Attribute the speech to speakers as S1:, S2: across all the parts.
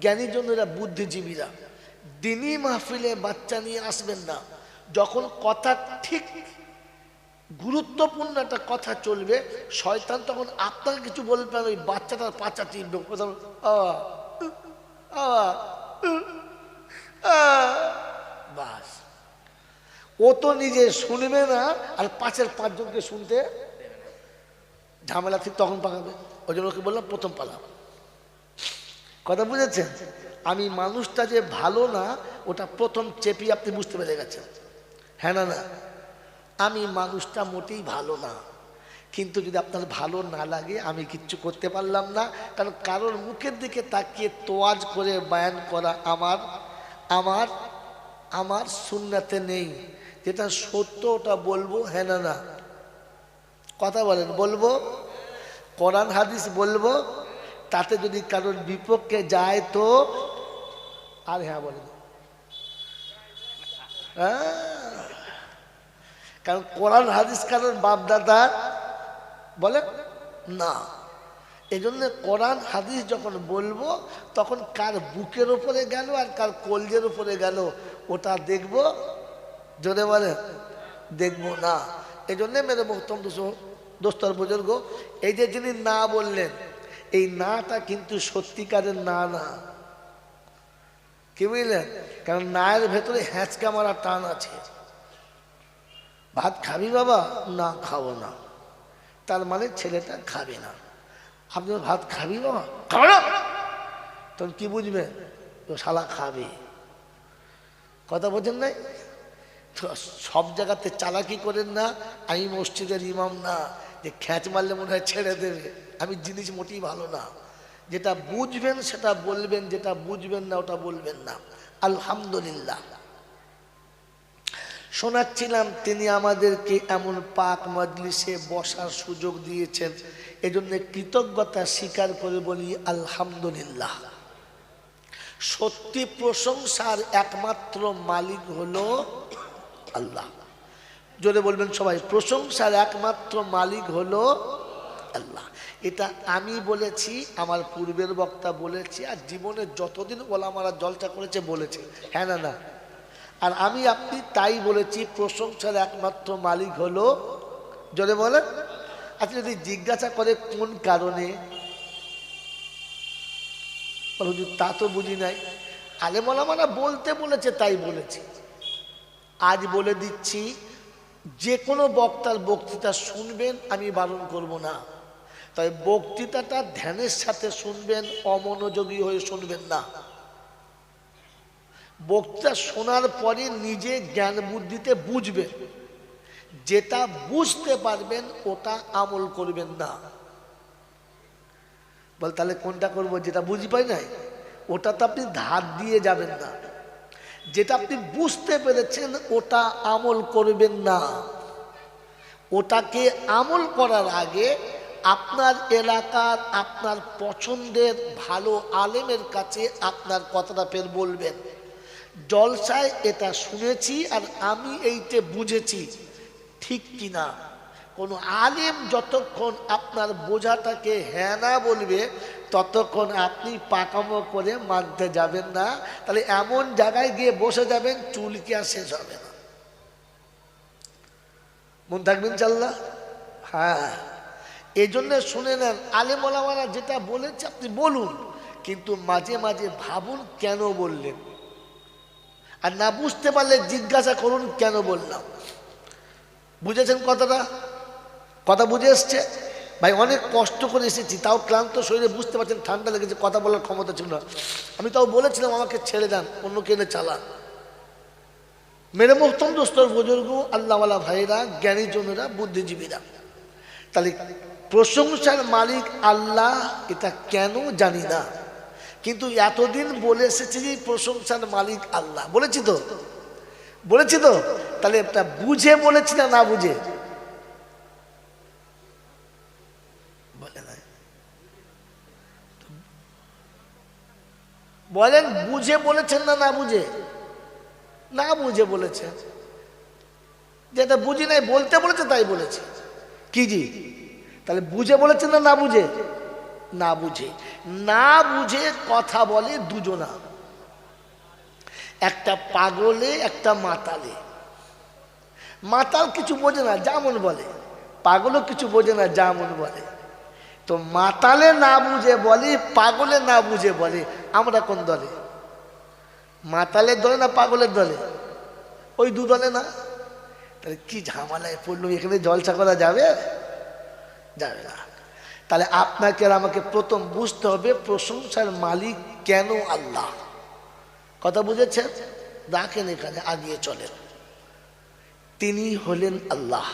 S1: জ্ঞানীজনেরা, বুদ্ধিজীবীরা দিনী মাহফিলে বাচ্চা নিয়ে আসবেন না। যখন কথা ঠিক গুরুত্বপূর্ণ একটা কথা চলবে, শয়তান তখন আপনাকে কিছু বলবে, ওই বাচ্চাটার পাচা টিপবে, বাস। ও তো নিজে শুনবে না, আর পাঁচের পাঁচজনকে শুনতে ঝামেলা ঠিক তখন পাকাবে। ওই জন্য ওকে বললাম প্রথম পালা। কথা বুঝেছেন? আমি মানুষটা যে ভালো না, ওটা প্রথম চেপি আপনি বুঝতে পেরে গেছেন। হ্যাঁ না? না, আমি মানুষটা মোটেই ভালো না, কিন্তু যদি আপনার ভালো না লাগে আমি কিচ্ছু করতে পারলাম না। কারণ কারোর মুখের দিকে তাকিয়ে তোয়াজ করে বয়ান করা আমার আমার আমার সুন্নাতে নেই। যেটা সত্য ওটা বলবো। হ্যাঁ না? না, কথা বলেন। বলবো, কোরআন হাদিস বলবো। তাতে যদি কারোর বিপক্ষে যায় তো আর হ্যাঁ বলেন। কারণ কোরআন হাদিস কারোর বাপদাদা বলে না। এই জন্য কোরআন হাদিস যখন বলবো তখন কার বুকের উপরে গেল আর কার কলজের উপরে গেল ওটা দেখবো। জোরে বলে দেখবো না। এই জন্য মেরে মোহতরম দোস্তর বুজুর্গ, এই যে যিনি না বললেন, এই নাটা কিন্তু সত্যিকারের না না। কি বুঝলেন? কারণ নায়ের ভেতরে হ্যাঁচকা মারা টান আছে। ভাত খাবি বাবা? না, খাবো না। তার মানে ছেলেটা খাবে না। আপনি ভাত খাবি বাবা? খাবো না। তখন কি বুঝবে? তো শালা খাবে। কথা বোঝেন নাই? সব জায়গাতে চালাকি করেন না। আমি মসজিদের ইমাম না যে খ্যাচ মারলে মনে হয় ছেড়ে দেবে। আমি জিনিস মোটেই ভালো না। যেটা বুঝবেন সেটা বলবেন, যেটা বুঝবেন না ওটা বলবেন না। আলহামদুলিল্লাহ, শোনাচ্ছিলাম তিনি আমাদেরকে এমন পাক মজলিসে বসার সুযোগ দিয়েছেন। এজন্য কৃতজ্ঞতা স্বীকার করে বলি আলহামদুলিল্লাহ। সত্যি প্রশংসার একমাত্র মালিক হলো আল্লাহ। জোরে বলবেন সবাই, প্রশংসার একমাত্র মালিক হলো আল্লাহ। এটা আমি বলেছি, আমার পূর্বের বক্তা বলেছি, আর জীবনে যতদিন ওলামারা জলসা করেছে বলেছে। হ্যাঁ না? না, আর আমি আপনি তাই বলেছি, প্রশংসার একমাত্র মালিক হলো। জোরে বলেন। আচ্ছা, যদি জিজ্ঞাসা করে কোন কারণে, তা তো বুঝি নাই। আলেম ওলামারা বলতে বলেছে তাই বলেছি। আজ বলে দিচ্ছি, যে কোনো বক্তার বক্তৃতা শুনবেন, আমি বারণ করব না। তাই বক্তৃতাটা ধ্যানের সাথে শুনবেন, অমনোযোগী হয়ে শুনবেন না। বক্তৃতা শোনার পরে নিজে জ্ঞান বুদ্ধিতে বুঝবেন। যেটা বুঝতে পারবেন ওটা আমল করবেন না। বল তাহলে কোনটা করব? যেটা বুঝি পাই নাই ওটা তো আপনি ধার দিয়ে যাবেন না। যেটা আপনি বুঝতে পেরেছেন ওটা আমল করবেন না। ওটাকে আমল করার আগে আপনার এলাকার, আপনার পছন্দের ভালো আলেমের কাছে আপনার কথাটা ফের বলবেন। জলসায় এটা শুনেছি আর আমি এইটা বুঝেছি, ঠিক কিনা? কোনো আলেম যতক্ষণ আপনার বোঝাটাকে হ্যাঁ না বলবে ততক্ষণ আপনি পাকামো করে মানতে যাবেন না। তাহলে এমন জায়গায় গিয়ে বসে যাবেন চুল কি আর শেষ হবে না। মন থাকবেন চাল্লা? হ্যাঁ, এই জন্য শুনে নেন, আলেম ওলামারা যেটা বলেছে আপনি বলুন, কিন্তু মাঝে মাঝে ভাবুন কেন বললেন। আর না বুঝতে পারলে জিজ্ঞাসা করুন কেন বললাম। বুঝেছেন কথাটা? কথা বুঝে এসছে ভাই? অনেক কষ্ট করে এসেছি, তাও ক্লান্ত শরীরে, বুঝতে পারছেন ঠান্ডা লেগেছে, কথা বলার ক্ষমতা ছিল না। আমি তাও বলেছিলাম আমাকে ছেড়ে দেন, অন্য কেনে চালান। মেরে মোহতরম দোস্তর বুজুর্গ, আল্লাহওয়ালা ভাইরা, জ্ঞানীজনেরা, বুদ্ধিজীবীরা, তাহলে প্রশংসার মালিক আল্লাহ এটা কেন জানি না, কিন্তু এতদিন বলে এসেছি যে প্রশংসার মালিক আল্লাহ। বলেছি তো? বলেছি তো? তাহলে এটা বুঝে বলেছি না না বুঝে? বলে না, বলেন বুঝে বলেছেন না না বুঝে? না বুঝে বলেছেন। যেটা বুঝি নাই বলতে বলেছে তাই বলেছে। কি জি? তাহলে বুঝে বলেছেন না না বুঝে? না বুঝে, না বুঝে কথা বলে দুজনা, একটা পাগলে একটা মাতালে। মাতাল কিছু বোঝে না, যেমন বলে, পাগলও কিছু বোঝে না, যেমন বলে। তো মাতালে না বুঝে বলে, পাগলে না বুঝে বলে। আমরা কোন দলে? মাতালের দলে না পাগলের দলে? ওই দু দলে না? তাহলে কি ঝামেলায় পড়লো, এখানে জলসা করা যাবে? যাবে না। তাহলে আপনাকে আর আমাকে প্রথম বুঝতে হবে প্রশংসার মালিক কেন আল্লাহ। কথা বুঝেছেন? রাখেন এখানে, আগিয়ে চলেন। তিনি হলেন আল্লাহ,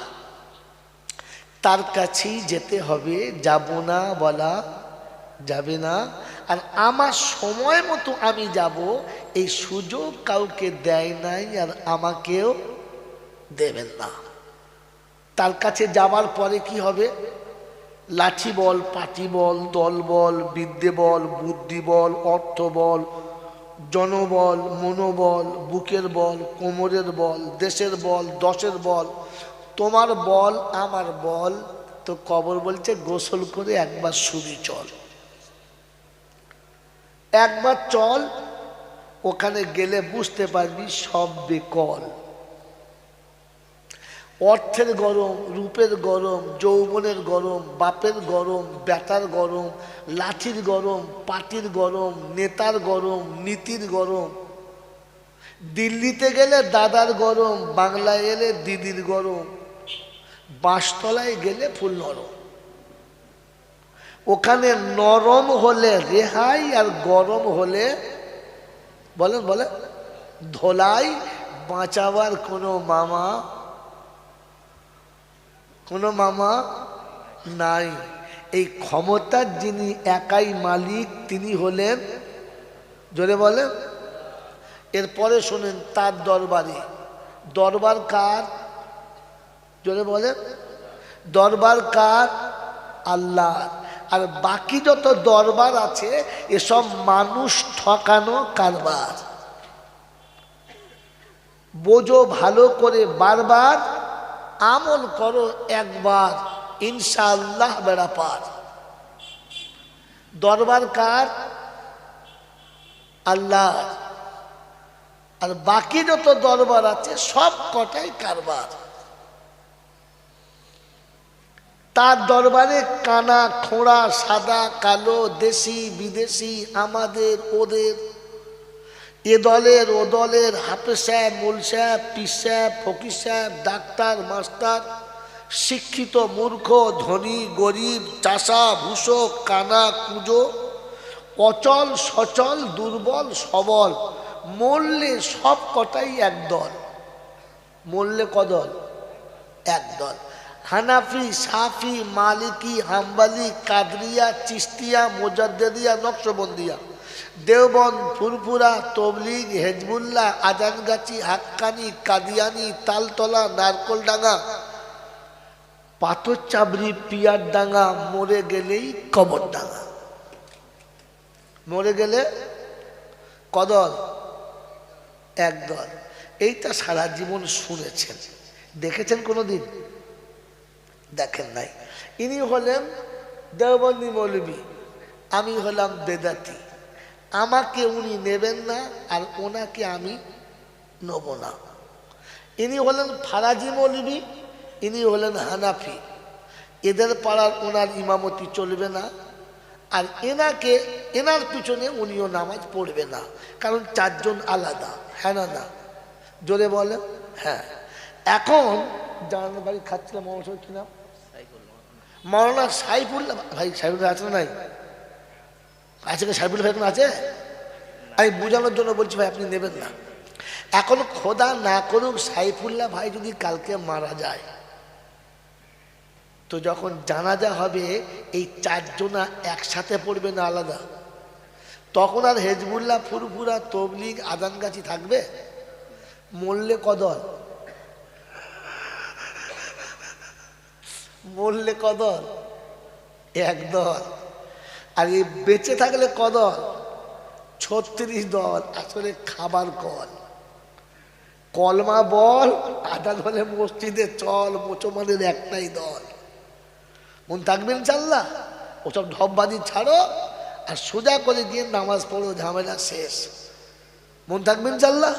S1: তার কাছেই যেতে হবে, যাব না বলা যাবে না। আর আমার সময় মতো আমি যাব, এই সুযোগ কাউকে দেয় নাই, আর আমাকেও দেবেন না। তার কাছে যাবার পরে কি হবে? লাঠি বল, পাটি বল, দল বল, বিদ্যে বল, বুদ্ধি বল, অর্থ বল, জনবল, মনোবল, বুকের বল, কোমরের বল, দেশের বল, দশের বল, তোমার বল, আমার বল। তো কবর বলছে গোসল করে একবার শুবি চল, একবার চল, ওখানে গেলে বুঝতে পারবি সব বেকল। অর্থের গরম, রূপের গরম, যৌবনের গরম, বাপের গরম, বেটার গরম, লাঠির গরম, পাটির গরম, নেতার গরম, নীতির গরম। দিল্লিতে গেলে দাদার গরম, বাংলায় এলে দিদির গরম, বাঁশতলায় গেলে ফুল নরম। ওখানে নরম হলে রেহাই, আর গরম হলে বলেন বলেন ধোলাই। বাঁচাবার কোনো মামা নাই। এই ক্ষমতার যিনি একাই মালিক, তিনি হলেন, জোরে বলেন। এরপরে শোনেন, তার দরবারে, দরবার কার? জোরে বলেন, দরবার কার? আল্লাহ। আর বাকি যত দরবার আছে এসব মানুষ ঠকানো কারবার। বোঝো ভালো করে, বারবার আমল করো একবার, ইনশাআল্লাহ বেড়া পার। দরবার কার? আল্লাহ। আর বাকি যত দরবার আছে সব কটাই কারবার। তার দরবারে কানা খোঁড়া, সাদা কালো, দেশি বিদেশি, আমাদের ওদের, এ দলের ও দলের, হাফেজ সাহেব, মুল সাহেব, পীর সাহেব, ফকির সাহেব, ডাক্তার, মাস্টার, শিক্ষিত মূর্খ, ধনী গরিব, চাষা ভূষক, কানা কুঁজো, অচল সচল, দুর্বল সবল, মরলে সব কটাই একদল। মরলে কদল? একদল। হানাফি, সাফি, মালিকি, হাম্বালি, কাদরিয়া, চিস্তিয়া, মোজাদ্দেদিয়া, নকশবন্দিয়া, দেওবন্দ, ফুরফুরা, তবলিগ, হেজবুল্লাহ, আজানগাছি, হাক্কানি, কাদিয়ানি, তালতলা, নারকলডাঙ্গা, পাথর চাবড়ি, পিয়ার ডাঙ্গা, মরে গেলেই কবর ডাঙ্গা। মরে গেলে কদল? একদল। এইটা সারা জীবন শুনেছেন, দেখেছেন কোনোদিন? দেখেন নাই। ইনি হলেন দেওবন্দি মৌলবী, আমি হলাম বেদাতি। আমাকে উনি নেবেন না, আর ওনাকে আমি নেব না। ইনি হলেন ফারাজি মৌলবী, ইনি হলেন হানাফি। এদের পাড়ার ওনার ইমামতি চলবে না, আর এনার পিছনে উনিও নামাজ পড়বে না, কারণ চারজন আলাদা। হ্যাঁ না? না জোরে বলেন। হ্যাঁ। এখন জানার বাড়ি খাচ্ছিলাম, আমার কি নাম? মৌলানা সাইফুল্লাহ ভাই। সাইফুল্লাহ আছে না? নাই আছে? সাইফুল্লাহ ভাই এখন আছে? আমি বোঝানোর জন্য বলছি ভাই, আপনি নেবেন না। এখন খোদা না করুক, সাইফুল্লাহ ভাই যদি কালকে মারা যায়, তো যখন জানাজা হবে এই চারজনা একসাথে পড়বে না আলাদা? তখন আর হেজবুল্লাহ, ফুরফুরা, তবলিগ, আজানগাছি থাকবে? মরলে কদল? মরলে কদল? একদল। আর এই বেঁচে থাকলে কদল? 36 দল। আসলে খাবার কল, কলমা বল, আজান হলে মসজিদে চল, মুসলমানের একটাই দল। মন থাকবে ইনশাল্লাহ? ওসব ঢপবাজি ছাড়ো আর সোজা করে গিয়ে নামাজ পড়ো, ঝামেলা শেষ। মন থাকবেন ইনশাআল্লাহ।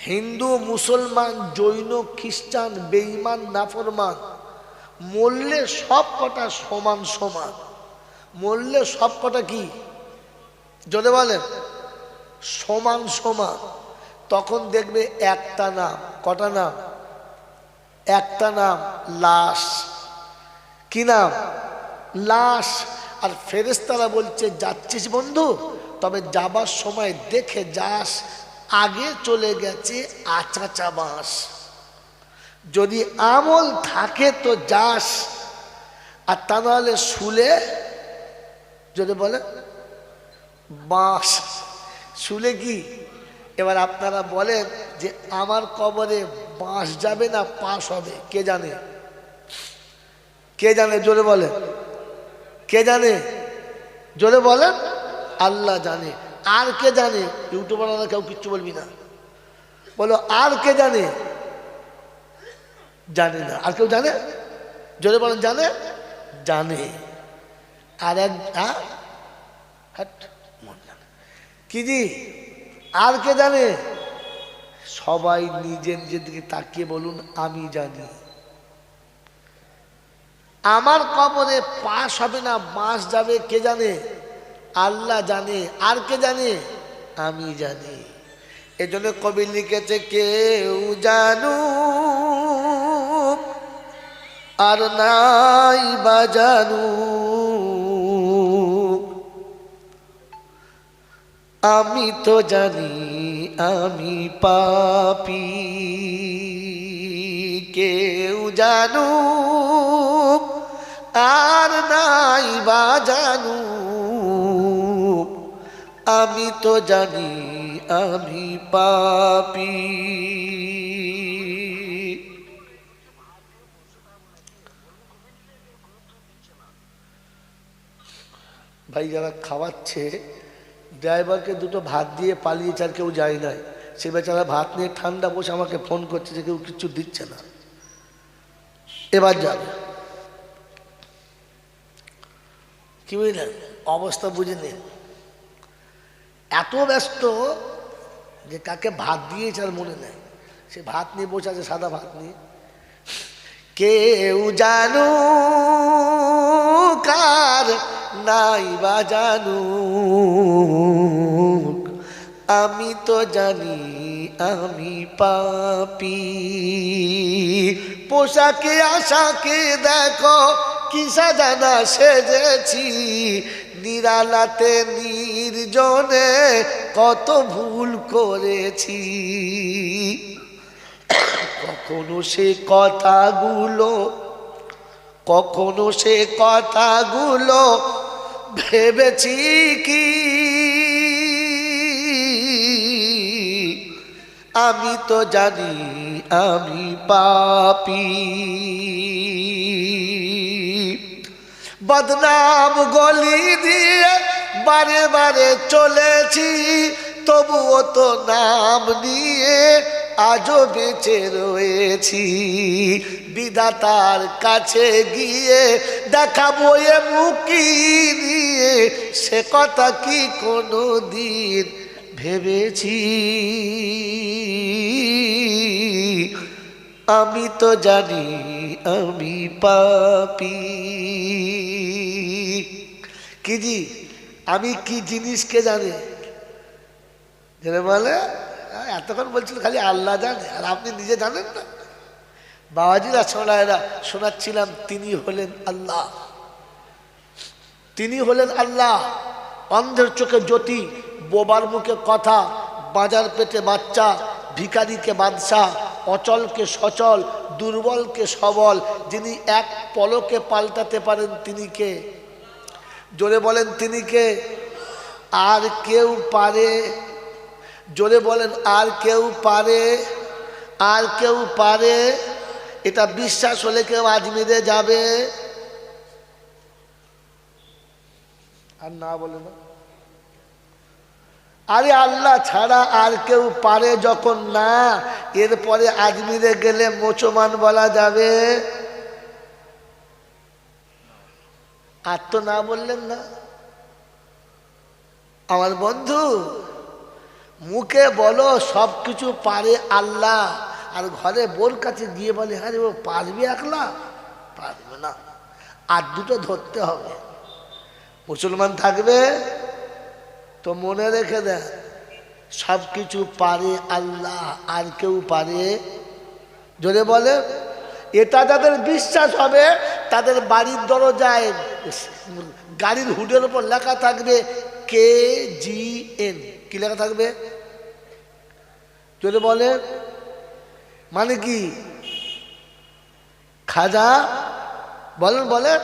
S1: হিন্দু, মুসলমান, জৈন, খ্রিস্টান, বেঈমান, নাফরমান, মরলে সব কটা সমান সমান। মরলে সব কটা কি যদি বলেন সমান সমান। তখন দেখবে একটা নাম, কটা নাম? একটা নাম, লাশ। কি নাম? লাশ। আর ফেরেশতারা বলছে যাচ্ছিস বন্ধু, তবে যাবার সময় দেখে যাস আগে চলে গেছে আচাচা বাঁশ। যদি আমল থাকে তো যাস, আর তা নাহলে শুলে যদি বলে বাঁশ। শুলে কি? এবার আপনারা বলেন যে আমার কবরে বাঁশ যাবে না পাশ হবে? কে জানে? কে জানে? জোরে বলেন। কে জানে? জোরে বলেন। আল্লাহ জানে। আর কে জানে? ইউটিউবাররা কেউ কিচ্ছু বলবি না, বলো আর কে জানে? জানে না। আর কেউ জানে? জোরে বলেন। জানে? জানে। আর এক কি জি? আর কে জানে? সবাই নিজের নিজের দিকে তাকিয়ে বলুন আমি জানি। আমার কবরে পাশ হবে না বাঁশ যাবে কে জানে? আল্লাহ জানে। আর কে জানে? আমি জানি। এজন্য কবি লিখেছে কেউ জানু আর নাই বাজানু, আমি তো জানি আমি পাপী। কেউ জানু আর নাই বাজানু, আমি তো জানি আমি পাপী। ভাই যারা খাওয়াচ্ছে ড্রাইভারকে দুটো ভাত দিয়ে পালিয়েছে, আর কেউ যায় নাই। সে বেচারা ভাত নিয়ে ঠান্ডা বসে আমাকে ফোন করছে যে কেউ কিছু দিচ্ছে না। এবার যাবে কি বুঝলেন? অবস্থা বুঝে নিন। এত ব্যস্ত যে কাকে ভাত দিয়েছে আর মনে নেই। সে ভাত নিয়ে বসে আছে, সাদা ভাত নিয়ে। কেউ জানু কার নাই বা জানু, আমি তো জানি আমি পাপী। পোশাকে আশাকে দেখো কি সাজানা সেজেছি, নিরালাতে নির্জনে কত ভুল করেছি। কখনো সে কথাগুলো, কখনো সে কথাগুলো ভেবেছি কি, আমি তো জানি আমি পাপী। বদনাম গলি দিয়ে বারে বারে চলেছি, তবুও তো নাম নিয়ে আজও বেঁচে রয়েছি। বিধাতার কাছে গিয়ে দেখাবো এ মুখি নিয়ে, সে কথা কি কোনো দিন ভেবেছি। আমি তো জানি আমি পাপী। কি জি? আমি কি জিনিসকে জানে জেনে বলে এতক্ষণ বলছিল খালি আল্লাহ জানে, আর আপনি নিজে জানেন না। বাবাজিরা ছোড়ায়রা শোনাচ্ছিলাম, তিনি হলেন আল্লাহ। তিনি হলেন আল্লাহ। অন্ধের চোখে জ্যোতি, বোবার মুখে কথা, বাজার পেটে বাচ্চা, ভিখারিকে বাদশাহ, অচলকে সচল, দুর্বলকে সবল, যিনি এক পলকে পাল্টাতে পারেন তিনি কে? জোরে বলেন তিনি কে? আর কেউ পারে? জোরে বলেন আর কেউ পারে? আর কেউ পারে? এটা বিশ্বাস হলে কেউ আজমিরে যাবে? আর না বলে না। আরে আল্লাহ ছাড়া আর কেউ পারে যখন না, এরপরে আজমিরে গেলে মুসলমান বলা যাবে? আর তো না বললেন না। আমার বন্ধু, মুখে বলো সব কিছু পারে আল্লাহ, আর ঘরে বোর কাছে গিয়ে বলে হ্যাঁ রে ও পারবে একলা? পারবে না, আর দুটো ধরতে হবে। মুসলমান থাকবে তো মনে রেখে দেন, সব কিছু পারে আল্লাহ, আর কেউ পারে? জোরে বলে। এটা যাদের বিশ্বাস হবে তাদের বাড়ির দরজায় গাড়ির হুডের উপর লেখা থাকবে KGN। কি লেখা থাকবে? জোরে বলে। মানে কি? খাজা বলেন বলেন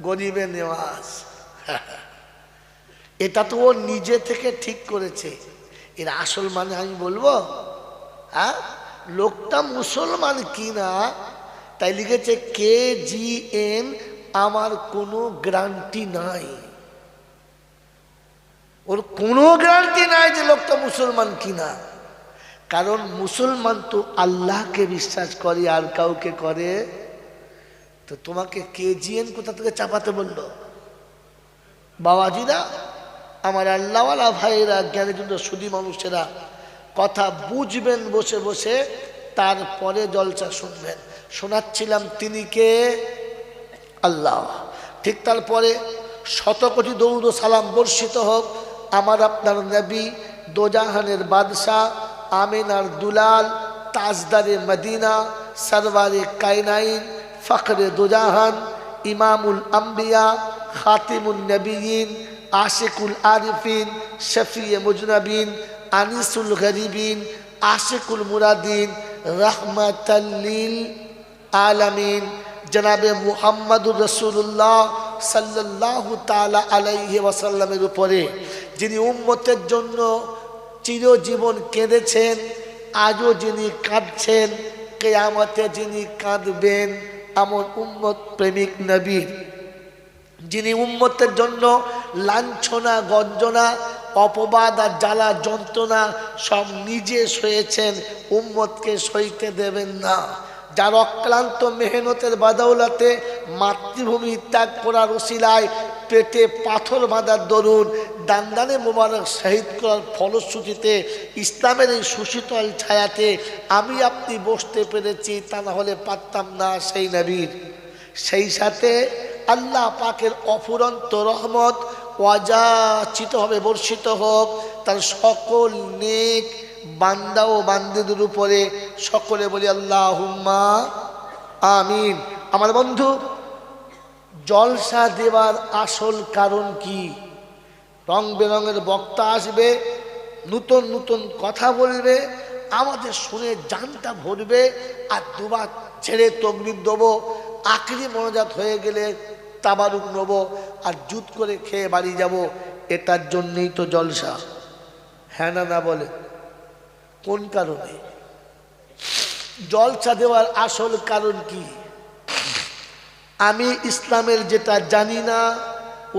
S1: গরিবের নেওয়াজ। এটা তো ও নিজে থেকে ঠিক করেছে। এর আসল মানে আমি বলবো? হ্যাঁ, লোকটা মুসলমান কিনা তাই লিখেছে KGN। আমার কোনো গ্যারান্টি নাই, ওর কোনো গ্যারান্টি নাই যে লোকটা মুসলমান কিনা। কারণ মুসলমান তো আল্লাহকে বিশ্বাস করে, আর কাউকে করে? তো তোমাকে KGN কোথা থেকে চাপাতে বললো? বাবাজিরা, আমার আল্লাহওয়ালা ভাইয়েরা, জ্ঞানীজন্য সুধী মানুষেরা, কথা বুঝবেন বসে বসে, তারপরে জলসা শুনবেন। শোনাচ্ছিলাম তিনি কে? আল্লাহ। ঠিক তারপরে শতকোটি দরুদ ও সালাম বর্ষিত হোক আমার আপনার নবী, দোজাহানের বাদশাহ, আমিনার দুলাল, তাজদারে মদিনা, সরওয়ারে কায়নাইন, ফখরে দোজাহান, ইমামুল আম্বিয়া, খাতিমুন নবিয়িন, আশিকুল আরিফিন, শফিয়ে মুজনবিন, আনিসুল গরিবিন, আশিকুল মুরাদিন, রহমাতাল লিল আলামিন, জনাবে মুহাম্মদুর রাসূলুল্লাহ সাল্লাল্লাহু তাআলা আলাইহি ওয়াসাল্লামের উপরে, যিনি উম্মতের জন্য চিরজীবন কেঁদেছেন, আজও যিনি কাঁদছেন, কিয়ামতে যিনি কাঁদবেন, এমন উম্মত প্রেমিক নবী, যিনি উম্মতের জন্য লাঞ্ছনা, গঞ্জনা, অপবাদ আর জ্বালা যন্ত্রণা সব নিজে সয়েছেন, উম্মতকে সইতে দেবেন না। যার অক্লান্ত মেহনতের বাদৌলতে মাতৃভূমি ত্যাগ করার ওসিলায় পেটে পাথর বাঁধার দরুন দান্দানে মোবারক শহীদ করার ফলশ্রুতিতে ইসলামের এই সুশীতল ছায়াতে আমি আপনি বসতে পেরেছি, তা না হলে পারতাম না সেই নবীর। সেই সাথে আল্লাহ পাকের অফুরন্ত রহমত অযাচিতভাবে বর্ষিত হোক তার সকল নেক বান্দা ও বান্দীদের উপরে। সকলে বলি আল্লাহুম্মা আমিন। আমার বন্ধু, জলসা দেওয়ার আসল কারণ কি? রং বেরঙের বক্তা আসবে, নতুন নতুন কথা বলবে, আমাদের শুনে জানটা ভরবে, আর দুবার ছেড়ে তকবীর দেবো, আখরি মনোজাত হয়ে গেলে তাবারুক নেব, আর জুত করে খেয়ে বাড়ি যাব। এটার জন্যই তো জলসা। হ্যাঁ না না বলে? কোন কারণে জলসা দেওয়ার আসল কারণ কি? আমি ইসলামের যেটা জানি না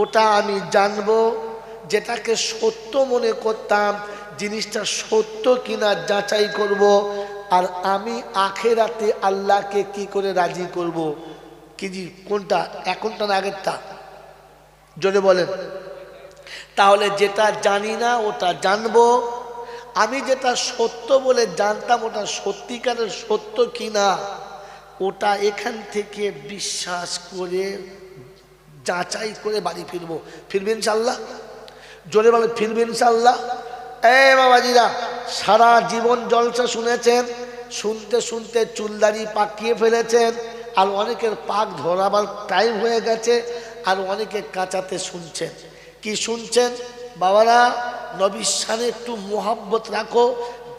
S1: ওটা আমি জানবো, যেটাকে সত্য মনে করতাম জিনিসটা সত্য কিনা যাচাই করব, আর আমি আখেরাতে আল্লাহকে কি করে রাজি করব। কি জি, কোনটা? এখনটা না আগেরটা? জোরে বলেন। তাহলে যেটা জানি না ওটা জানবো, আমি যেটা সত্য বলে জানতাম ওটা সত্যিকারের সত্য কিনা ওটা এখান থেকে বিশ্বাস করে যাচাই করে বাড়ি ফিরবো। ফিরবেন ইনশাআল্লাহ? জোরে বলে ফিরবেন ইনশাআল্লাহ? এই বাবাজিরা, সারা জীবন জলসা শুনেছেন, শুনতে শুনতে চুলদাড়ি পাকিয়ে ফেলেছেন, আর অনেকের পাক ধরাবার টাইম হয়ে গেছে, আর অনেকে কাঁচাতে শুনছেন। কি শুনছেন বাবারা? নবীর শানে একটু মোহাব্বত রাখো,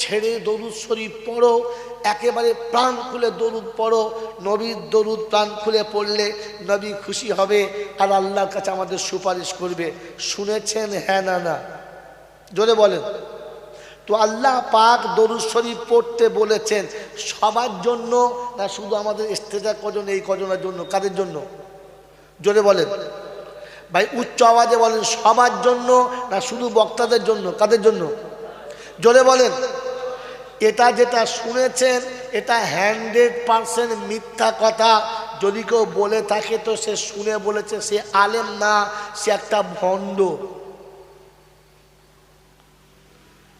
S1: ছেড়ে দরুদ শরীফ পড়ো, একেবারে প্রাণ খুলে দরুদ পড়ো। নবীর দরুদ প্রাণ খুলে পড়লে নবী খুশি হবে, আর আল্লাহর কাছে আমাদের সুপারিশ করবে। শুনেছেন? হ্যাঁ না না? জোরে বলেন। তো আল্লাহ পাক দরুদ শরীফ পড়তে বলেছেন সবার জন্য না শুধু আমাদের স্টেজে কজন, এই কজনের জন্য? কাদের জন্য? জোরে বলেন ভাই, উচ্চ আওয়াজে বলেন। সবার জন্য না শুধু বক্তাদের জন্য? কাদের জন্য? জোরে বলেন। এটা যেটা শুনেছেন এটা 100% মিথ্যা কথা। যদি কেউ বলে থাকে তো সে শুনে বলেছে, সে আলেম না, সে একটা ভণ্ড।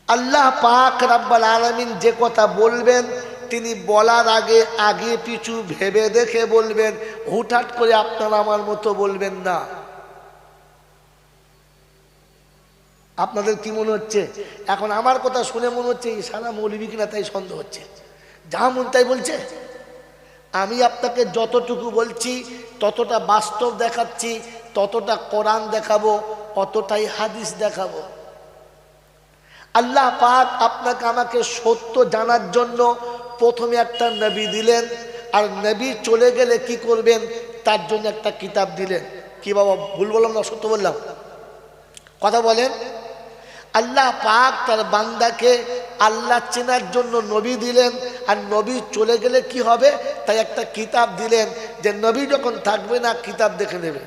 S1: আল্লাহ পাক রব্বুল আলামিন যে কথা বলবেন তিনি বলার আগে আগে পিছু ভেবে দেখে বলবেন, হুটহাট করে আপনারা আমার মতো বলবেন না। আপনাদের কি মনে হচ্ছে? এখন আমার কথা শুনে মনে হচ্ছে এই সারা মৌলবি কিনা, তাই সন্দেহ হচ্ছে। যা মন তাই বলছে। আমি আপনাকে যতটুকু বলছি ততটা বাস্তব দেখাচ্ছি, ততটা কোরআন দেখাবো, অতটাই হাদিস দেখাবো। আল্লাহ পাক আপনাকে আমাকে সত্য জানার জন্য প্রথমে একটা নবী দিলেন, আর নবী চলে গেলে কি করবেন তার জন্য একটা কিতাব দিলেন। কি বাবা ভুল বললাম না সত্য বললাম? কথা বলেন। আল্লাহ পাক তার বান্দাকে আল্লাহ চেনার জন্য নবী দিলেন, আর নবী চলে গেলে কি হবে তাই একটা কিতাব দিলেন, যে নবী যখন থাকবে না কিতাব দেখে নেবে।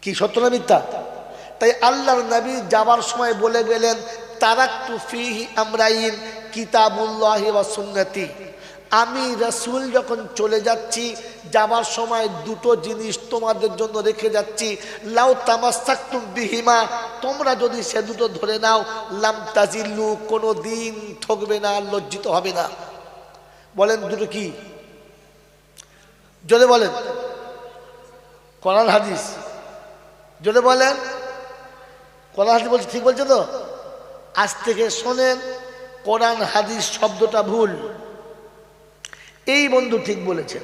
S1: কি সত্য না মিথ্যা? তাই আল্লাহর নবী যাবার সময় বলে গেলেন, তারাকতু ফীহি আমরাইন কিতাবুল্লাহি ওয়া সুন্নতি। আমি রাসূল যখন চলে যাচ্ছি, যাবার সময় দুটো জিনিস তোমাদের জন্য রেখে যাচ্ছি। লাউ তামাসসাকতুম বিহিমা, তোমরা যদি সে দুটো ধরে নাও, লাম তাজিল্লু, কোনো দিন ঠকবে না, লজ্জিত হবে না। বলেন দুটো কি? জোরে বলেন। কোরআন হাদিস। জোরে বলেন। কোরআন হাদিস বলছে, ঠিক বলছে তো? আজ থেকে শোনেন, কোরআন হাদিস শব্দটা ভুল। এই বন্ধু ঠিক বলেছেন।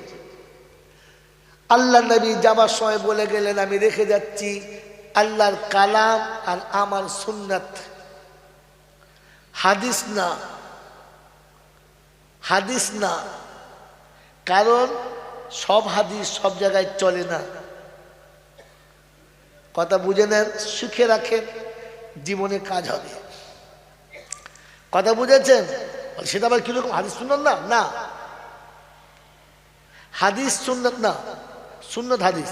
S1: আল্লাহ নবী যাবার সময় বলে গেলেন, আমি রেখে যাচ্ছি আল্লাহর কালাম আর আমার সুন্নাত, হাদিস না। হাদিস না, কারণ সব হাদিস সব জায়গায় চলে না। কথা বুঝে নেন, শিখে রাখেন, জীবনে কাজ হবে। কথা বুঝেছেন? সেটা আবার কিরকম? হাদিস সুন্নাত না? না, হাদিস সুন্নাত না, সুন্নাত হাদিস।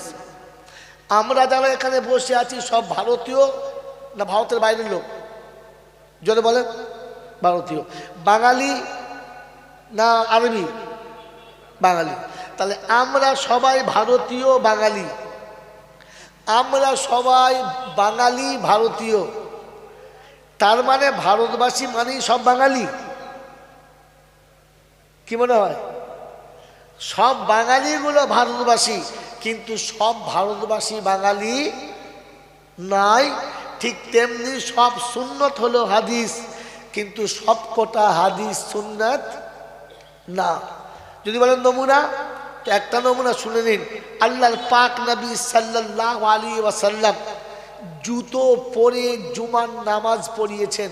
S1: আমরা যারা এখানে বসে আছি সব ভারতীয় না ভারতের বাইরের লোক? জোরে বলেন। ভারতীয়। বাঙালি না আরবি? বাঙালি। তাহলে আমরা সবাই ভারতীয় বাঙালি, আমরা সবাই বাঙালি ভারতীয়। তার মানে ভারতবাসী মানেই সব বাঙালি? কি মনে হয়? সব বাঙালিগুলো ভারতবাসী, কিন্তু সব ভারতবাসী বাঙালি নাই। ঠিক তেমনি সব সুন্নত হলো হাদিস, কিন্তু সব কটা হাদিস সুন্নাত না। যদি বলেন নমুনা, তো একটা নমুনা শুনে নিন। আল্লাহর পাক নবী সাল্লাল্লাহু আলাইহি ওয়াসাল্লাম জুতো পরে জুমার নামাজ পড়িয়েছেন।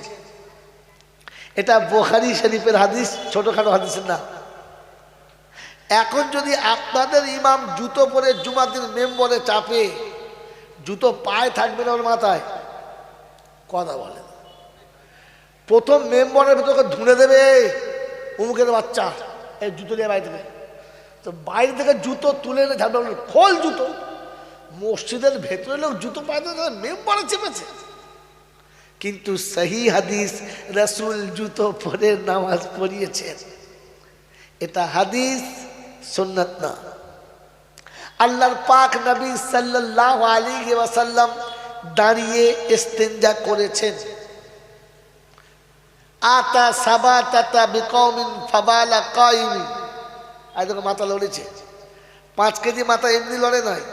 S1: এটা বুখারী শরীফের হাদিস, ছোটখাটো হাদিসের না। এখন যদি আপনাদের ইমাম জুতো পরে জুমার দিন মেম্বরে চাপে, জুতো পায়ে থাকবে না ওর মাথায়? কথা বলে। প্রথম মেম্বরের ভেতরে ধুনে দেবে, অমুকের বাচ্চা এই জুতো দিয়ে বাইরে থেকে, তো বাইরে থেকে জুতো তুলে এনে ঝাড়বে, খোল জুতো। মসজিদের ভেতরে লোক জুতো পায়ে মেম্বরে চেপেছে। কিন্তু সহি হাদিস, রাসূল জুতো পরে নামাজ পড়িয়েছেন। এটা হাদিস, সুন্নাত না। আল্লাহর পাক নবী সাল্লাল্লাহু আলাইহি ওয়াসাল্লাম দাঁড়িয়ে ইস্তেঞ্জা করেছেন। আতা সাবাতাতা বিকওমিন ফাবালা কাইমি। আজ মাথা লড়েছে, 5 কেজি মাথা এমনি লড়ে নাই।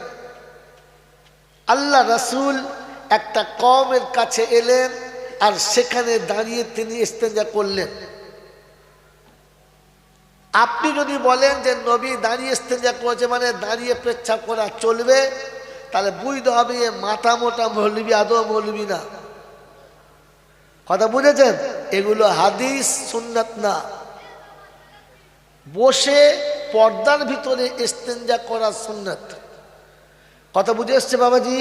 S1: আল্লাহ রাসূল একটা কওমের কাছে এলেন, আর সেখানে দাঁড়িয়ে তিনি ইস্তেঞ্জা করলেন। আপনি যদি বলেন যে নবী দাঁড়িয়ে ইস্তেঞ্জা করেছে মানে দাঁড়িয়ে পেচ্ছাপ করা চলবে, তাহলে বুঝতে হবে এ মাথা মোটা মৌলবি, আদৌ মৌলবি না। কথা বুঝেছেন? এগুলো হাদিস সুন্নাত না। বসে পর্দার ভিতরে ইস্তেঞ্জা করা সুন্নাত। কথা বুঝে এসছে বাবাজি?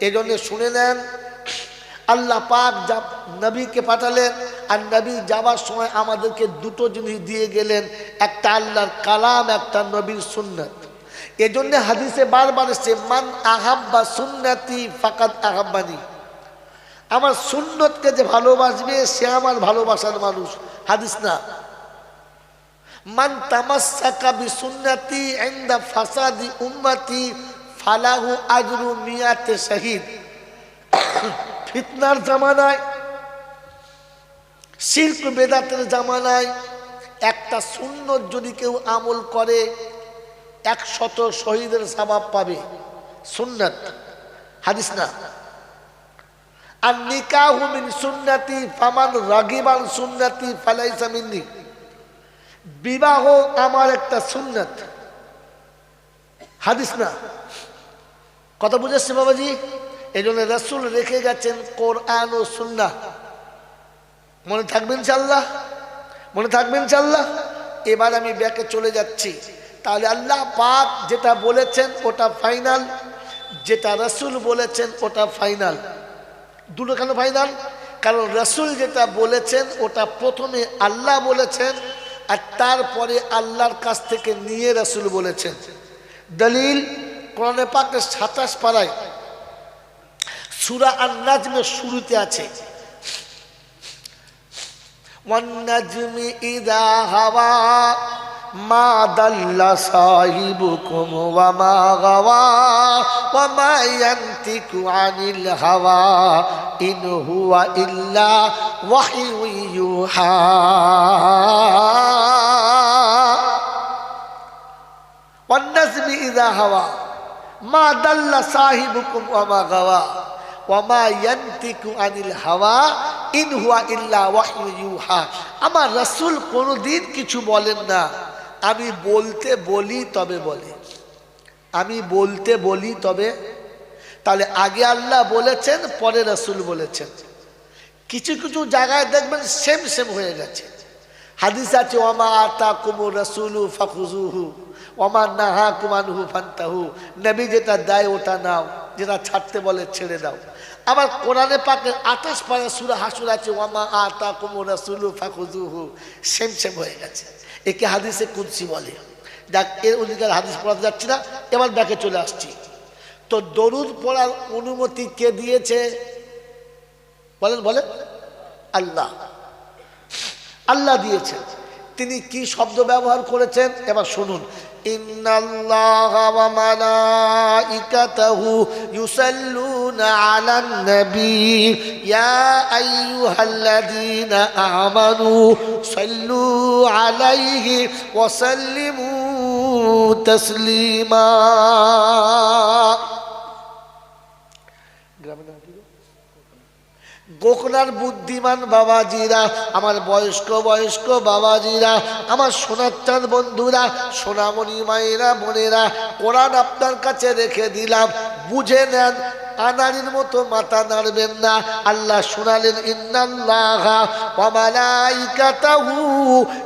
S1: এই জন্য শুনে নেন, আল্লাহ পাক নবীকে পাঠালেন, আর নবী যাবার সময় আমাদেরকে দুটো জিনিস দিয়ে গেলেন, একটা আল্লাহর কালাম, একটা নবীর সুন্নাত। এজন্য হাদিসে বারবার এসেছে, মান আহাব্বা সুন্নতি ফাকাদ আহাব্বানি। আমার সুন্নতকে যে ভালোবাসবে সে আমার ভালোবাসার মানুষ। হাদিস না। মান তামাসসাকা বিসুন্নতি ইনদা ফাসাদি উম্মতি ফালাহু আজরু মিয়াতে শাহীদ। ফিতনার জামানায়, শিরক বেদাতের জামানায় একটা সুন্নত যদি কেউ আমল করে 100 শহীদের সওয়াব পাবে। সুন্নত, হাদিস না। আর নিকাহু মিন সুন্নতি ফামান রাগিবান সুন্নতি ফালাইসা মিন্নি। বিবাহ আমার একটা সুন্নত, হাদিস না। কথা বুঝেছে বাবাজি? এই জন্য রাসূল রেখে গেছেন কোরআন ও সুন্নাহ। মনে থাকবেন ইনশাআল্লাহ, মনে থাকবেন ইনশাআল্লাহ। এবার আমি ব্যাকে চলে যাচ্ছি। তাহলে আল্লাহ পাক যেটা বলেছেন ওটা ফাইনাল, যেটা রাসূল বলেছেন ওটা ফাইনাল। দুটো কেন ফাইনাল? কারণ রাসূল যেটা বলেছেন ওটা প্রথমে আল্লাহ বলেছেন, আর তারপরে আল্লাহর কাছ থেকে নিয়ে রাসূল বলেছেন। দলিল কোরআনে পাকের 27 পারায় সূরা আন-নাজমের শুরুতে আছে, ওয়ান নাজমি ইযা হাওয়া মা দাল্লা সাহিবুকুম ওয়া মা গাওয়া ওয়া মা ইয়ানতিকু আনিল হাওয়া ইন হুয়া ইল্লা ওয়াহয়ু ইউহা। ওয়ান নাজমি ইযা হাওয়া মা দাল্লা সাহিবুকুম ওয়া মা গাওয়া ওয়া মা ইয়ানতিকু আনিল হাওয়া ইন হুয়া ইল্লা ওয়াহয়ু ইউহা। আমার রাসূল কোনোদিন কিছু বলেন না, আমি বলতে বলি তবে বলে, আমি বলতে বলি তবে। তাহলে আগে আল্লাহ বলেছেন, পরে রাসূল বলেছেন। কিছু কিছু জায়গায় দেখবেন সেম সেম হয়ে গেছে। হাদিস আছে, ওয়ামা আতাকুমুর রাসূলু ফাখুযুহু ওয়ামা নাহাকুম আনহু ফান্তাহু। নবী যেটা দেয় ওটা নাও, যেটা ছাড়তে বলে ছেড়ে দাও। আবার কোরআনে পাকের 28 পারা সূরা হাসর আছে, ওয়ামা আতাকুমুর রাসূলু ফাখুযুহু। সেম সেম হয়ে গেছে। একে হাদিসে কুদসি বলে। যাক, এর অধিকার হাদিস পড়াতে যাচ্ছি না, এবার ব্যাকে চলে আসছি। তো দরুদ পড়ার অনুমতি কে দিয়েছে? বলেন বলেন। আল্লাহ, আল্লাহ দিয়েছেন। তিনি কি শব্দ ব্যবহার করেছেন এবার শুনুন। ইন্নাল্লাহা ওয়া মালাইকাতাহু ইউসাল্লুনা আলান নবী ইয়া আইয়ুহাল্লাযীনা আমানু সাল্লু আলাইহি ওয়া সাল্লিমু তাসলিমা। গোকনার বুদ্ধিমান বাবাজিরা, আমার বয়স্ক বয়স্ক বাবাজিরা, আমার সোনার বন্ধুরা, সোনামণি মায়েরা, বোনেরা, কোরআন আপনার কাছে রেখে দিলাম, বুঝে নেন। আনারির মতো মাথা নাড়বেন না। আল্লাহ শোনালেন, ইন্নাল্লাহা ওয়া মালাইকাতাহু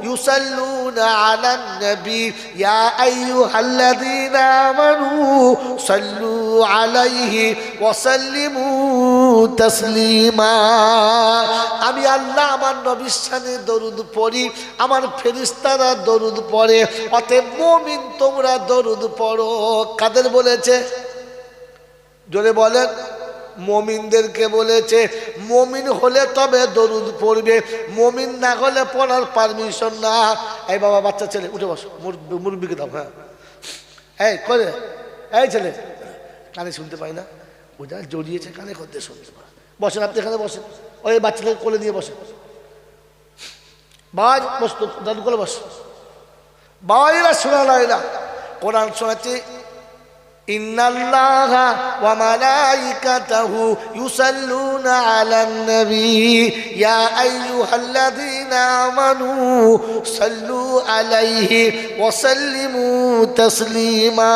S1: ইউসাল্লুনা আলান নবী ইয়া আইয়ুহাল্লাযীনা আমানু সাল্লু আলাইহি ওয়া সাল্লিমু তাসলিমা। আমি আল্লাহ আমার নবীর শানে দরুদ পড়ি, আমার ফেরেশতারা দরুদ পড়ে, অতএব মুমিন তোমরা দরুদ পড়ো। কাদের বলেছে? জোরে বলেন। মুমিনদেরকে বলেছে। মুমিন হলে তবে দরুদ পড়বে, মুমিন না হলে পড়ার পারমিশন না। এই বাবা, বাচ্চা ছেলে উঠে বসো, মুরব্বিকে দাও। হ্যাঁ, এই করে, এই ছেলে কানে শুনতে পাই না, ওটা জড়িয়েছে কানে, করতে শুনতে পায়। বসেন, আপনি এখানে বসেন, ওই বাচ্চাটাকে কোলে নিয়ে বসেন। বাবা বস, দাদু কোলে বস। বাবাইরা শোনা, কোরআন শোনাচ্ছে, ইন্নাল্লাহা ওয়া মালাইকাতাহু ইউসাল্লুনা আলান নবী ইয়া আইয়ুহাল্লাযীনা আমানু সাল্লু আলাইহি ওয়া সাল্লিমু তাসলিমা।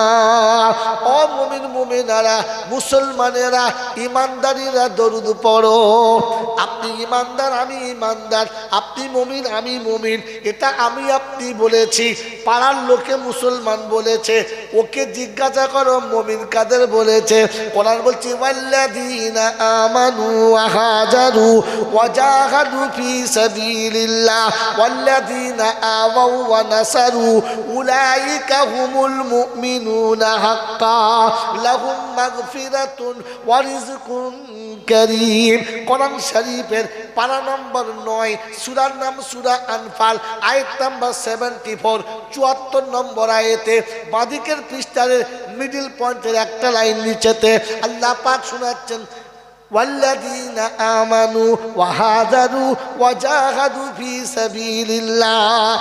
S1: ও মুমিন মুমিনারা, মুসলমানেরা, ইমানদারিরা দরুদ পড়ো। আপনি ইমানদার, আমি ইমানদার, আপনি মুমিন, আমি মুমিন, এটা আমি আপনি বলেছি, পাড়ার লোকে মুসলমান বলেছে। ওকে জিজ্ঞাসা করো মুমিন কাদের বলেছে। কোরআন বলছে, ওয়াল্লাযীনা আমানু ওয়া হাজারু ওয়া জাহাদু ফি সাবিলিল্লাহ ওয়াল্লাযীনা আওয়াউ ওয়া নাসারু উলাইকা হুমুল মুমিনুনা হাক্কা লাহুম মাগফিরাতুন ওয়া রিজকুন কারীম। কোরআন শরীফের পারা নম্বর 9, সূরার নাম সূরা আনফাল, আয়াত নাম্বার 74, 74 নম্বর আয়াতে বাদিকের পৃষ্ঠার মিডল পয়েন্টের একটা লাইন নিচেতে আল্লাহ পাক শোনাচ্ছেন, ওয়াল্লাযীনা আমানু ওয়া হাজারু ওয়া জাহাদু ফি সাবিলিল্লাহ।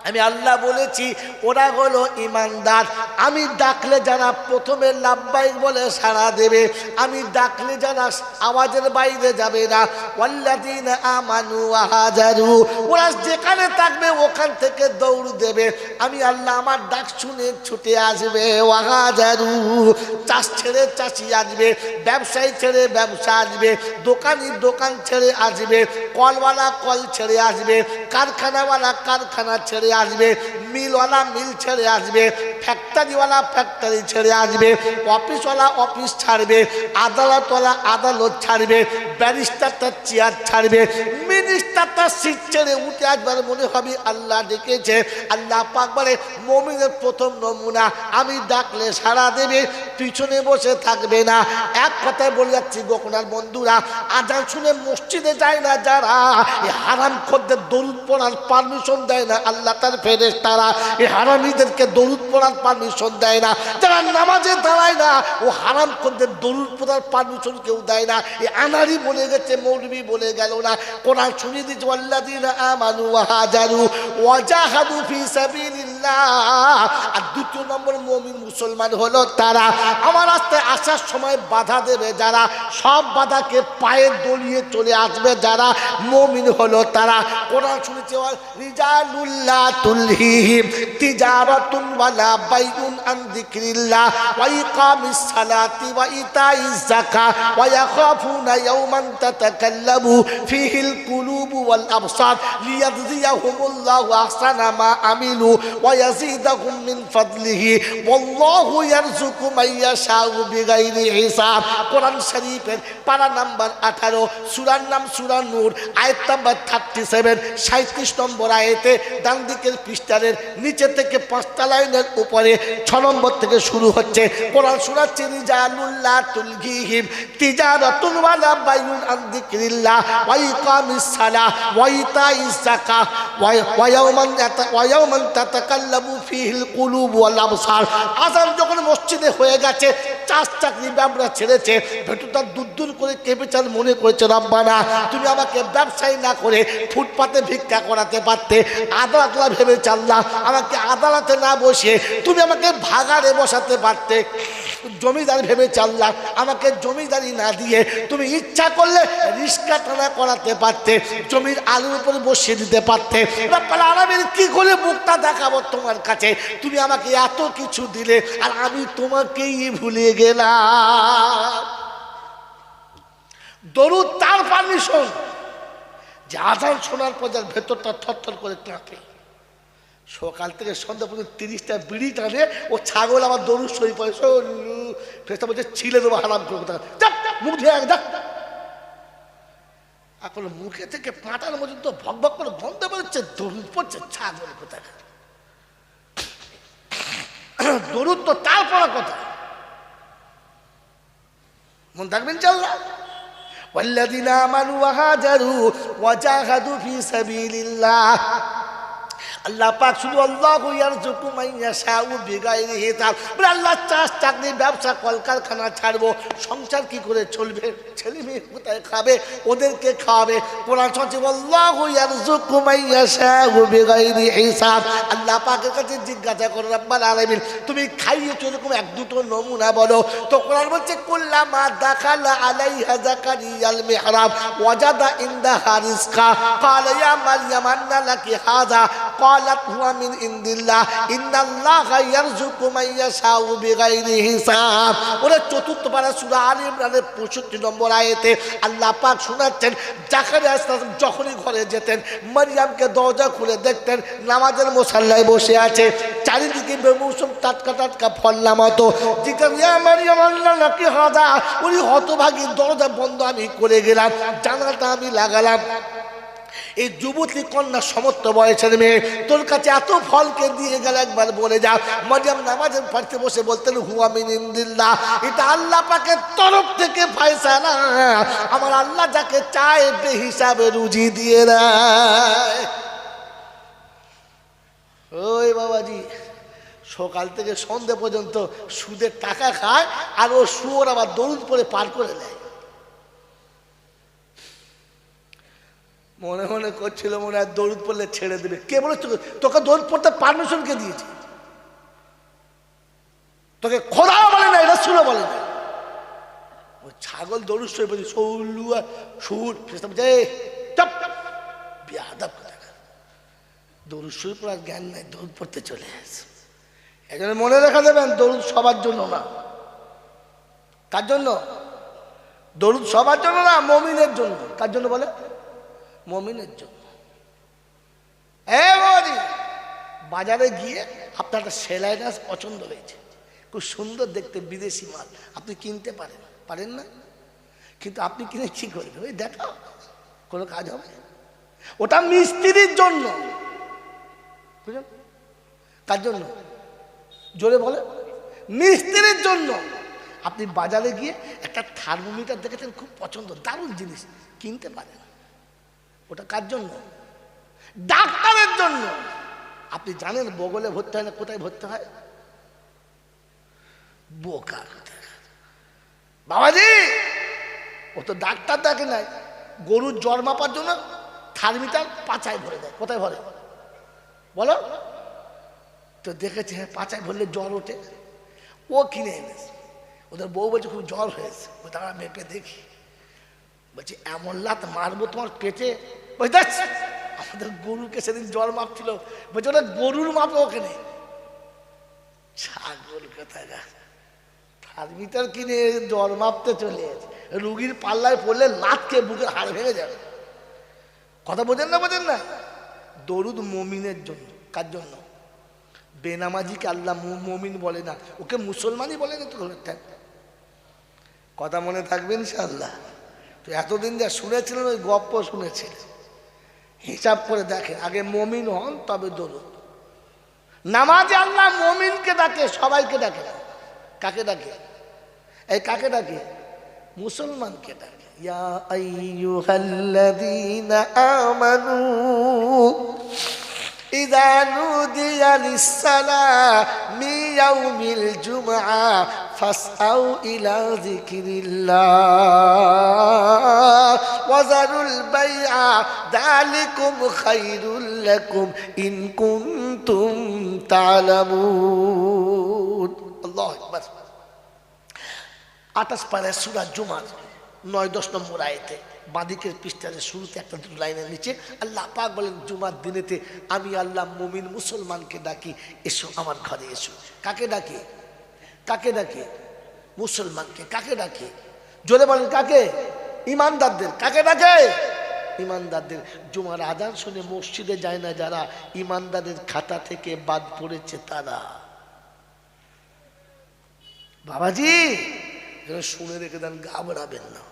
S1: আমি আল্লাহ বলেছি ওরা হলো ঈমানদার। আমি ডাকলে যারা প্রথমে লাব্বাইক বলে সাড়া দেবে, আমি ডাকলে যারা আওয়াজের বাইরে যাবে না, ওয়াল্লাযীনা আমানু ওয়া হাজারু, ওরা যেখানে থাকবে ওখান থেকে দৌড় দেবে। আমি আল্লাহ আমার ডাক শুনে ছুটে আসবে। ওয়া হাজারু, চাষ ছেড়ে চাষি আসবে, ব্যবসায়ী ছেড়ে ব্যবসা আসবে, দোকানি দোকান ছেড়ে আসবে, কলওয়ালা কল ছেড়ে আসবে, কারখানাওয়ালা কারখানা ছেড়ে আসবে, মিলওয়ালা মিল ছেড়ে আসবে, ফ্যাক্টরিওয়ালা ফ্যাক্টরি ছেড়ে আসবে, অফিসওয়ালা অফিস ছাড়বে, আদালতওয়ালা আদালত ছাড়বে, ব্যারিস্টারটা চেয়ার ছাড়বে, মিনিস্টারটা সিট ছেড়ে উঠে আসবার মনে হবে আল্লাহ ডেকেছে। আল্লাহ পাক বলে মুমিনের প্রথম নমুনা, আমি ডাকলে সাড়া দেবে, পিছনে বসে থাকবে না। এক কথায় বলে যাচ্ছি গোকনার বন্ধুরা, আজান শুনে মসজিদে যায় না যারা, এই হারামখোরদের দরুদ পড়ার পারমিশন দেয় না আল্লাহ তার ফেরেশতারা, এই হারামীদেরকে দরুদ পড়ার পারমিশন দেয় না। যারা নামাজে দাঁড়ায় না, ও হারামখোরদের দরুদ পড়ার পারমিশন কেউ দেয় না। এই আনারি বলে গেছে, মৌলবি বলে গেল না। কোরআন শুনিয়ে দিচ্ছে, ওয়াল্লাযীনা আমানু ওয়া হাজারু ওয়া জাহাদু ফি সাবিলিল্লাহ। আর দ্বিতীয় নম্বর মুমিন মুসলমান হলো তারা আমার রাস্তায় আসার সময় বাধা দেবে যারা, সব বাধাকে পায়ে দলিয়ে চলে আসবে যারা, মুমিন হলো তারা। কোরআন শুনেছে, রিজালুল্লাহ তুলহিহিম তিজারাতুন ওয়ালা বাইউন আন যিকরিল্লাহ ওয়া ইকামিস সালাতি ওয়া ইতাইজ যাকাত ওয়া ইয়াখাফুনা ইয়াওমান তাতাকাল্লামু ফীহিল কুলুবু ওয়াল আবসার লিয়াজজিয়াহুমুল্লাহু আহসানা মা আমিলু ওয়া ইয়াজিদাহুম মিন ফাদলিহি ওয়াল্লাহু ইয়ারযুকু মান ইয়াশাউ বিগাইরি হিসাব। কোরআন শরীফের পারা নাম্বার 18, সূরার নাম সূরা নূর, আয়াত নাম্বার 37, 37 নম্বর আয়াতে ডান দিকের পৃষ্ঠারের নিচে থেকে 5টা লাইনের উপরে 6 নম্বর থেকে শুরু হচ্ছে। কোরআন শোনাচ্ছে, রিজালুল্লাহ তুলহিহিম তিজারাতুন ওয়ালা বাইউন আন যিকরিল্লাহ ওয়া ইকামিস সালাহ ওয়া ইতাইজ যাকাত ওয়া ইয়াওমান তাতাকাল্লামু ফীহিল কুলুবু ওয়াল আবসার। আযান যখন মসজিদে হয়ে গেছে, চাষ চাকরি ব্যবসা ছেড়েছে, ভেতরটা দূর দূর করে কেঁপেছে, মনে করেছে রব্বানা তুমি আমাকে ব্যবসায়ী না করে ফুটপাতে ভিক্ষা করাতে পারতে, আদালতলা ভেবে চাল্লা আমাকে আদালতে না বসে তুমি আমাকে ভাগাড়ে বসাতে পারতে, জমিদার ভেবে চাল্লা আমাকে জমিদারি না দিয়ে তুমি ইচ্ছা করলে রিস্কা টানা করাতে পারতে, জমির আলুর উপরে বসিয়ে দিতে পারতে। রব্বুল আলামিন কি করে মুখটা দেখাবো তোমার কাছে? তুমি আমাকে এত কিছু দিলে আর আমি তোমাকেই ভুলে গেলাম। দরুদ তার পারমিশন যে আজান শোনার পর যার ভেতরটা থরথর করে কাঁপে। সকাল থেকে সন্ধ্যা পর্যন্ত 30টা বিড়ি টানে, ও ছাগল আমার দরুদ সই পড়ে, ফেরেশতা বলছে ছিলে দেবো হারাম করে কোথা, মুখ ধুয়ে দেখ। এখন মুখে থেকে পাটার মধ্যে তো ভক ভক করে গন্ধ বেরোচ্ছে, দরুদ পড়ছে ছাগল কোথায়। দরুদ তো তার পড়া কথা, মন থাকবেন চাল্লা। والذين آمنوا وهاجروا وجاهدوا في سبيل الله। আল্লাহ পাক শুধু আল্লাহু ইয়ারযুকু মান ইয়াশাউ বিগাইরি হিসাব। বলে আল্লাহ চাষ চাকরি ব্যবসা কলকারখানা ছাড়বো, সংসার কি করে চলবে, ছেলে মেয়ে কোথায় খাবে, ওদেরকে খাওয়াবে। কোরআন শুনছি, আল্লাহু ইয়ারযুকু মান ইয়াশাউ বিগাইরি হিসাব। আল্লাহ পাকের কাছে জিজ্ঞাসা করে রব্বুল আলামিন তুমি খাইয়েছো এরকম এক দুটো নমুনা বলো। তো কোরআন বলছে, কুল্লামা দাখালা আলাইহা যাকারিয়াল মিহরাব ওয়াজাদা ইনদাহা রিজকা ক্বালা ইয়া মারইয়াম আন্না লাকি হাযা قالت هو من عند الله ان الله يرزق من يشاء بغير حساب। ওরে চতুর্থ পারা সূরা আলে ইমরানের 65 নম্বর আয়াতে আল্লাহ পাক শোনাচ্ছেন, জাকারিয়া আলাইহিস যখনই ঘরে যেতেন, মারইয়ামকে দরজা খুলে দেখতেন নামাজের মুসাল্লায় বসে আছে, চারিদিকে বেমৌসুম টাটকা টাটকা ফল নামাতো। জিজ্ঞাসা, মারইয়াম আন্না লাকি হাযা, উনি হতভাগী, দরজা বন্ধ আমি করে গেলাম, জানালাটা আমি লাগালাম, এই যুবতী কন্যা সমস্ত বয়সের মেয়ে তোর কাছে এত ফলকে দিয়ে গেল, একবার বলে যা। মারিয়াম নামাজের পড়তে বসে বলতেন হুয়া মিন ইনদিল্লাহ, এটা আল্লাহ পাকের তরফ থেকে ফয়সালা, আমার আল্লাহ যাকে চায় বেহিসাবে রুজি দিয়ে দেয়। ওই বাবাজি সকাল থেকে সন্ধ্যে পর্যন্ত সুদের টাকা খায়, আর ও সুর আবার দরুদ পরে পার করে নেয়। মনে মনে করছিল মনে হয় দরুদ পড়লে ছেড়ে দেবে। কে বলে তোকে দরুদ পড়তে পারমিশন কে দিয়েছে? তোকে খোদা বলে না, রাসূল বলে না। ও ছাগল দরুদ শুয়ে পড়ি সৌলুয়া সুর চপ বেয়াদব কথা। দরুদ শুয়ে পড়ার জ্ঞান নাই, দরুদ পড়তে চলে আসে। এই জন্য মনে রেখে দেবেন, দরুদ সবার জন্য না। কার জন্য? দরুদ সবার জন্য না, মুমিনের জন্য। কার জন্য বলে? মুমিনের জন্য। বাজারে গিয়ে আপনার একটা সেলাই গাছ পছন্দ হয়েছে, খুব সুন্দর দেখতে, বিদেশি মাল, আপনি কিনতে পারেন, পারেন না? কিন্তু আপনি কিনে কি করবেন? ওই দেখাও, কোনো কাজ হবে? ওটা মিস্ত্রির জন্য। বুঝলেন? কার জন্য? জোরে বলে। মিস্ত্রির জন্য। আপনি বাজারে গিয়ে একটা থার্মোমিটার দেখেছেন, খুব পছন্দ, দারুণ জিনিস, কিনতে পারেন। ওটা কার জন্য? ডাক্তারের জন্য। আপনি জানেন বগলে ভর্তি হয় না, কোথায় ভর্তি হয়? বোকা বাবাজি, ও তো ডাক্তার দেখে নাই, গরুর জ্বর মাপার জন্য থার্মিটার পাছায় ভরে দেয়। কোথায় ভরে বলো তো? দেখেছে হ্যাঁ, পাছায় ভরলে জ্বর ওঠে, ও কিনে এনেছে। ওদের বউ বলছে খুব জ্বর হয়েছে, ও তারা মেপে দেখি, বলছে এমন লাত মারবো তোমার পেটে। বুঝতে আমাদের গরুকে সেদিন জ্বর মাপছিল, বলছে ওটা গরুর মাপো ওখানে। ছাগল কোথায় থার্মিটার কিনে জ্বর মাপতে চলে গেছে, রুগীর পাল্লায় পড়লে লাতকে বুকের হাড় ভেঙে যাবে। কথা বোঝেন না? বোঝেন না? দরুদ মুমিনের জন্য। কার জন্য? বেনামাজিকে আল্লাহ মুমিন বলে না, ওকে মুসলমানই বলে না। তো কথা মনে থাকবে ইনশাআল্লাহ। তো এতদিন যা শুনেছিলেন ওই গপ্প শুনেছিলেন, হিসাব করে দেখেন, আগে মুমিন হন তবে দরুদ। নামাজে আল্লাহ মুমিনকে ডাকে, সবাইকে ডাকে না। কাকে ডাকে? এই কাকে ডাকে? মুসলমানকে ডাকে। ইয়া আইয়ুহাল্লাযীনা আমানু ইযা নুদিয়া লিস-সালাতি মিন ইয়াউমিল জুমআ ফাসআউ ইলা যিকরিল্লাহ ওয়া যারুল বাইআ যালিকুম খায়রুল লাকুম ইন কুনতুম তা'লামুন। আল্লাহু আকবার। 28 পারা সূরা জুমার 9-10 নম্বর আয়াতে বাদিকের পৃষ্ঠার শুরুতে একটা দুটো লাইনের নিচে আল্লাহ পাক বলেন, জুমার দিনেতে আমি আল্লাহ মুমিন মুসলমানকে ডাকি, এসো আমার ঘরে এসো। কাকে ডাকে? কাকে ডাকে? মুসলমানকে। কাকে ডাকে? জোরে বলেন কাকে? ইমানদারদের। কাকে ডাকে? ইমানদারদের। জুমার আজান শুনে মসজিদে যায় না যারা, ইমানদারের খাতা থেকে বাদ পড়েছে তারা। বাবাজি শুনে রেখে দেন, ঘাবড়াবেন না।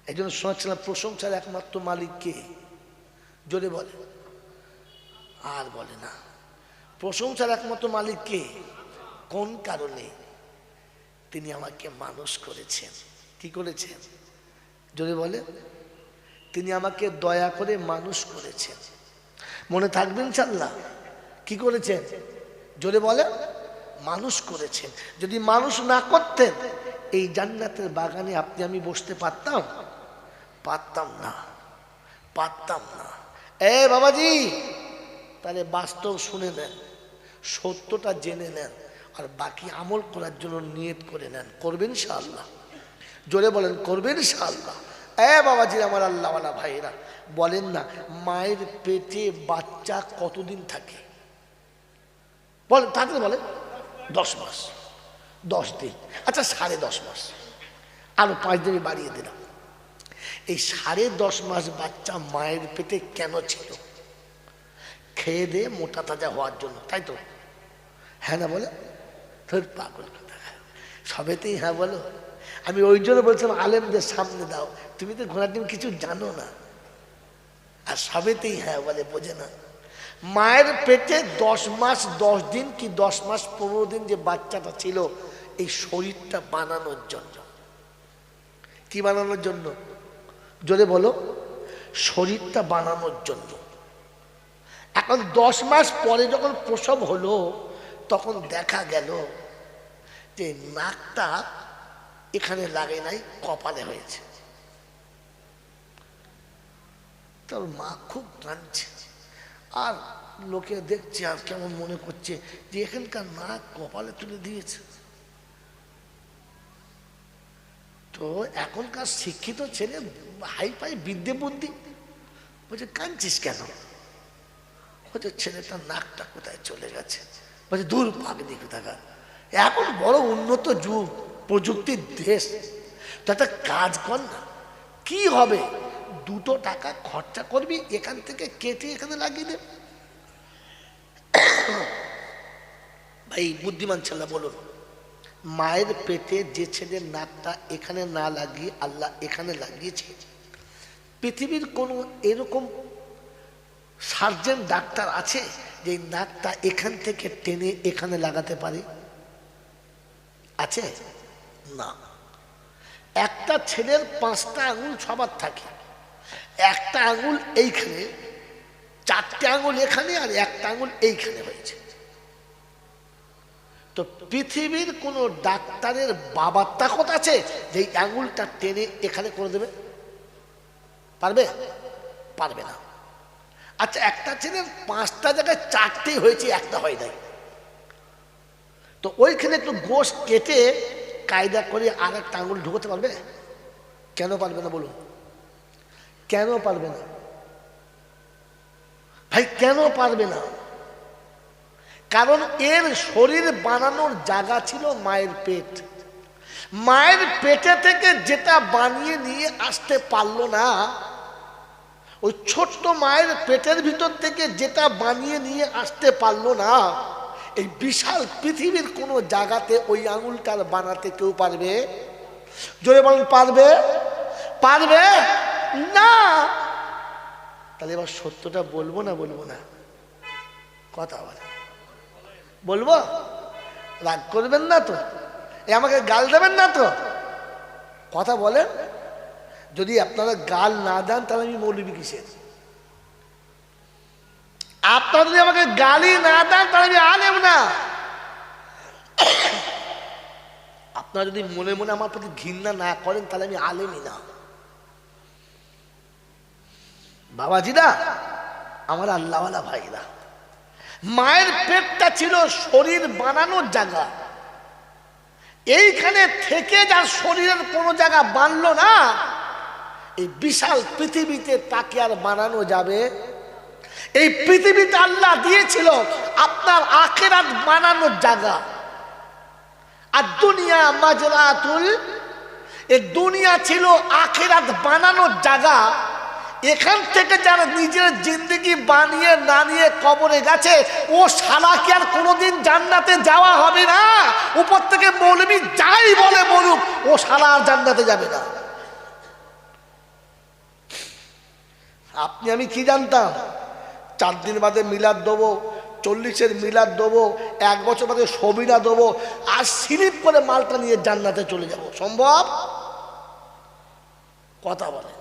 S1: এই জন্য শোনাচ্ছিলাম প্রশংসার একমাত্র মালিক কে? জোরে বলে। আর বলে না। প্রশংসার একমাত্র মালিক কে? কোন কারণে? তিনি আমাকে মানুষ করেছেন। কি করেছেন? জোরে বলে। তিনি আমাকে দয়া করে মানুষ করেছেন। মনে থাকবেন ইনশাআল্লাহ। কি করেছেন? জোরে বলে। মানুষ করেছেন। যদি মানুষ না করতেন এই জান্নাতের বাগানে আপনি আমি বসতে পারতাম? পারতাম না, পারতাম না। বাবাজি, তাহলে বাস্তব শুনে নেন, সত্যটা জেনে নেন, আর বাকি আমল করার জন্য নিয়ত করে নেন। করবেন ইনশাআল্লাহ। জোরে বলেন করবেন ইনশাআল্লাহ। বাবাজি আমার আল্লাহওয়ালা ভাইরা, বলেন না মায়ের পেটে বাচ্চা কতদিন থাকে? বলেন, থাকলে বলেন 10 মাস, 10 দিন। আচ্ছা 10.5 মাস, আরো 5 দিন বাড়িয়ে দিলাম। এই 10.5 মাস বাচ্চা মায়ের পেটে কেন ছিল? খেয়ে দিয়ে মোটা তাজা হওয়ার জন্য, তাই তো? হ্যাঁ না বলে? তোর পাগল কথা, সবেতেই হ্যাঁ বলো। আমি ওই জন্য বলছিলাম আলেমদের সামনে দাও, তুমি তো ঘোড়ার ডিম কিছু জানো না। আর সবেতেই হ্যাঁ বলে, বোঝে না। মায়ের পেটে 10 মাস 10 দিন কি 10 মাস 15 দিন যে বাচ্চাটা ছিল, এই শরীরটা বানানোর জন্য। কি বানানোর জন্য? জোরে বলো। শরীরটা বানানোর জন্য। এখন 10 মাস পরে যখন প্রসব হলো, তখন দেখা গেল যে নাকটা এখানে লাগে নাই, কপালে হয়েছে। তোর মা খুব কাঁদছে, আর লোকে দেখছে, আর কেমন মনে করছে যে এখানকার নাক কপালে তুলে দিয়েছে। তো এখনকার শিক্ষিত ছেলে হাই পাই বিদ্যে বুদ্ধি, বলছে কাঁদছিস কেন? বলছে ছেলেটার নাকটা কোথায় চলে গেছে। বলছে দূর পাগলি কোথাকার, এখন বড় উন্নত যুগ, প্রযুক্তির দেশ, তো একটা কাজ কর না, কি হবে, 2 টাকা খরচা করবি, এখান থেকে কেটে এখানে লাগিয়ে দে। ভাই বুদ্ধিমান ছেলে বলুন, মায়ের পেটে যে ছেলের নাকটা এখানে না লাগিয়ে আল্লাহ এখানে লাগিয়েছে, পৃথিবীর কোনো এরকম সার্জন ডাক্তার আছে যে নাকটা এখান থেকে টেনে এখানে লাগাতে পারে? আছে না। একটা ছেলের 5টা আঙুল সবার থাকে, একটা আঙুল এইখানে, 4টে আঙুল এখানে, আর একটা আঙুল এইখানে হয়েছে। তো পৃথিবীর কোন ডাক্তারের বাবার তাকত আছে যে আঙুলটা টেনে এখানে করে দেবে? পারবে? পারবে না। আচ্ছা, একটা ছেলের 5টা জায়গায় 4টেই হয়েছে, একটা হয় নাই, তো ওইখানে একটু গোশ কেটে কায়দা করে আর একটা আঙুল ঢুকতে পারবে? কেন পারবে না বলুন? কেন পারবে না ভাই? কেন পারবে না? কারণ এর শরীর বানানোর জায়গা ছিল মায়ের পেট। মায়ের পেটে থেকে যেটা বানিয়ে নিয়ে আসতে পারলো না, ওই ছোট্ট মায়ের পেটের ভিতর থেকে যেটা বানিয়ে নিয়ে আসতে পারলো না, এই বিশাল পৃথিবীর কোন জায়গাতে ওই আঙুলটার বানাতে কেউ পারবে? জোরে বলেন, পারবে? পারবে না। তাহলে এবার সত্যটা বলবো না বলবো না? কথা বলে বলবো? রাগ করবেন না তো? আমাকে গাল দেবেন না তো? কথা বলেন। যদি আপনারা গাল না দেন তাহলে আমি মৌলবি কিসের? আপনারা যদি আমাকে গালি না দেন তাহলে আমি আলেম না। আপনারা যদি মনে মনে আমার প্রতি ঘৃণা না করেন তাহলে আমি আলেমই না। বাবাজিরা, আমার আল্লাহওয়ালা ভাইরা, মায়ের পেটটা ছিল শরীর বানানোর জায়গা। এইখানে থেকে যার শরীরের কোনো জায়গা বানলো না, এই বিশাল পৃথিবীতে তাকে আর বানানো যাবে? এই পৃথিবীতে আল্লাহ দিয়েছিল আপনার আখিরাত বানানোর জায়গা। আর দুনিয়া মাজরাতুল, এই দুনিয়া ছিল আখিরাত বানানোর জায়গা। এখান থেকে যারা নিজের জিন্দেগি বানিয়ে না নিয়ে কবরে গেছে, ও শালা কি আর কোনোদিন জান্নাতে যাওয়া হবে না? উপর থেকে মৌলবি যাই বলে বলুক, ও শালা আর জান্নাতে যাবে না। আপনি আমি কি জানতাম 4 দিন বাদে মিলাদ দেবো, 40-এর মিলাদ দেবো, 1 বছর বাদে সবিনা দেবো, আর স্লিপ করে মালটা নিয়ে জান্নাতে চলে যাব? সম্ভব? কথা বলে।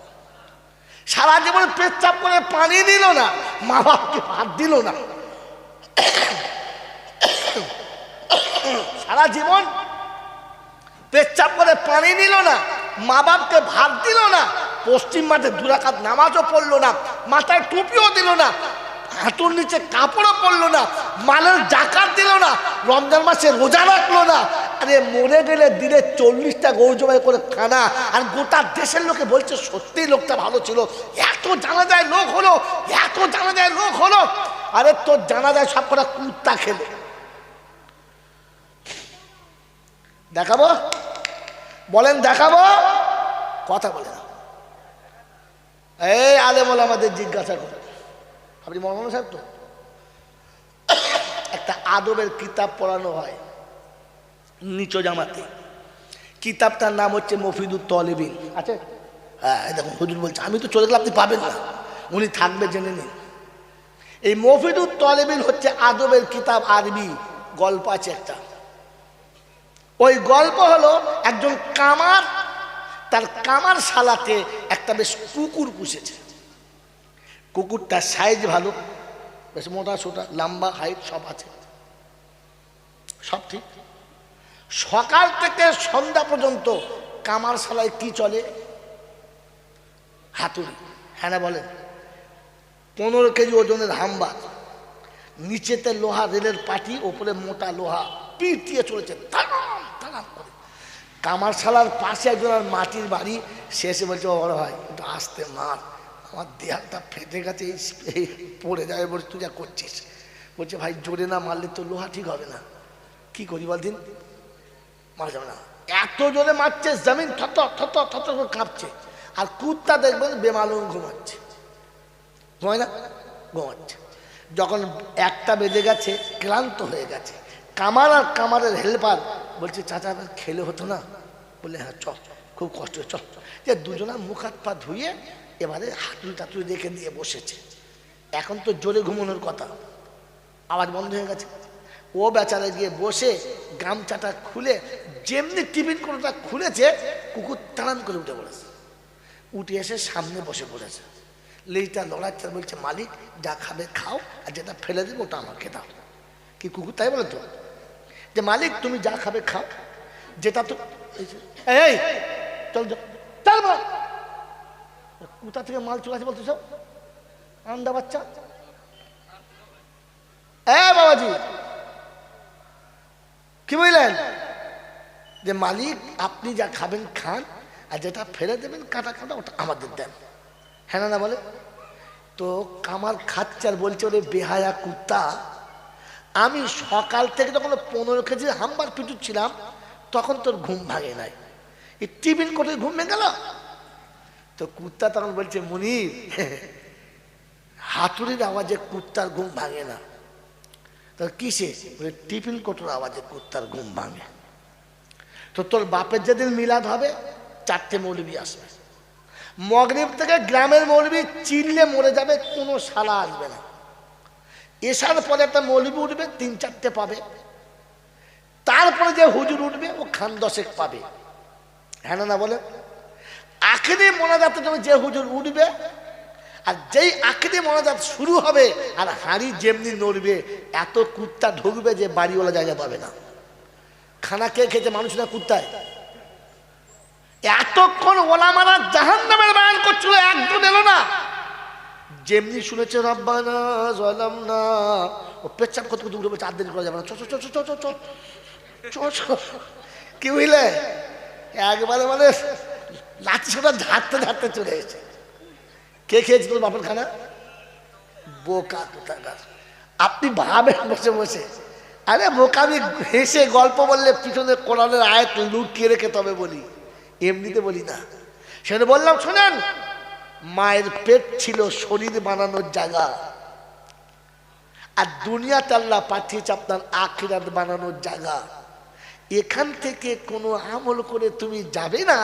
S1: সারা জীবন পেচ্ছাপ করে পানি দিল না, মা বাপকে ভাত দিল না। সারা জীবন পেচ্ছাপ করে পানি নিল না, মা বাপকে ভাত দিল না, পশ্চিম মাঠে 2 রাকাত নামাজও পড়লো না, মাথায় টুপিও দিল না, হাঁটুর নিচে কাপড়ও পরলো না, মালের জাকাত দিল না, রমজান মাসে রোজা রাখলো না। আরে মরে গেলে দিনে 40টা গরু জবাই করে খানা, আর গোটা দেশের লোকে বলছে সত্যিই লোকটা ভালো ছিল, এত জানাজায় লোক হলো, এত জানাজায় লোক হলো। আরে তোর জানাজায় সব কটা কুত্তা খেলে। দেখাবো? বলেন দেখাবো? কথা বলে না। এই আলেম ওলামাদের জিজ্ঞাসা করে, আপনি মৌলানা সাহেব তো? একটা আদবের কিতাব পড়ানো হয় নিচু জামাতে, কিতাবটার নাম হচ্ছে মফিদুত তলিবিন। আছে? হ্যাঁ, দেখুন হুজুর বলছে, আমি তো চলে গেলে আপনি পাবেন না। উনি থাকবে, জেনে নিন। এই মফিদুত তলেবিন হচ্ছে আদবের কিতাব, আরবি গল্প আছে একটা। ওই গল্প হলো একজন কামার তার কামার শালাতে একটা বেশ কুকুর পুষেছে। কুকুরটার সাইজ ভালো, বেশ মোটা সোটা, লম্বা, হাইট সব আছে, সব ঠিক। সকাল থেকে সন্ধ্যা পর্যন্ত কামার শালায় কি চলে? হাতুড়ি। হ্যাঁ না বলেন? 15 কেজি ওজনের হাম্বার, নিচেতে লোহা রেলের পাটি, ওপরে মোটা লোহা, পিটিয়ে চলেছে তাড়াম তাড়াম করে। কামার শালার পাশে একজনের মাটির বাড়ি, শেষে বলছে বড় ভাই একটু আসতে মার, আমার দেহালটা ফেটে গেছে, এই পড়ে যাবে। বলছে তুই যা করছিস। বলছে ভাই জোরে না মারলে তো লোহা ঠিক হবে না, কি করি বল দিন, মারা যাবে না। এত জোরে মারছে, জমিন থর থর থর করে কাঁপছে। আর কুত্তা দেখবেন বেমালুম ঘুমাচ্ছে, ঘুমায় না, ঘুমাচ্ছে। যখন 1টা বেজে গেছে, ক্লান্ত হয়ে গেছে, কামার আর কামারের হেল্পার বলছে চাচা খেলে হতো না? বলে হ্যাঁ চল, খুব কষ্ট, চল। যে দুজনা মুখ হাত পা ধুয়ে এবারে হাতুড়ি টাতুড়ি রেখে দিয়ে বসেছে। এখন তো জোরে ঘুমানোর কথা, আওয়াজ বন্ধ হয়ে গেছে। ও বেচারা গিয়ে বসে গামছাটা খুলে যেমনি টিফিন কোনোটা খুলেছে, কুকুর টানান করে উঠে পড়েছে। উঠে এসে সামনে বসে পড়েছে, লেজটা লড়াচ্ছে, বলছে মালিক যা খাবে খাও, আর যেটা ফেলে দেবে ওটা আমাকে দাও। কি কুকুর তাই বলে তো, যে মালিক তুমি যা খাবে খাও, যেটা তো এই চল চল, কোথা থেকে মাল চলে আসে বলতো সব আন্দা বাচ্চা। বাবাজি কি বললেন? যে মালিক আপনি যা খাবেন খান, আর যেটা ফেলে দেবেন কাটা কাটা ওটা আমাদের দেন। হ্যাঁ না বলে? তো কামার খাচ্ছে আর বলছে ওরে বেহায়া কুত্তা, আমি সকাল থেকে যখন 15 কেজি হাম্বার পিটুচ্ছিলাম তখন তোর ঘুম ভাঙে নাই, এই টিফিন করে ঘুম ভেঙে গেল। তো কুত্তা তখন বলছে মুনির, হাতুড়ির আওয়াজে কুত্তার ঘুম ভাঙে না। তো কিসে? বলে টিফিন কোটোর আওয়াজে কুত্তার ঘুম ভাঙে। তো তোর বাপের যেদিন মিলাদ হবে 4টে মৌলবি আসবে, মগরিব থেকে গ্রামের মৌলবি চিল্লে মরে যাবে, কোনো শালা আসবে না। এসার পরে একটা মৌলবি উঠবে, 3-4টে পাবে, তারপরে যে হুজুর উঠবে ও খান 10 পাবে। হ্যাঁ না বলে? আখিরি মোনাজাতের জন্য যে হুজুর উঠবে, আর যেই আখিরি মোনাজাত শুরু হবে আর হাঁড়ি যেমনি নড়বে, এত কুত্তা ঢুকবে যে বাড়িওয়ালা জায়গা পাবে না। খানা কে খেতে, মানুষ না কুত্তায়? এতক্ষণ ওলামারা জাহান্নামের বয়ান করছিল, একজন এলো না। যেমনি শুনেছে রব্বানা যালামনা, ও পেচ্ছাপ করতে করতে উঠে 4 দিন করা যাবে না, কি বুঝলে? একবারে মানে লাঠি সোটা ঝাড়তে ঝাড়তে চলে এসেছে। কে খেয়েছে তোর বাপের খানা? বোকা কোথাকার। আপনি ভাবেন বসে বসে, আরে বোকা, আমি হেসে গল্প বললে পিছনে কোরআনের আয়াত লুকিয়ে রেখে তবে বলি, এমনিতে বলি না। সেটা বললাম শোনেন, মায়ের পেট ছিল শরীর বানানোর জায়গা, আর দুনিয়াতে আল্লাহ পাঠিয়েছে আপনার আখিরাত বানানোর জায়গা। এখান থেকে কোনো আমল করে তুমি যাবে না,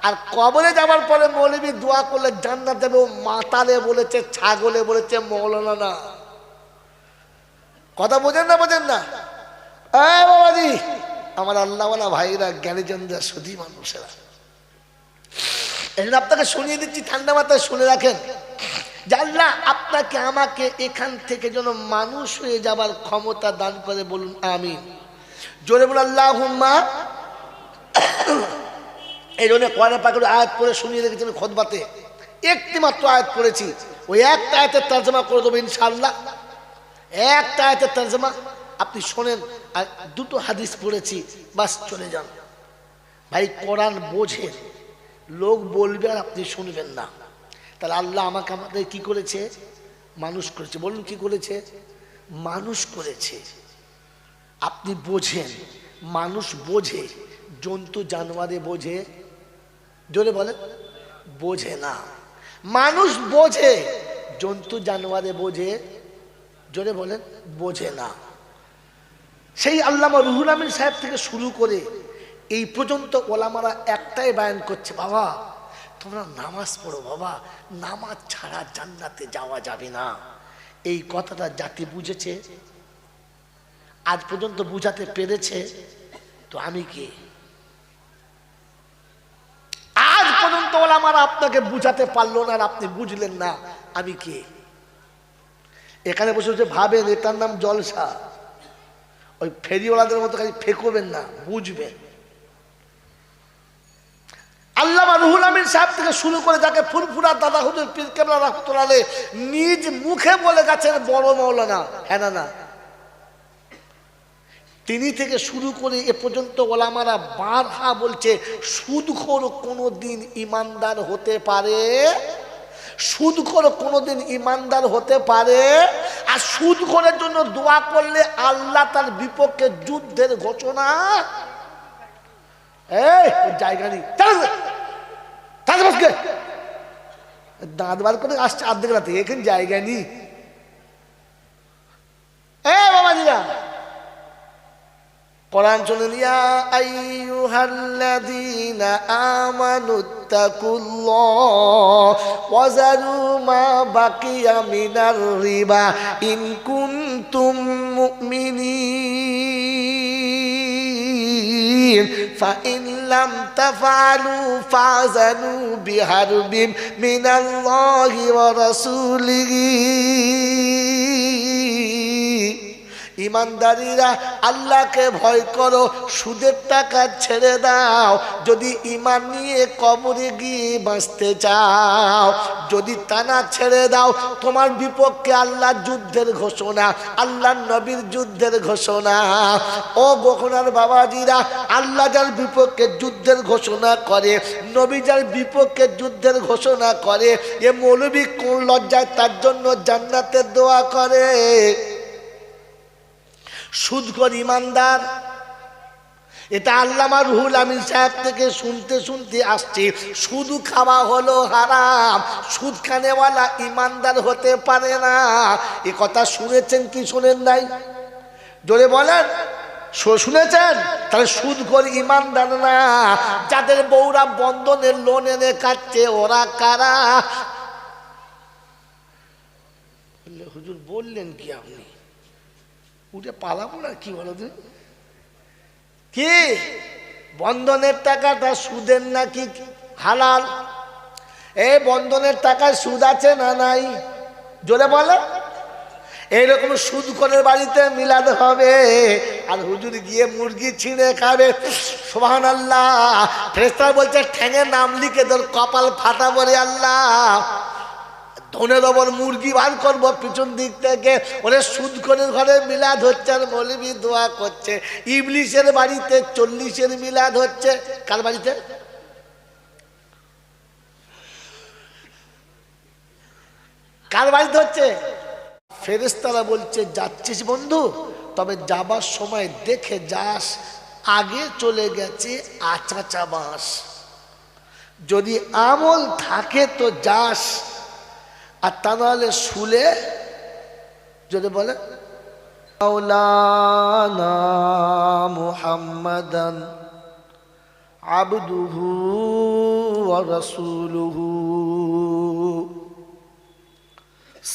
S1: আর কবরে যাবার পরে মৌলবি দোয়া করলে জান্নাত যাবে। ও মাতালে বলেছে, ছাগলে বলেছে, মৌলানা না। কথা বোঝেন না? বোঝেন না? বাবাজি আমার আল্লাহওয়ালা ভাইরা, জ্ঞানীজনরা, সুধী মানুষেরা, আপনাকে শুনিয়ে দিচ্ছি, ঠান্ডা মাথায় শুনে রাখেন যে আল্লাহ আপনাকে আমাকে এখান থেকে যেন মানুষ হয়ে যাবার ক্ষমতা দান করে। বলুন আমিন, জোরে বলুন আল্লাহুম্মা। এই জন্য কোরআনে পাকের আয়াত পড়ে শুনিয়ে রেখেছি আমি খুতবাতে, একটি মাত্র আয়াত পড়েছি, ওই একটা আয়াতের তরজমা করে দেবো ইনশাআল্লাহ। একটা আয়াতের তরজমা আপনি শোনেন, আর 2টো হাদিস পড়েছি, বাস চলে যান। ভাই কোরআন বোঝেন, লোক বলবে আর আপনি শুনবেন না। তাহলে আল্লাহ আমাকে আমাদের কি করেছে? মানুষ করেছে। বলুন কি করেছে? মানুষ করেছে। আপনি বোঝেন, মানুষ বোঝে, জন্তু জানোয়ারে বোঝে? জোরে বলেন, বোঝে না। মানুষ বোঝে, জন্তু জানোয়ারে বোঝে? জোরে বলেন, বোঝে না। সেই আল্লামা রুহুল আমিন সাহেব থেকে শুরু করে এই পর্যন্ত ওলামারা একটাই বায়ান করছে, বাবা তোমরা নামাজ পড়ো বাবা, নামাজ ছাড়া জান্নাতে যাওয়া যাবে না। এই কথাটা জাতি বুঝেছে, আজ পর্যন্ত বুঝাতে পেরেছে? তো আমি কে? আজ পর্যন্ত ওলামারা আপনাকে বুঝাতে পারলো না আর আপনি বুঝলেন না, আমি কে? এখানে বসে বসে ভাবেন এটার নাম জলসা। ওই ফেরিওয়ালাদের মতো খালি ফেকবেন না, বুঝবেন। আল্লামা রুহুল আমিন সাহেব থেকে শুরু করে যাকে ফুরফুরা দাদা হুজুর পীর কেবলা রাহমাতুল্লাহ আলাইহি নিজ মুখে বলে গেছেন বড় মাওলানা, হ্যাঁ না না, তিনি থেকে শুরু করে এ পর্যন্ত ওলামারা বারহা বলছে সুদখোর কোনোদিন ইমানদার হতে পারে, সুদখোর কোনোদিন ইমানদার হতে পারে। আর সুদখোরের জন্য দোয়া করলে আল্লাহ তার বিপক্ষে যুদ্ধের ঘোষণা। এই জায়গা নেই, দাঁত বার করে আসছে আর্ধেক রাতে, এখানে জায়গা নেই। এ বাবাজিরা, কোরআন শুনুন, ইয়া আইয়ুহাল্লাযীনা আমানুত্তাকুল্লাহ ওয়া যারু মা বাকিয়া মিনার রিবা ইন কুনতুম মুমিনিন ফাইন লাম তাফআলু ফাযানু বিহারবিন মিনাল্লাহি ওয়া রাসূলিহি। ইমানদারিরা আল্লাহকে ভয় করো, সুদের টাকা ছেড়ে দাও যদি ঈমান নিয়ে কবরে গিয়ে বাঁচতে চাও। যদি তা না ছেড়ে দাও, তোমার বিপক্ষে আল্লাহর যুদ্ধের ঘোষণা, আল্লাহর নবীর যুদ্ধের ঘোষণা। ও গোখনার বাবাজিরা, আল্লাহ যার বিপক্ষে যুদ্ধের ঘোষণা করে, নবী যার বিপক্ষে যুদ্ধের ঘোষণা করে, এ মৌলবী কোন লজ্জায় তার জন্য জান্নাতের দোয়া করে? সুদখোর ইমানদার, এটা আল্লামা রুহুল আমিন সাহেব থেকে শুনতে শুনতে আসছে। সুদ খাওয়া হলো হারাম, সুদ খানেওয়ালা ইমানদার হতে পারে না। এ কথা শুনেছেন কি শোনেন নাই? জোরে বলেন, শুনেছেন? তাহলে সুদখোর ইমানদার না। যাদের বউরা বন্ধনের লোন এনে কাটছে, ওরা কারা? হুজুর বললেন কি আপনি? উঠে পালাবো না কি বলো তো? কি বন্ধনের টাকাটা সুদের নাকি হালাল? এই বন্ধনের টাকায় সুদ আছে না নাই? জোরে বলে। এইরকম সুদখোরের বাড়িতে মিলাদ হবে আর হুজুর গিয়ে মুরগি ছিঁড়ে খাবে। সুবহানাল্লাহ। ফেরেশতা বলছে ঠ্যাঙে নাম লিখে তোর কপাল ফাটা বলে আল্লাহ, ধনের ওপর মুরগি বার করবো পিছন দিক থেকে। ওরে সুদখোরের ঘরে মিলাদ হচ্ছে আর মৌলবি দোয়া করছে। ইবলিসের বাড়িতে 40-এর মিলাদ হচ্ছে। কার বাড়িতে? কার বাড়িতে হচ্ছে? ফেরেশতারা বলছে যাচ্ছিস বন্ধু, তবে যাবার সময় দেখে যাস আগে চলে গেছে আচাচা বাঁশ। যদি আমল থাকে তো যাস, আর তা নাহলে শুলে। যদি বলে মাওলানা মুহাম্মাদান আবদুহু ওয়া রাসূলুহু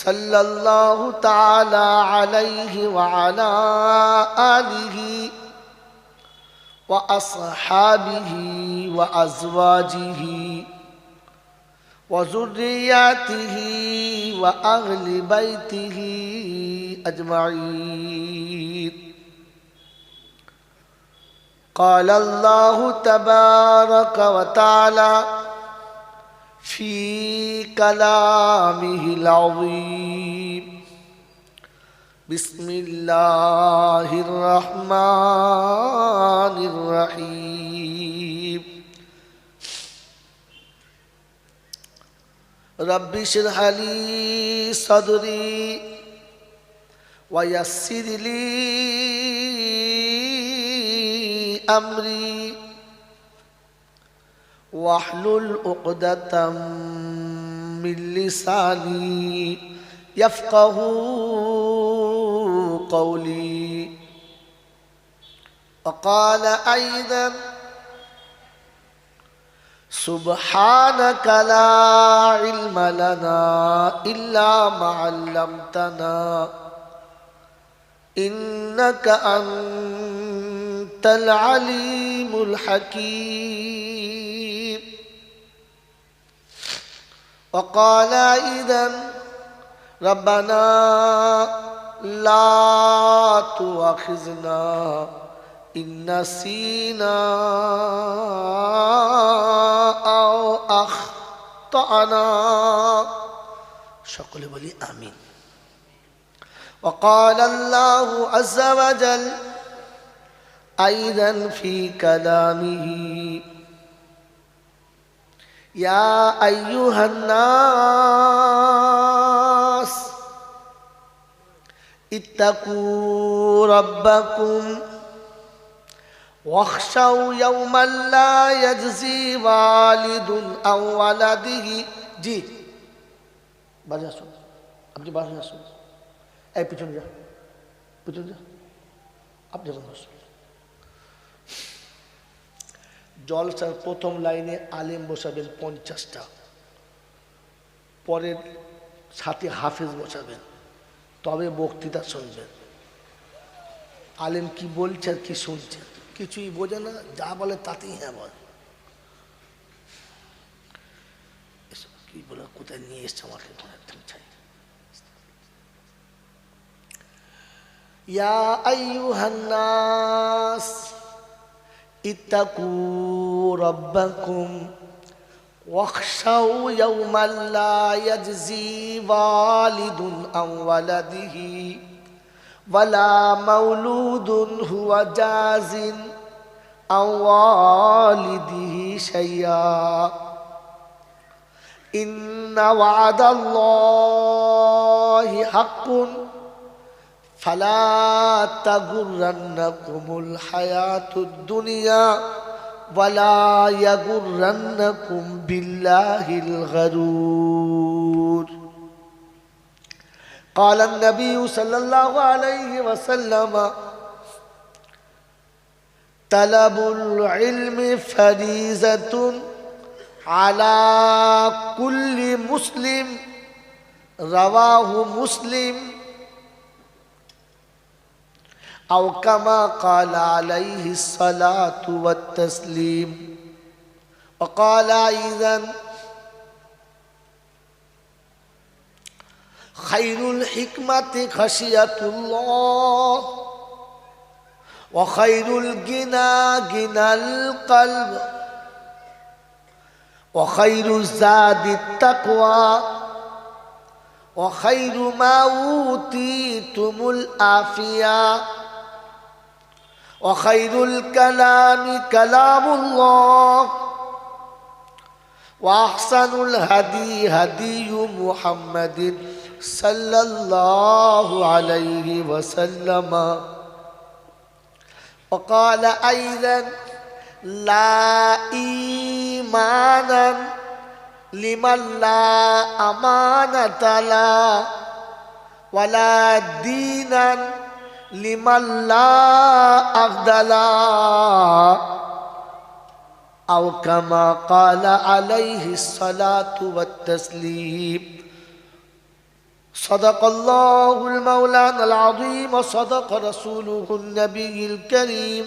S1: সাল্লাল্লাহু তাআলা আলাইহি ওয়া আলা আলিহি ওয়া আসহাবিহি ওয়া আজওয়াজিহি وذرياته وأهل بيته أجمعين. قال الله تبارك وتعالى في كلامه العظيم: بسم الله الرحمن الرحيم. رب اشرح لي صدري ويسر لي أمري واحلل عقدة من لساني يفقه قولي. وقال أيضا سبحانك لا علم لنا إلا ما علمتنا إنك أنت العليم الحكيم. وقال إذن ربنا لا تؤاخذنا إن نسينا أو أخطأنا. সকলে বলি আমিন। وقال الله عز وجل أيضا في كلامه يا أيها الناس اتقوا ربكم واخشوا يوما لا يجزي والد عن ولده জি বাজে আসুন, আপনি বাজে আসুন, এই পিছনে যা, পিছনে যা, আপনি আসুন। জলসার প্রথম লাইনে আলেম বসাবেন 50টা, পরের সাথে হাফেজ বসাবেন, তবে বক্তৃতা শুনবেন। আলেম কি বলছে আর কি শুনছেন কিছুই বোঝে না, যা বলে তাতেই হ্যাঁ বলে। কি বলে কোথায় নিয়ে এসছে আমাকে একদম চাই। ইয়া আইয়ুহান নাস ইত্তাকু রাব্বাকুম ওয়াখশাউ ইয়াওমান লা ইয়াজজি ওয়ালিদুন আন ওয়ালাদিহি ওয়ালা মাউলুদুন হুয়া জাজিন আন ওয়ালিদিহি শাইয়া ইন্না ওয়াদাল্লাহি হাক্কুন ফালা তাগুররান্নাকুমুল হায়াতুদ দুনিয়া ওয়ালা ইয়াগুররান্নাকুম বিল্লাহিল গারুর। قال النبي صلى الله عليه وسلم طلب العلم فريضة على كل مسلم رواه مسلم أو كما قال عليه الصلاة والتسليم. وقال أيضا خير الحكمة خشية الله وخير الغنى غنى القلب وخير الزاد التقوى وخير ما أوتيتم العافية وخير الكلام كلام الله وأحسن الهدي هدي محمد صلى الله عليه وسلم. وقال أيضا لا إيمانا لمن لا أمانة له ولا دينا لمن لا عقد له أو كما قال عليه الصلاة والتسليم. صدق الله المولانا العظيم وصدق رسوله النبي الكريم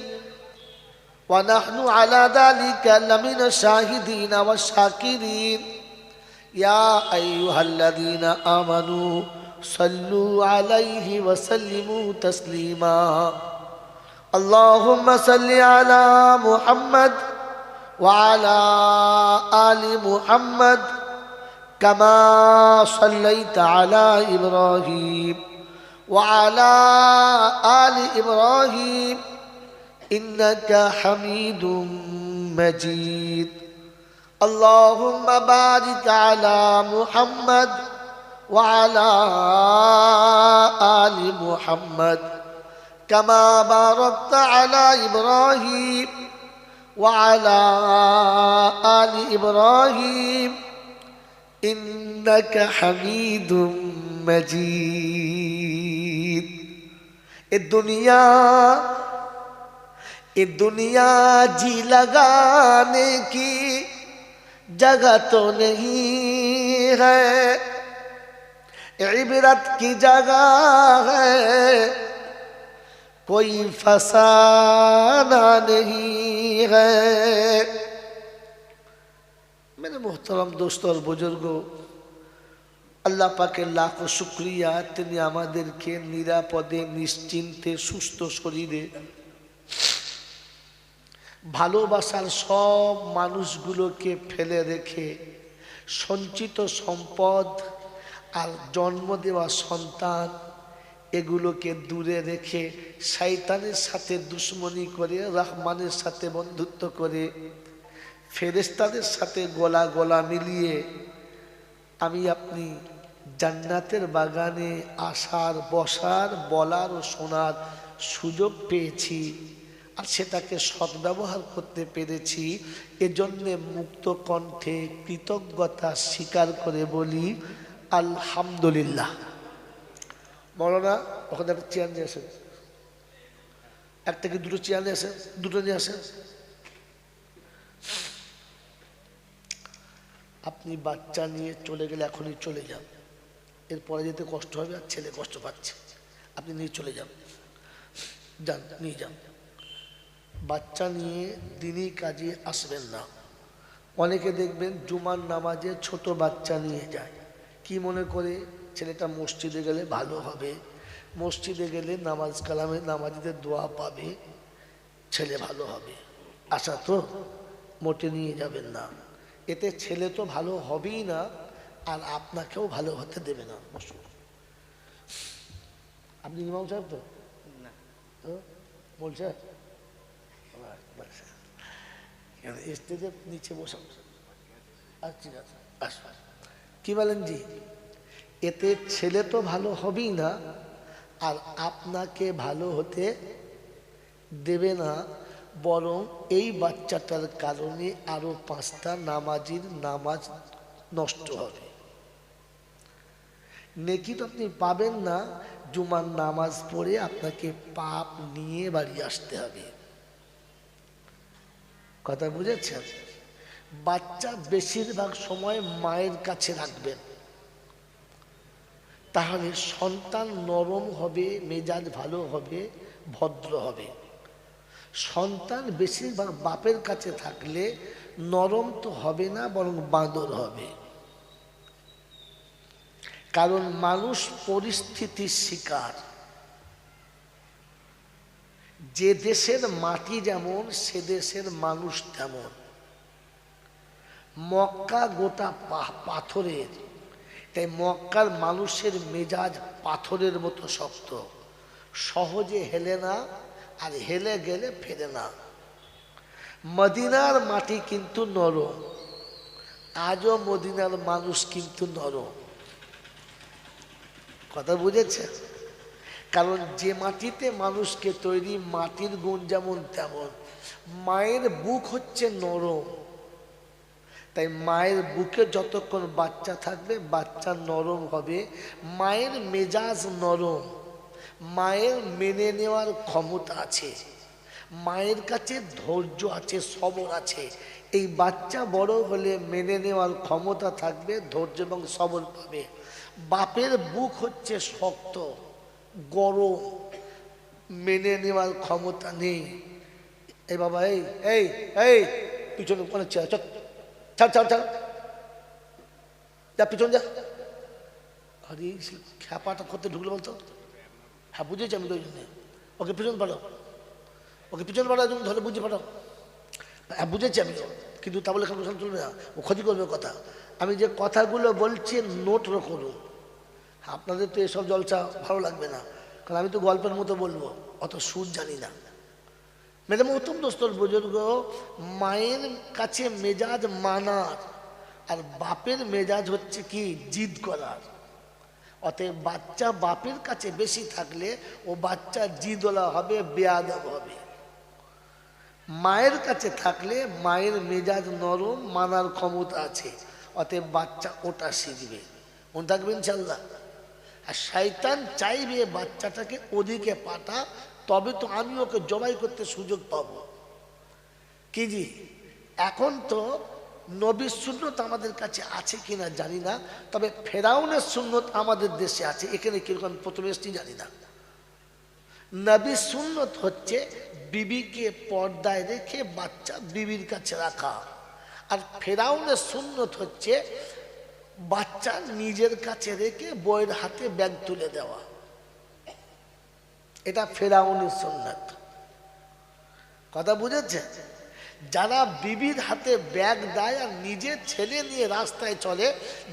S1: ونحن على ذلك لمن الشاهدين والشاكرين. يا أيها الذين آمنوا صلوا عليه وسلموا تسليما. اللهم صل على محمد وعلى آل محمد كما صليت على إبراهيم وعلى آل إبراهيم إنك حميد مجيد. اللهم بارك على محمد وعلى آل محمد كما باركت على إبراهيم وعلى آل إبراهيم إنك حميد مجيد. الدنيا जी लगाने की जगह तो नहीं है, इबरत की जगह है, कोई फसाना नहीं है। मेरे मोहतरम दोस्तों और बुजुर्गों, আল্লাহ পাকের লাখো শুকরিয়া, তিনি আমাদেরকে নিরাপদে নিশ্চিন্তে সুস্থ শরীরে ভালোবাসার সব মানুষগুলোকে ফেলে রেখে সঞ্চিত সম্পদ আর জন্ম দেওয়া সন্তান এগুলোকে দূরে রেখে শয়তানের সাথে দুশ্মনী করে রহমানের সাথে বন্ধুত্ব করে ফেরেশতাদের সাথে গলা গলা মিলিয়ে আমি আপনি জান্নাতের বাগানে আসার, বসার, বলার ও শোনার সুযোগ পেয়েছি, আর সেটাকে সদ্ব্যবহার করতে পেরেছি। এজন্যে মুক্ত কণ্ঠে কৃতজ্ঞতা স্বীকার করে বলি আলহামদুলিল্লাহ। মৌলানা ওখানে একটা চেয়ার নিয়ে আসেন, একটা কি দুটো চেয়ার নিয়ে আসেন, দুটো নিয়ে আসেন। আপনি বাচ্চা নিয়ে চলে গেলে এখনই চলে যান, এরপরে যেতে কষ্ট হবে, আর ছেলে কষ্ট পাচ্ছে, আপনি নিয়ে চলে যান, যান নিয়ে যান। বাচ্চা নিয়ে দিনই কাজে আসবেন না। অনেকে দেখবেন জুমার নামাজে ছোট বাচ্চা নিয়ে যায়, কি মনে করে ছেলেটা মসজিদে গেলে ভালো হবে, মসজিদে গেলে নামাজ কালামে নামাজিদের দোয়া পাবে, ছেলে ভালো হবে। আশা তো মোটে নিয়ে যাবেন না, এতে ছেলে তো ভালো হবেই না, আর আপনাকেও ভালো হতে দেবে না। আপনি ইমাম সাহেব তো না, তো বলছে স্টেজের নিচে বসে, আচ্ছা আচ্ছা, কি বলেন জি? এতে ছেলে তো ভালো হবেই না, আর আপনাকে ভালো হতে দেবে না, বরং এই বাচ্চাটার কারণে আরো 5টা নামাজির নামাজ নষ্ট হবে। নেকি তো আপনি পাবেন না, জুমার নামাজ পড়ে আপনাকে পাপ নিয়ে বাড়ি আসতে হবে। কথা বুঝেছেন? বাচ্চা বেশিরভাগ সময় মায়ের কাছে রাখবেন, তাহলে সন্তান নরম হবে, মেজাজ ভালো হবে, ভদ্র হবে। সন্তান বেশিরভাগ বাপের কাছে থাকলে নরম তো হবে না, বরং বাঁদর হবে। কারণ মানুষ পরিস্থিতির শিকার। যে দেশের মাটি যেমন, সে দেশের মানুষ তেমন। মক্কা গোটা পাথরের, তাই মক্কার মানুষের মেজাজ পাথরের মতো শক্ত, সহজে হেলে না, আর হেলে গেলে ফেরে না। মদিনার মাটি কিন্তু নরম, আজও মদিনার মানুষ কিন্তু নরম। কথা বুঝেছে? কারণ যে মাটিতে মানুষকে তৈরি, মাটির গুণ যেমন তেমন। মায়ের বুক হচ্ছে নরম, তাই মায়ের বুকে যতক্ষণ বাচ্চা থাকবে বাচ্চা নরম হবে। মায়ের মেজাজ নরম, মায়ের মেনে নেওয়ার ক্ষমতা আছে, মায়ের কাছে ধৈর্য আছে, সবর আছে। এই বাচ্চা বড় হলে মেনে নেওয়ার ক্ষমতা থাকবে, ধৈর্য এবং সবর পাবে। বাপের বুক হচ্ছে শক্ত, গরম, মেনে নেওয়ার ক্ষমতা নেই। এই বাবা, এই এই এই পিছনে কোনে ছাড় ছাড় ছাড় ছাড়, যা পিছন যা। আরে খ্যাপাটা করতে ঢুকলো বলতো। হ্যাঁ বুঝেছি আমি তো, ওই জন্য ওকে পিছন পাঠাও, ওকে পিছন পাঠাও, তুমি ধরে বুঝে পাঠাও। হ্যাঁ বুঝেছি আমি, কিন্তু তা বলে এখন চলবে না, ও ক্ষতি করবে কথা। আমি যে কথাগুলো বলছি নোট করুন। আপনাদের তো এসব জলসা ভালো লাগবে না, কারণ আমি তো গল্পের মতো বলবো, অত সুর জানি না। ম্যাডাম উত্তম দোস্তর বুজুর্গ, মায়ের কাছে মেজাজ মানার, আর বাপের মেজাজ হচ্ছে কি জিদ করার। অতএব বাচ্চা বাপের কাছে বেশি থাকলে ও বাচ্চা জিদওয়ালা হবে, বেয়াদব হবে। মায়ের কাছে থাকলে মায়ের মেজাজ নরম, মানার ক্ষমতা আছে, অতএব বাচ্চা ওটা শিখবে। মনে থাকবে ইনশাল্লাহ। আর শয়তান চাইবে বাচ্চাটাকে ওদিকে পাঠা, তবে তো আমি ওকে জবাই করতে সুযোগ পাবো। কি জি, এখন তো নবীর সুন্নত আমাদের কাছে আছে কিনা জানি না, তবে ফেরাউনের সুন্নত আমাদের দেশে আছে। এখানে কিরকম প্রথমে এসছি জানি না। নবীর সুন্নত হচ্ছে বিবিকে পর্দায় রেখে বাচ্চা বিবির কাছে রাখা, আর ফেরাউনের সুন্নত হচ্ছে বাচ্চা নিজের কাছে রেখে বইয়ের হাতে ব্যাগ তুলে দেওয়া। এটা ফেরাউনের সুন্নত। কথা বুঝেছে? যারা বিবির হাতে ব্যাগ দেয় আর নিজের ছেলে নিয়ে রাস্তায় চলে,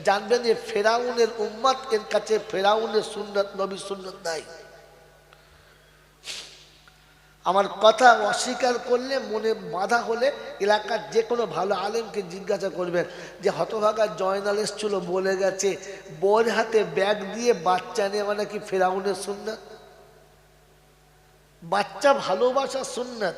S1: জানবেন যে ফেরাউনের উম্মত, এর কাছে ফেরাউনের সুন্নত নবীর সুন্নত নাই। আমার কথা অস্বীকার করলে, মনে বাধা হলে এলাকার যে কোনো ভালো আলেমকে জিজ্ঞাসা করবেন যে হতভাগা জয়নাল এসছিল বলে গেছে বউয়ের হাতে ব্যাগ দিয়ে বাচ্চা নেওয়া নাকি ফেরাউনের সুন্নত। বাচ্চা ভালোবাসা সুন্নত,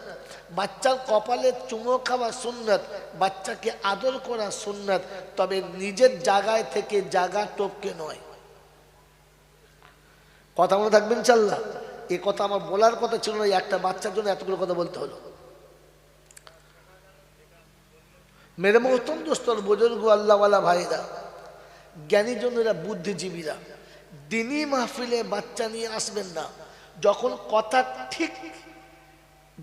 S1: বাচ্চার কপালে চুমো খাওয়া সুন্নত, বাচ্চাকে আদর করা সুন্নত, তবে নিজের জায়গায় থেকে জায়গা টপকে নয়। কথা মনে থাকবেন ইনশাআল্লাহ। এ কথা আমার বলার কথা ছিল না, একটা বাচ্চার জন্য এতগুলো কথা বলতে হলো। মেরে মোহতম দোস্তর বুজুর্গ আল্লাহওয়ালা ভাইরা, জ্ঞানীজনেরা, বুদ্ধিজীবীরা, দিনী মাহফিলে বাচ্চা নিয়ে আসবেন না। যখন কথা ঠিক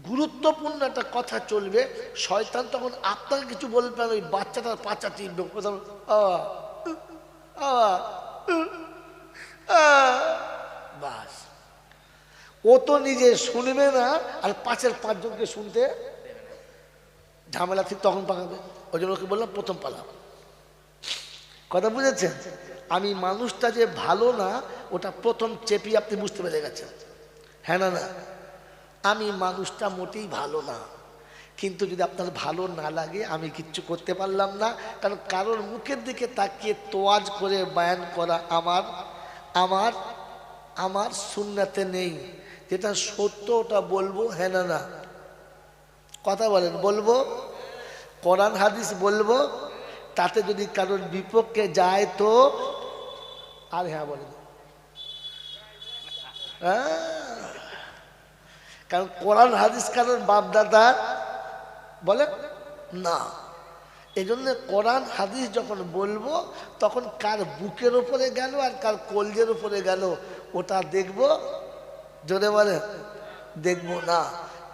S1: গুরুত্বপূর্ণ একটা কথা চলবে, শয়তান তখন আপনাকে কিছু বলবে, ওই বাচ্চাটার পাচা টিপবে, বাস। ও তো নিজে শুনবে না, আর পাঁচের পাঁচজনকে শুনতে ঝামেলা ঠিক তখন পাকাবে। ওই জন্য ওকে বললাম প্রথম পালা। কথা বুঝেছেন? আমি মানুষটা যে ভালো না, ওটা প্রথম চেপি আপনি বুঝতে পেরে গেছেন। হ্যাঁ না না, আমি মানুষটা মোটেই ভালো না, কিন্তু যদি আপনার ভালো না লাগে আমি কিচ্ছু করতে পারলাম না, কারণ কারোর মুখের দিকে তাকিয়ে তোয়াজ করে বয়ান করা আমার আমার আমার সুন্নাতে নেই। যেটা সত্য ওটা বলবো। হ্যাঁ না না, কথা বলেন, বলবো কোরআন হাদিস বলবো, তাতে যদি কারোর বিপক্ষে যায় তো আর হ্যাঁ বলেন। কারণ কোরআন হাদিস কারোর বাপদাদা বলে না। এই জন্য কোরআন হাদিস যখন বলবো তখন কার বুকের উপরে গেল আর কার কলজের উপরে গেল ওটা দেখবো, জোরে বলে দেখবো না।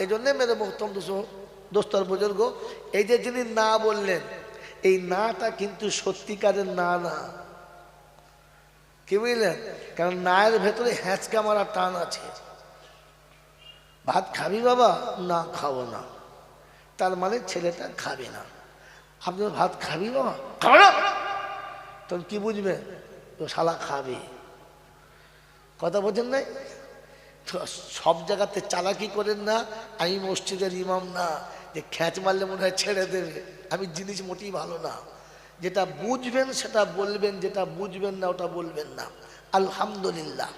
S1: এই জন্যে মেরে মোহতম দোস্তর বুজুর্গ, এই যে যিনি না বললেন, এই নাটা কিন্তু সত্যিকারের না না। কি বুঝলেন? কারণ নায়ের ভেতরে হ্যাঁচকা মারা টান আছে। ভাত খাবি বাবা? না, খাবো না। তার মানে ছেলেটা খাবে না। আপনি ভাত খাবি বাবা? খাবো না। তখন কি বুঝবে? তো শালা খাবে। কথা বোঝেন নাই? সব জায়গাতে চালাকি করেন না। আমি মসজিদের ইমাম না যে খ্যাচ মারলে মনে হয় ছেড়ে দেবে। আমি জিনিস মোটেই ভালো না। যেটা বুঝবেন সেটা বলবেন, যেটা বুঝবেন না ওটা বলবেন না। আলহামদুলিল্লাহ,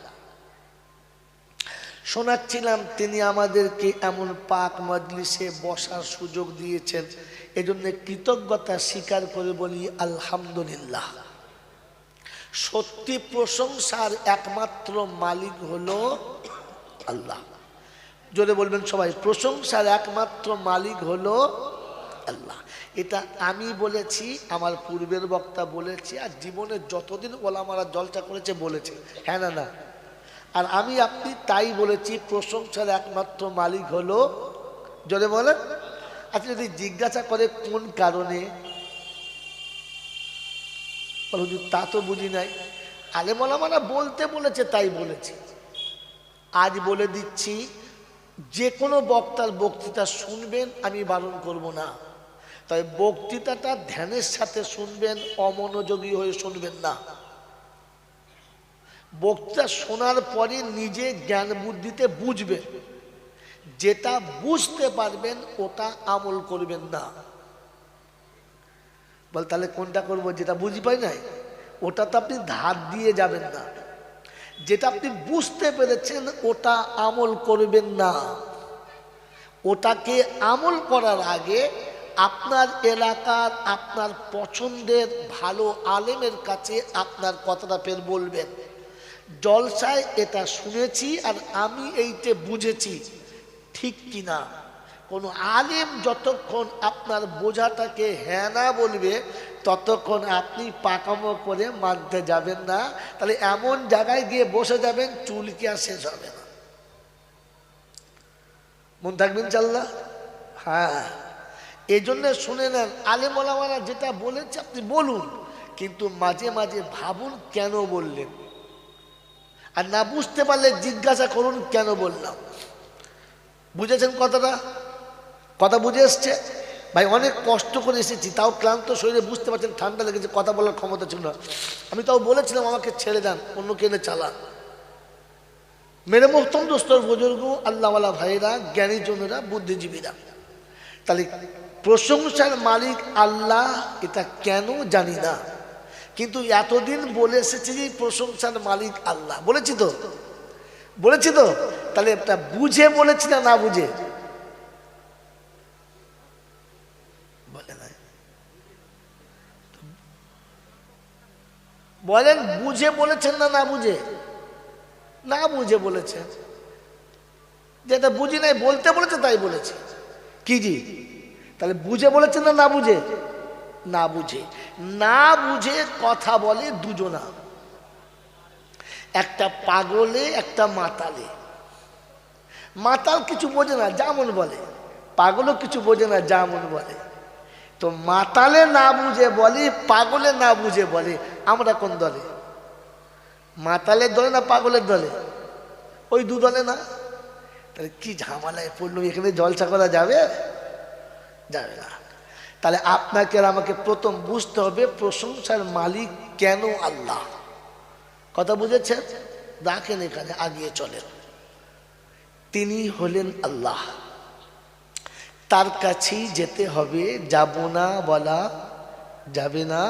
S1: শোনাচ্ছিলাম তিনি আমাদেরকে এমন পাক মজলিসে বসার সুযোগ দিয়েছেন, এজন্য কৃতজ্ঞতা স্বীকার করে বলি আলহামদুলিল্লাহ। সত্যি প্রশংসার একমাত্র মালিক হলো আল্লাহ। জোরে বলবেন সবাই, প্রশংসার একমাত্র মালিক হলো আল্লাহ। এটা আমি বলেছি, আমার পূর্বের বক্তা বলেছি, আর জীবনে যতদিন ওলামারা জলসা করেছে বলেছে। হ্যাঁ না না? আর আমি আপনি তাই বলেছি, প্রশংসার একমাত্র মালিক হলো, জোরে বলেন। আচ্ছা, যদি জিজ্ঞাসা করে কোন কারণে, তা তো বুঝি নাই। আলেম ওলামারা বলতে বলেছে তাই বলেছি। আজ বলে দিচ্ছি, যে কোনো বক্তার বক্তৃতা শুনবেন, আমি বারণ করব না, তবে বক্তৃতাটা ধ্যানের সাথে শুনবেন, অমনোযোগী হয়ে শুনবেন না। বক্তৃতা শোনার পরে নিজে জ্ঞান বুদ্ধিতে বুঝবেন, যেটা বুঝতে পারবেন ওটা আমল করবেন না। বল তাহলে কোনটা করব? যেটা বুঝি পাই নাই ওটা তো আপনি ধার দিয়ে যাবেন না। যেটা আপনি বুঝতে পেরেছেন ওটা আমল করবেন না। ওটাকে আমল করার আগে আপনার এলাকার, আপনার পছন্দের ভালো আলেমের কাছে আপনার কথাটা ফের বলবেন, জলসায় এটা শুনেছি আর আমি এইটা বুঝেছি, ঠিক কিনা? কোন আলেম যতক্ষণ আপনার বোঝাটাকে হ্যাঁ না বলবে ততক্ষণ আপনি পাকামো করে মানতে যাবেন না। তাহলে এমন জায়গায় গিয়ে বসে যাবেন চুল কি আর শেষ হবে না। মন থাকবেন ইনশাআল্লাহ। হ্যাঁ, এই জন্য শুনে নেন, আলেম ওলামারা যেটা বলেছে আপনি বলুন, কিন্তু মাঝে মাঝে ভাবুন কেন বললেন, আর না বুঝতে পারলে জিজ্ঞাসা করুন কেন বললাম। বুঝেছেন কথাটা? কথা বুঝে এসছে ভাই? অনেক কষ্ট করে এসেছি, তাও ক্লান্ত শরীরে, বুঝতে পারছেন ঠান্ডা লেগেছে, কথা বলার ক্ষমতা ছিল না। আমি তাও বলেছিলাম আমাকে ছেড়ে দেন, অন্য কেনে চালান। মেরে মোহতম দোস্তর বুজুর্গ, আল্লাহওয়ালা ভাইরা, জ্ঞানীজনেরা, বুদ্ধিজীবীরা, তাহলে প্রশংসার মালিক আল্লাহ এটা কেন জানি না, কিন্তু এতদিন বলে এসেছি যে প্রশংসার মালিক আল্লাহ, বলেছি তো? বলেছি তো? তাহলে এটা বুঝে বলেছি না না বুঝে? বলে নাই, বলেন বুঝে বলেছেন না না বুঝে? না বুঝে বলেছেন, যেটা বুঝি নাই বলতে বলেছে তাই বলেছে। কি জি? তাহলে বুঝে বলেছেন না না বুঝে? না বুঝে। না বুঝে কথা বলে দুজনা, একটা পাগলে একটা মাতালে। মাতাল কিছু বোঝে না, যেমন বলে, পাগলও কিছু বোঝে না, যেমন বলে। তো মাতালে না বুঝে বলে, পাগলে না বুঝে বলে। আমরা কোন দলে? মাতালের দলে না পাগলের দলে? ওই দু দলে না? তাহলে কি ঝামেলায় পড়লো, এখানে জলসা করা যাবে? যাবে না। তাহলে আপনাকে আর আমাকে প্রথম বুঝতে হবে প্রশংসার মালিক কেন আল্লাহ। কথা বুঝেছেন? রাখেন এখানে, আগিয়ে চলেন। তিনি হলেন আল্লাহ, তার কাছেই যেতে হবে, যাব না বলা যাবে না।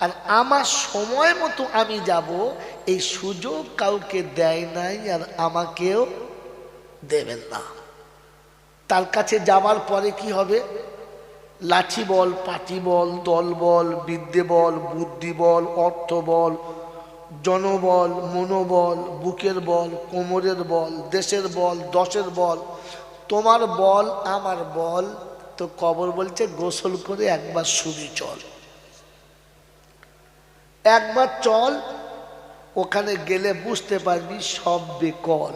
S1: আর আমার সময় মতো আমি যাব, এই সুযোগ কাউকে দেয় নাই, আর আমাকেও দেবেন না। তার কাছে যাবার পরে কি হবে? লাঠি বল, পাটি বল, দল বল, বিদ্যে বল, বুদ্ধি বল, অর্থ বল, জনবল, মনোবল, বুকের বল, কোমরের বল, দেশের বল, দশের বল, তোমার বল, আমার বল। তো কবর বলছে গোসল করে একবার শুবি চল, একবার চল, ওখানে গেলে বুঝতে পারবি সব বেকল।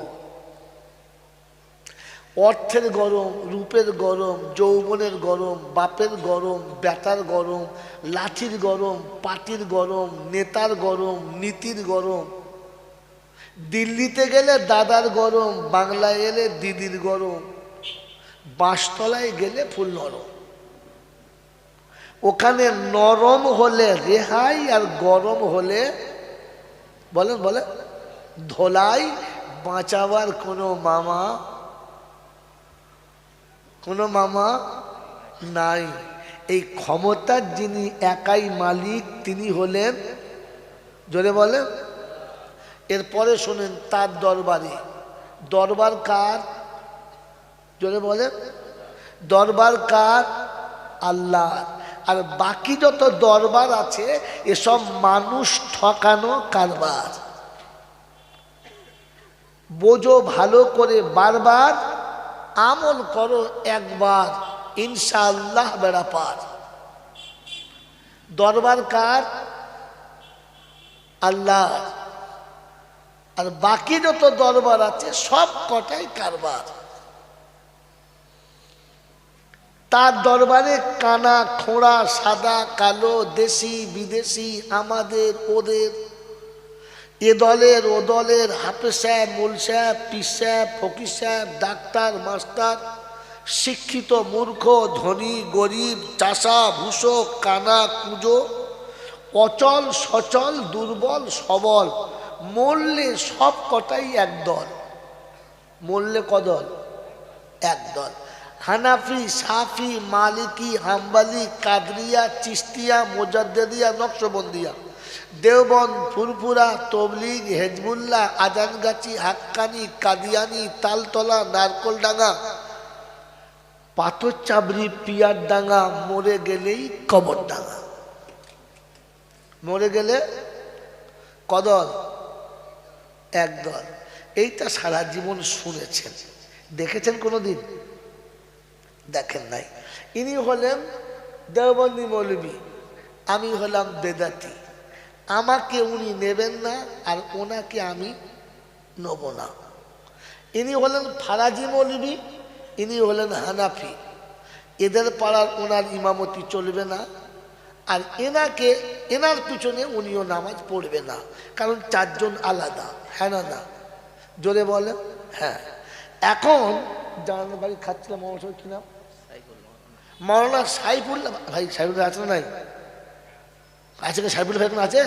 S1: অর্থের গরম, রূপের গরম, যৌবনের গরম, বাপের গরম, বেটার গরম, লাঠির গরম, পাটির গরম, নেতার গরম, নীতির গরম। দিল্লিতে গেলে দাদার গরম, বাংলায় এলে দিদির গরম, বাঁশতলায় গেলে ফুল নরম। ওখানে নরম হলে রেহাই, আর গরম হলে বলেন বলে ধোলাই। বাঁচাবার কোনো মামা নাই। এই ক্ষমতার যিনি একাই মালিক, তিনি হলেন, জোরে বলেন। এরপরে শোনেন, তার দরবারে, দরবার কার? জোরে বলেন, দরবার কার? আল্লাহ। আর বাকি যত দরবার আছে এসব মানুষ ঠকানো কারবার। বোঝো ভালো করে, বারবার আমল করো একবার, ইনশাআল্লাহ বেড়া পার। দরবার কার? আল্লাহ। আর বাকি যত দরবার আছে সব কটাই কারবার। তার দরবারে কানা খোঁড়া, সাদা কালো, দেশি বিদেশি, আমাদের ওদের, এ দলের ও দলের, হাফেজ সাহেব, মুল সাহেব, পীর সাহেব, ফকির সাহেব, ডাক্তার, মাস্টার, শিক্ষিত মূর্খ, ধনী গরিব, চাষা ভূষক, কানা কুজো, অচল সচল, দুর্বল সবল, মরলে সব কটাই একদল। মরলে কদল? একদল। হানাফি, সাফি, মালিকি, হাম্বালি, কাদরিয়া, চিস্তিয়া, মোজাদ্দেদিয়া, নকশবন্দিয়া, দেওবন্দ, ফুরফুরা, তবলিগ, হেজবুল্লাহ, আজানগাছি, হাক্কানি, কাদিয়ানি, তালতলা, নারকলডাঙ্গা, পাথর চাবড়ি, পিয়ার ডাঙ্গা, মরে গেলেই কবর ডাঙ্গা। মরে গেলে কদল? একদল। এইটা সারা জীবন শুনেছেন, দেখেছেন কোনোদিন? দেখেন নাই, ইনি হলেন দেওবন্দি মৌলবী, আমি হলাম বেদাতি, আমাকে উনি নেবেন না আর ওনাকে আমি নেব না। ইনি হলেন ফারাজি মৌলবী, ইনি হলেন হানাফি, এদের পাড়ার ওনার ইমামতি চলবে না, আর এনার পিছনে উনিও নামাজ পড়বে না, কারণ চারজন আলাদা। হ্যাঁ না না, জোরে বলে হ্যাঁ। এখন জানার বাড়ি খাচ্ছিলাম, মহাশয় কি নাম, মৌলানা সাইফুল্লাহ ভাই, সাইফুল্লাহ আছে না নাই? আছে কি সাইফুল্লাহ ভাই এখন আছে?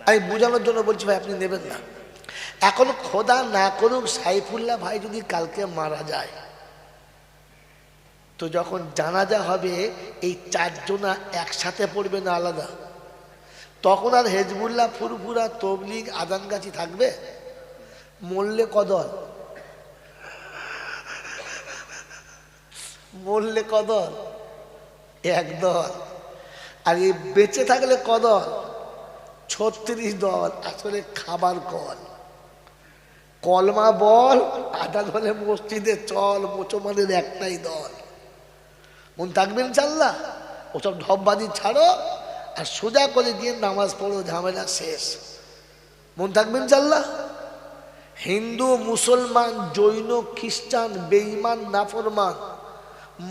S1: আমি বোঝানোর জন্য বলছি ভাই আপনি নেবেন না। এখন খোদা না করুক সাইফুল্লাহ ভাই যদি কালকে মারা যায়, তো যখন জানাজা হবে এই চারজনা একসাথে পড়বে না আলাদা? তখন আর হেজবুল্লাহ, ফুরফুরা, তবলিগ, আদানগাছি থাকবে? মরলে কদল, মরলে কদল একদল, আর এই বেঁচে থাকলে কদল 36 দল। আসলে খাবার কল, কলমা বল, আদা বলে মসজিদে চল, মুসলমানের একটাই দল। মন থাকবেন ইনশাল্লাহ? ওসব ঢপবাজি ছাড়ো আর সোজা করে দিয়ে নামাজ পড়ো, ঝামেলা শেষ। মন থাকবেন ইনশাল্লাহ? হিন্দু, মুসলমান, জৈন, খ্রিস্টান, বেঈমান, নাফরমান,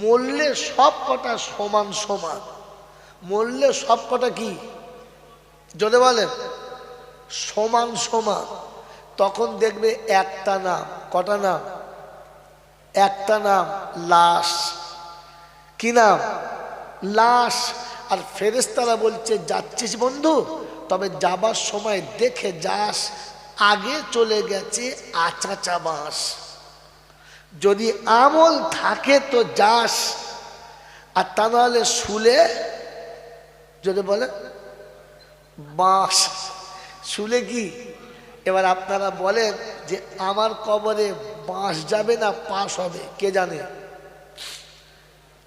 S1: মরলে সব কটা সমান সমান। মরলে সব কটা কি যদি বলেন সমান সমান। তখন দেখবে একটা নাম, কটা নাম? একটা নাম, লাশ। কি নাম? লাশ। আর ফেরেশতারা বলছে যাচ্ছিস বন্ধু, তবে যাবার সময় দেখে যাস আগে চলে গেছে আচাচা বাঁশ। যদি আমল থাকে তো যাস, আর তা নাহলে শুলে, যদি বলে বাঁশ, শুলে কি? এবার আপনারা বলেন যে আমার কবরে বাঁশ যাবে না পাশ হবে? কে জানে?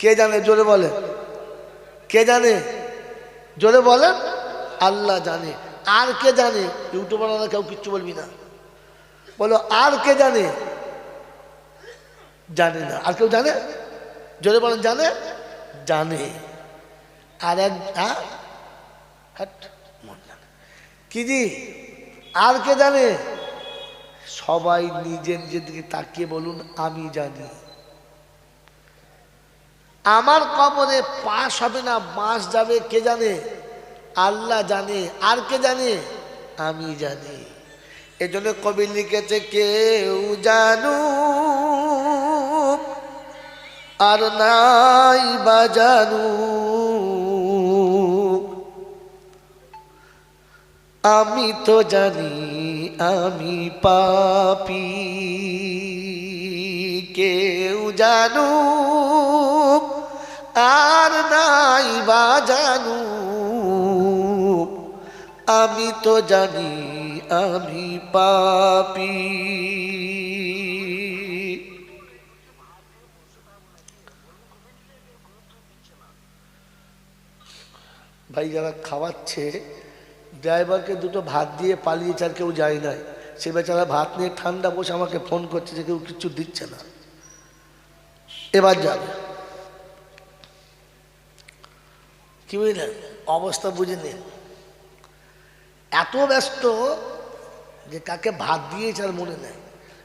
S1: কে জানে? জোরে বলে, কে জানে? জোরে বলেন। আল্লাহ জানে। আর কে জানে? ইউটিউবাররা কেউ কিচ্ছু বলবি না, বলো আর কে জানে? জানে না। আর কেউ জানে? জোরে বলেন জানে? জানে। আর এক কি জি, আর কে জানে? সবাই নিজের নিজের দিকে তাকিয়ে বলুন আমি জানি। আমার কবরে পাশ হবে না বাঁশ যাবে, কে জানে? আল্লাহ জানে। আর কে জানে? আমি জানি। এজন্য কবি লিখেছে কেউ জানু আর নাই বাজানু, আমি তো জানি আমি পাপী। কেউ জানু আর নাই বাজানু, আমি তো জানি আমি পাপী। ভাই যারা খাওয়াচ্ছে, ড্রাইভারকে দুটো ভাত দিয়ে পালিয়েছে, আর কেউ যায় নাই। সে বেচারা ভাত নিয়ে ঠান্ডা বসে আমাকে ফোন করছে যে কেউ কিছু দিচ্ছে না। এবার যাবে, কি বুঝলেন? অবস্থা বুঝে নিন। এত ব্যস্ত যে কাকে ভাত দিয়েছে আর মনে নেই।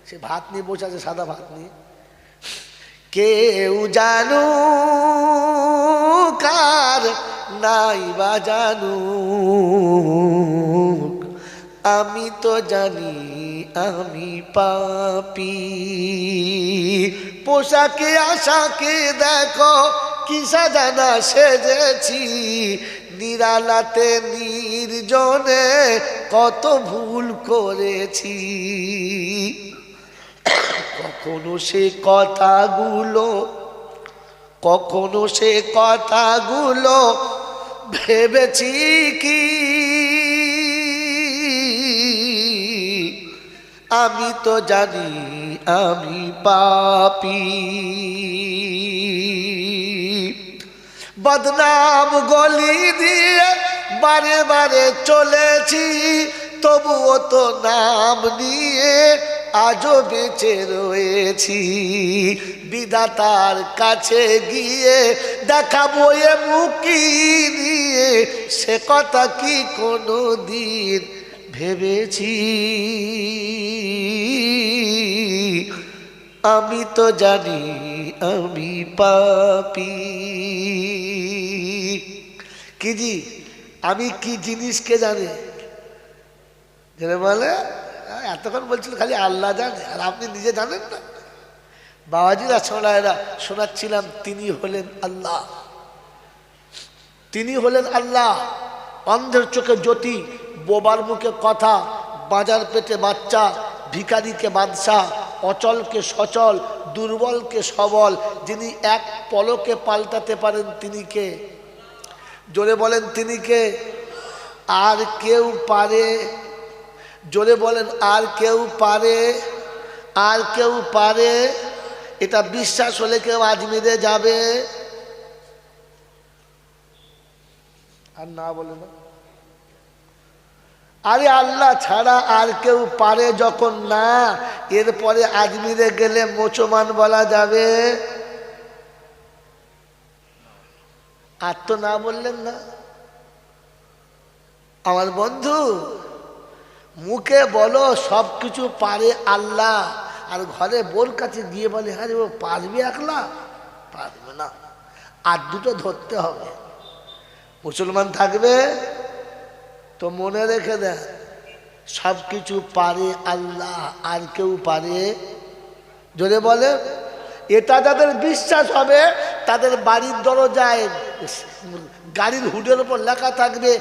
S1: সে ভাত নিয়ে বসে আছে, সাদা ভাত নিয়ে। কেউ জানু কার নাই বা জানু, আমি তো জানি আমি পাপী। পোশাকে আশাকে দেখো কি সাজানা সেজেছি, নিরালাতে নির্জনে কত ভুল করেছি। কখনো সে কথাগুলো, কখনো সে কথাগুলো ভেবেছি কি, আমি তো জানি আমি পাপী। বদনাম গলি দিয়ে বারে বারে চলেছি, তবুও তো নাম নিয়ে আজও বেঁচে রয়েছি। বিধাতার কাছে গিয়ে দেখাবো এ মুখি নিয়ে, সে কথা কি কোনো দিন ভেবেছি? আমি তো জানি আমি পাপী। কি জি, আমি কি জিনিসকে জানে জেনে বলে? এতক্ষণ বলছিল খালি আল্লাহ জানে, আর আপনি নিজে জানেন না। বাবাজিরা ছোড়ায়েরা শোনাচ্ছিলাম, তিনি হলেন আল্লাহ, তিনি হলেন আল্লাহ। অন্ধের চোখে জ্যোতি, বোবার মুখে কথা, বাজার পেটে বাচ্চা, ভিখারিকে বাদশা, অচলকে সচল, দুর্বলকে সবল, যিনি এক পলকে পাল্টাতে পারেন তিনি কে? জোরে বলেন তিনি কে? আর কেউ পারে? জোরে বলেন আর কেউ পারে? আর কেউ পারে? এটা বিশ্বাস হলে কেউ আজমিরে যাবে? আর না বলে না। আরে আল্লাহ ছাড়া আর কেউ পারে যখন না, এরপরে আজমিরে গেলে মুসলমান বলা যাবে? আর তো না বললেন না। আমার বন্ধু, মুখে বলো সব কিছু পারে আল্লাহ, আর ঘরে বোর কাছে গিয়ে বলে হ্যাঁ ও পারবে একলা? পারবে না, আর দুটো ধরতে হবে। মুসলমান থাকবে তো মনে রেখে দেন, সব কিছু পারে আল্লাহ, আর কেউ পারে? জোরে বলে। এটা যাদের বিশ্বাস হবে, তাদের বাড়ির দরজায় গাড়ির হুডের উপর লেখা থাকবে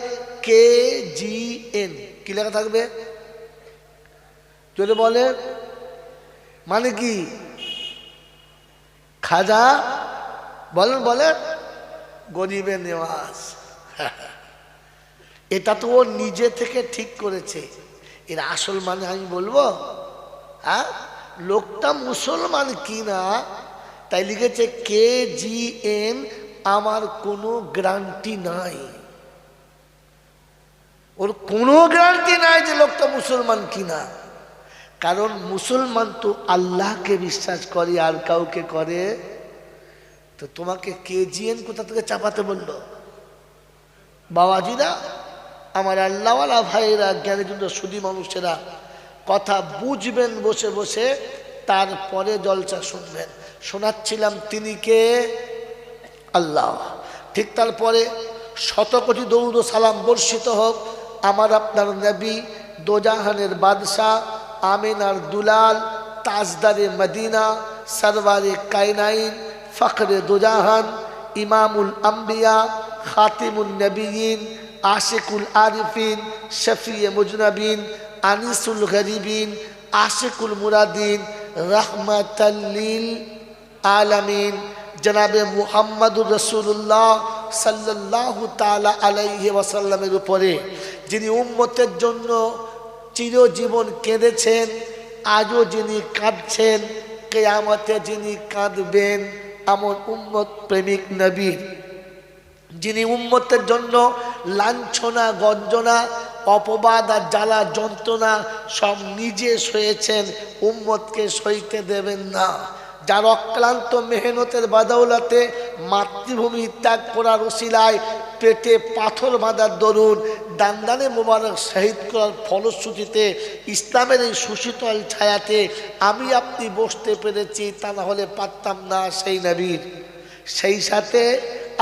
S1: KGN। কি লেখা থাকবে? জোরে বলে। মানে কি? খাজা বলেন বলেন গরিবের নেওয়াজ। এটা তো ও নিজে থেকে ঠিক করেছে। এর আসল মানে আমি বলবো? হ্যাঁ, লোকটা মুসলমান কিনা তাই লিখেছে KGN। আমার কোনো গ্যারান্টি নাই, ওর কোনো গ্যারান্টি নাই যে লোকটা মুসলমান কিনা। কারণ মুসলমান তো আল্লাহকে বিশ্বাস করে, আর কাউকে করে? তো তোমাকে KGN কোথা থেকে চাপাতে বললো? বাবাজিরা, আমার আল্লাহওয়ালা ভাইয়েরা, জ্ঞানীজন্য সুধী মানুষেরা, কথা বুঝবেন বসে বসে, তারপরে জলসা শুনবেন। শোনাচ্ছিলাম তিনি কে? আল্লাহ। ঠিক তারপরে শত কোটি দরুদ ও সালাম বর্ষিত হোক আমার আপনার নবী, দোজাহানের বাদশাহ, আমিনার দুলাল, তাজদারে মদিনা, সরওয়ারে কায়নাইন, ফখরে দোজাহান, ইমামুল আম্বিয়া, খাতিমুন নবীন, আশিকুল আরিফিন, শফিয়ে মুজনবিন, আনিসুল গরিবিন, আশিকুল মুরাদিন, রহমাতাল লিল আলামিন, জনাবে মুহাম্মদুর রাসূলুল্লাহ সাল্লাল্লাহু তাআলা আলাইহি ওয়াসাল্লামের উপরে, যিনি উম্মতের জন্য চিরজীবন কেঁদেছেন, আজও যিনি কাঁদছেন, কিয়ামতে যিনি কাঁদবেন, এমন উম্মত প্রেমিক নবী, যিনি উম্মতের জন্য লাঞ্ছনা, গঞ্জনা, অপবাদ আর জ্বালা যন্ত্রণা সব নিজে সয়েছেন, উম্মতকে সইতে দেবেন না। যার অক্লান্ত মেহনতের বাদৌলতে মাতৃভূমি ত্যাগ করার ওসিলায় পেটে পাথর বাঁধার দরুন দান্দানে মোবারক শহীদ করার ফলশ্রুতিতে ইসলামের এই সুশীতল ছায়াতে আমি আপনি বসতে পেরেছি, তা না হলে পারতাম না সেই নবীর। সেই সাথে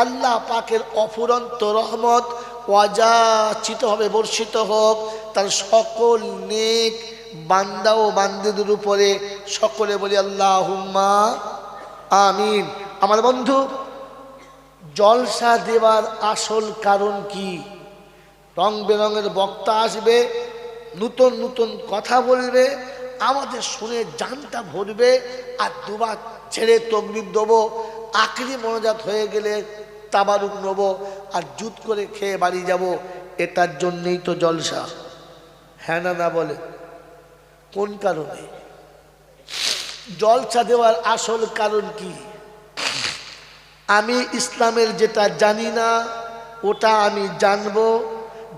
S1: আল্লাহ পাকের অফুরন্ত রহমত অযাচিতভাবে বর্ষিত হোক তার সকল নেক বান্দা ও বান্দীদের উপরে। সকলে বলি আল্লাহুম্মা আমিন। আমার বন্ধু, জলসা দেওয়ার আসল কারণ কি? রং বেরঙের বক্তা আসবে, নূতন নূতন কথা বলবে, আমাদের শুনে জানটা ভরবে, আর দুবার ছেড়ে তকবীর দেবো, আখরি মোনাজাত হয়ে গেলে তাবারুক নেব, আর জুত করে খেয়ে বাড়ি যাব। এটার জন্যই তো জলসা। হ্যাঁ না না বলে? কোন কারণে জলসা দেওয়ার আসল কারণ কি? আমি ইসলামের যেটা জানি না ওটা আমি জানবো,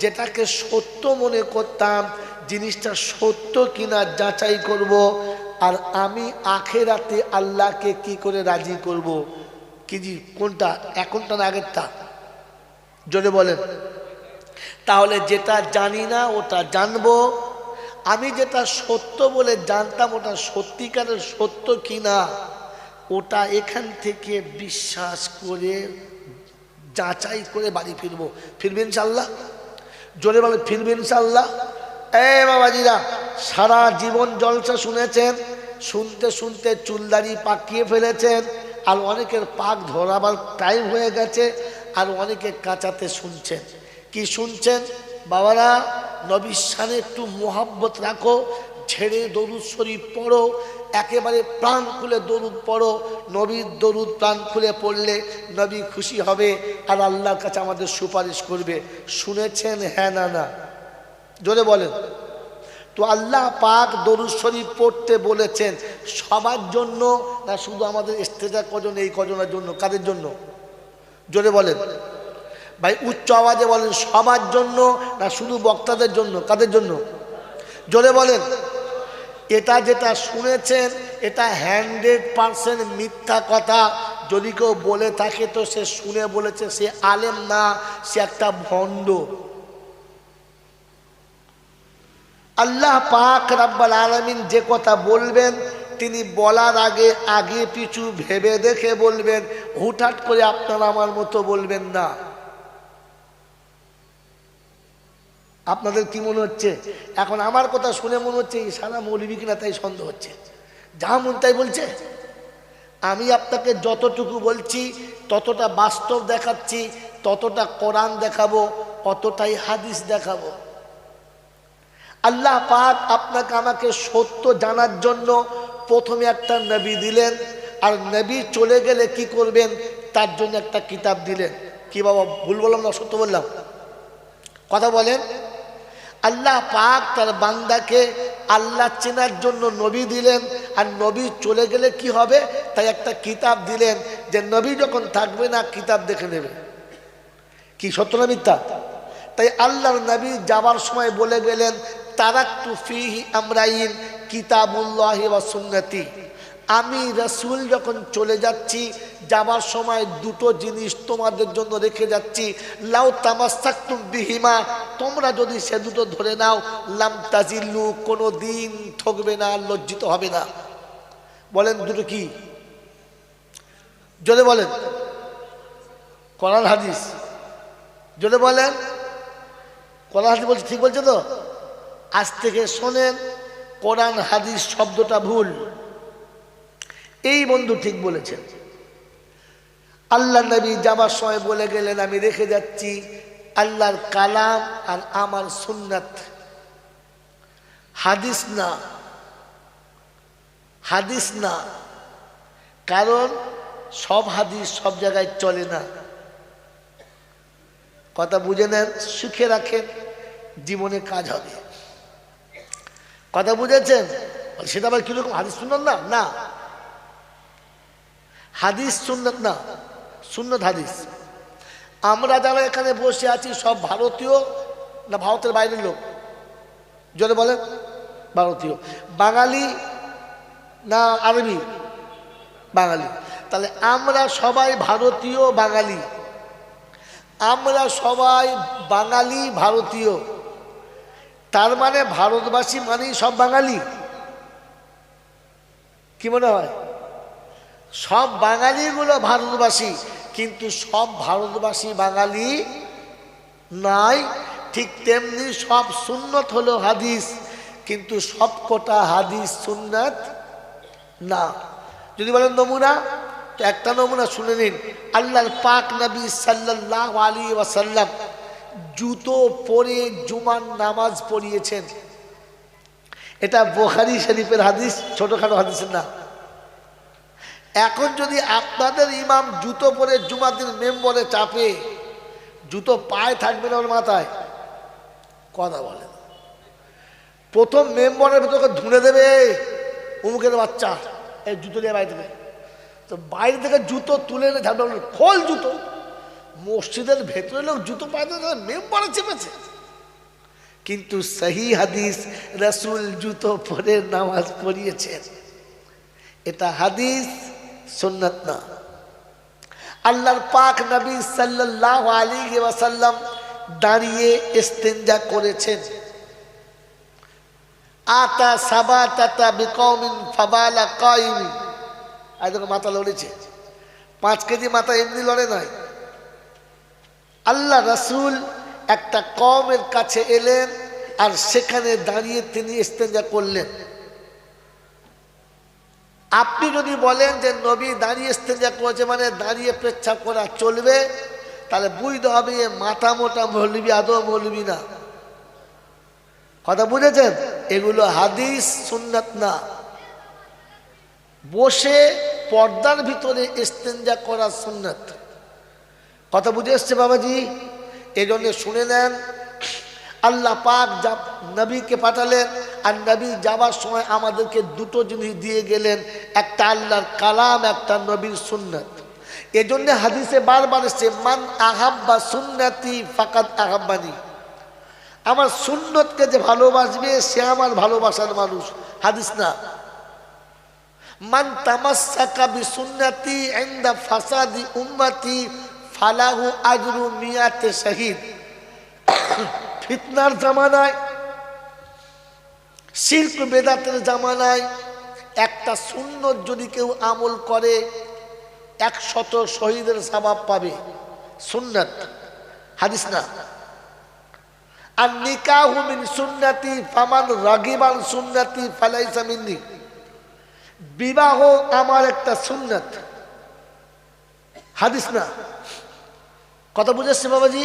S1: যেটাকে সত্য মনে করতাম, জিনিসটা সত্য কিনা যাচাই করব, আর আমি আখেরাতে আল্লাহকে কি করে রাজি করব। কি জি, কোনটা? এখনটা না আগেরটা? জোরে বলেন। তাহলে যেটা জানি না ওটা জানবো, আমি যেটা সত্য বলে জানতাম ওটা সত্যিকারের সত্য কিনা ওটা এখান থেকে বিশ্বাস করে যাচাই করে বাড়ি ফিরবো। ফিরবেন ইনশাআল্লাহ? জোরে বলে ফিরবেন ইনশাআল্লাহ? বাবাজিরা, সারা জীবন জলসা শুনেছেন, শুনতে শুনতে চুলদাড়ি পাকিয়ে ফেলেছেন, আর অনেকের পাক ধরাবার টাইম হয়ে গেছে, আর অনেকে কাঁচাতে শুনছেন। কি শুনছেন? বাবারা, নবীর শানে একটু মোহাব্বত রাখো, ছেড়ে দরুদ শরীফ পড়ো, একেবারে প্রাণ খুলে দরুদ পড়ো। নবীর দরুদ প্রাণ খুলে পড়লে নবী খুশি হবে, আর আল্লাহর কাছে আমাদের সুপারিশ করবে। শুনেছেন? হ্যাঁ না না? জোরে বলেন। তো আল্লাহ পাক দরুদ শরীফ পড়তে বলেছেন সবার জন্য না শুধু আমাদের স্টেজে কজন, এই কজনের জন্য? কাদের জন্য? জোরে বলেন ভাই, উচ্চ আওয়াজে বলেন। সবার জন্য না শুধু বক্তাদের জন্য? কাদের জন্য? জোরে বলেন। এটা যেটা শুনেছেন এটা 100% মিথ্যা কথা। যদি কেউ বলে থাকে তো সে শুনে বলেছে, সে আলেম না, সে একটা ভণ্ড। আল্লাহ পাক রব্বুল আলামিন যে কথা বলবেন তিনি বলার আগে আগে পিছু ভেবে দেখে বলবেন, হুটহাট করে আপনারা আমার মতো বলবেন না। আপনাদের কি মনে হচ্ছে? এখন আমার কথা শুনে মনে হচ্ছে এই সারা মৌলবি কিনা, তাই সন্দেহ হচ্ছে। যা মন তাই বলছে। আমি আপনাকে যতটুকু বলছি ততটা বাস্তব দেখাচ্ছি, ততটা কোরআন দেখাবো, অতটাই হাদিস দেখাবো। আল্লাহ পাক আপনাকে আমাকে সত্য জানার জন্য প্রথমে একটা নবী দিলেন, আর নবী চলে গেলে কি করবেন তার জন্য একটা কিতাব দিলেন। কি বাবা, ভুল বললাম না সত্য বললাম? কথা বলেন। আল্লাহ পাক তার বান্দাকে আল্লাহ চেনার জন্য নবী দিলেন, আর নবী চলে গেলে কি হবে তাই একটা কিতাব দিলেন, যে নবী যখন থাকবে না কিতাব দেখে নেবে। কি সত্য না মিথ্যা? তাই আল্লাহর নবী যাবার সময় বলে গেলেন, তারাকতু ফীহি আমরাইন কিতাবুল্লাহি ওয়া সুন্নতি। আমি রাসূল যখন চলে যাচ্ছি, যাবার সময় দুটো জিনিস তোমাদের জন্য রেখে যাচ্ছি। লাউ তামাসসাকতুম বিহিমা, তোমরা যদি সে দুটো ধরে নাও, লাম তাজিল্লু, কোনো দিন ঠকবে না, লজ্জিত হবে না। বলেন দুটো কি? জোরে বলেন। কোরআন হাদিস। জোরে বলেন। কোরআন হাদিস বলছে, ঠিক বলছে তো? আজ থেকে শোনেন, কোরআন হাদিস শব্দটা ভুল। এই বন্ধু ঠিক বলেছেন। আল্লাহ নবী যাবার সময় বলে গেলেন, আমি রেখে যাচ্ছি আল্লাহর কালাম আর আমার সুন্নাত, হাদিস না। হাদিস না, কারণ সব হাদিস সব জায়গায় চলে না। কথা বুঝে নেন, সুখে রাখেন, জীবনে কাজ হবে। কথা বুঝেছেন? সেটা আবার কিরকম? হাদিস সুন্নাত না? না, হাদিস সুন্নাত না, সুন্নাত হাদিস। আমরা যারা এখানে বসে আছি সব ভারতীয় না ভারতের বাইরের লোক? জোরে বলেন। ভারতীয়। বাঙালি না আরবি? বাঙালি। তাহলে আমরা সবাই ভারতীয় বাঙালি, আমরা সবাই বাঙালি ভারতীয়। তার মানে ভারতবাসী মানেই সব বাঙালি? কি মনে হয়? সব বাঙালিগুলো ভারতবাসী, কিন্তু সব ভারতবাসী বাঙালি নাই। ঠিক তেমনি সব সুন্নত হলো হাদিস, কিন্তু সব কটা হাদিস সুন্নাত না। যদি বলেন নমুনা, তো একটা নমুনা শুনে নিন। আল্লাহর পাক নবী সাল্লাল্লাহু আলাইহি ওয়াসাল্লাম জুতো পরে জুমার নামাজ পড়িয়েছেন। এটা বুখারী শরীফের হাদিস, ছোটখাটো হাদিসের না। এখন যদি আপনাদের ইমাম জুতো পরে জুমার দিন মেম্বরে চাপে, জুতো পায়ে থাকবে না ওর মাথায়? কথা বলেন। প্রথম মেম্বরের ভেতরে ধুনে দেবে, অমুকের বাচ্চা এই জুতো নিয়ে বাইরে থেকে, তো বাইরে থেকে জুতো তুলে এনে ঝাড়বে, খোল জুতো। মসজিদের ভেতরে লোক জুতো পায়ে মেম্বরে চেপেছে। কিন্তু সহি হাদিস রাসূল জুতো পরে নামাজ পড়িয়েছেন, এটা হাদিস সুন্নাত না। আল্লাহর পাক নবী সাল্লাল্লাহু আলাইহি ওয়াসাল্লাম দাঁড়িয়ে ইস্তেঞ্জা করেছেন। আতা সাবাতাতা বিকওমিন ফাবালা কাইমি, আজ মাথা লড়েছে, 5 কেজি মাথা এমনি লড়ে নাই। আল্লাহ রাসূল একটা কওমের কাছে এলেন আর সেখানে দাঁড়িয়ে তিনি ইস্তেঞ্জা করলেন। আপনি যদি বলেন যে নবী দাঁড়িয়ে ইস্তেঞ্জা করেছে মানে দাঁড়িয়ে পেচ্ছাপ করা চলবে, তাহলে বুঝতে হবে এ মাথা মোটা মৌলবি, আদৌ মৌলবি না। কথা বুঝেছেন? এগুলো হাদিস সুন্নাত না। বসে পর্দার ভিতরে ইস্তেঞ্জা করা সুন্নাত। কথা বুঝে এসছে বাবাজি? এই জন্য শুনে নেন, আল্লাহ পাক নবীকে পাঠালেন আর নবী যাবার সময় আমাদেরকে দুটো জিনিস দিয়ে গেলেন, একটা আল্লাহর কালাম, একটা নবীর সুন্নাত। এই জন্য হাদিসে বারবার এসছে মান আহাব্বা সুন্নাতি ফাকাদ আহাব্বানি, আমার সুন্নতকে যে ভালোবাসবে সে আমার ভালোবাসার মানুষ। হাদিস না। মান তামাসসাকা বিসুন্নতি ইনদা ফাসাদি উম্মতি ফালাহু আজরু মিয়াতে শহীদ। ফিতনার জামানায়, শিরক বেদাতের জামানায় একটা সুন্নত যদি কেউ আমল করে 100 শহীদের সওয়াব পাবে। সুন্নাত, হাদিস না। আর নিকাহু মিন সুন্নতি ফামান রাগিবান সুন্নতি ফালাইসা মিন্নি, বিবাহ আমার একটা সুন্নাত। হাদিস না। কথা বুঝেছে বাবাজি?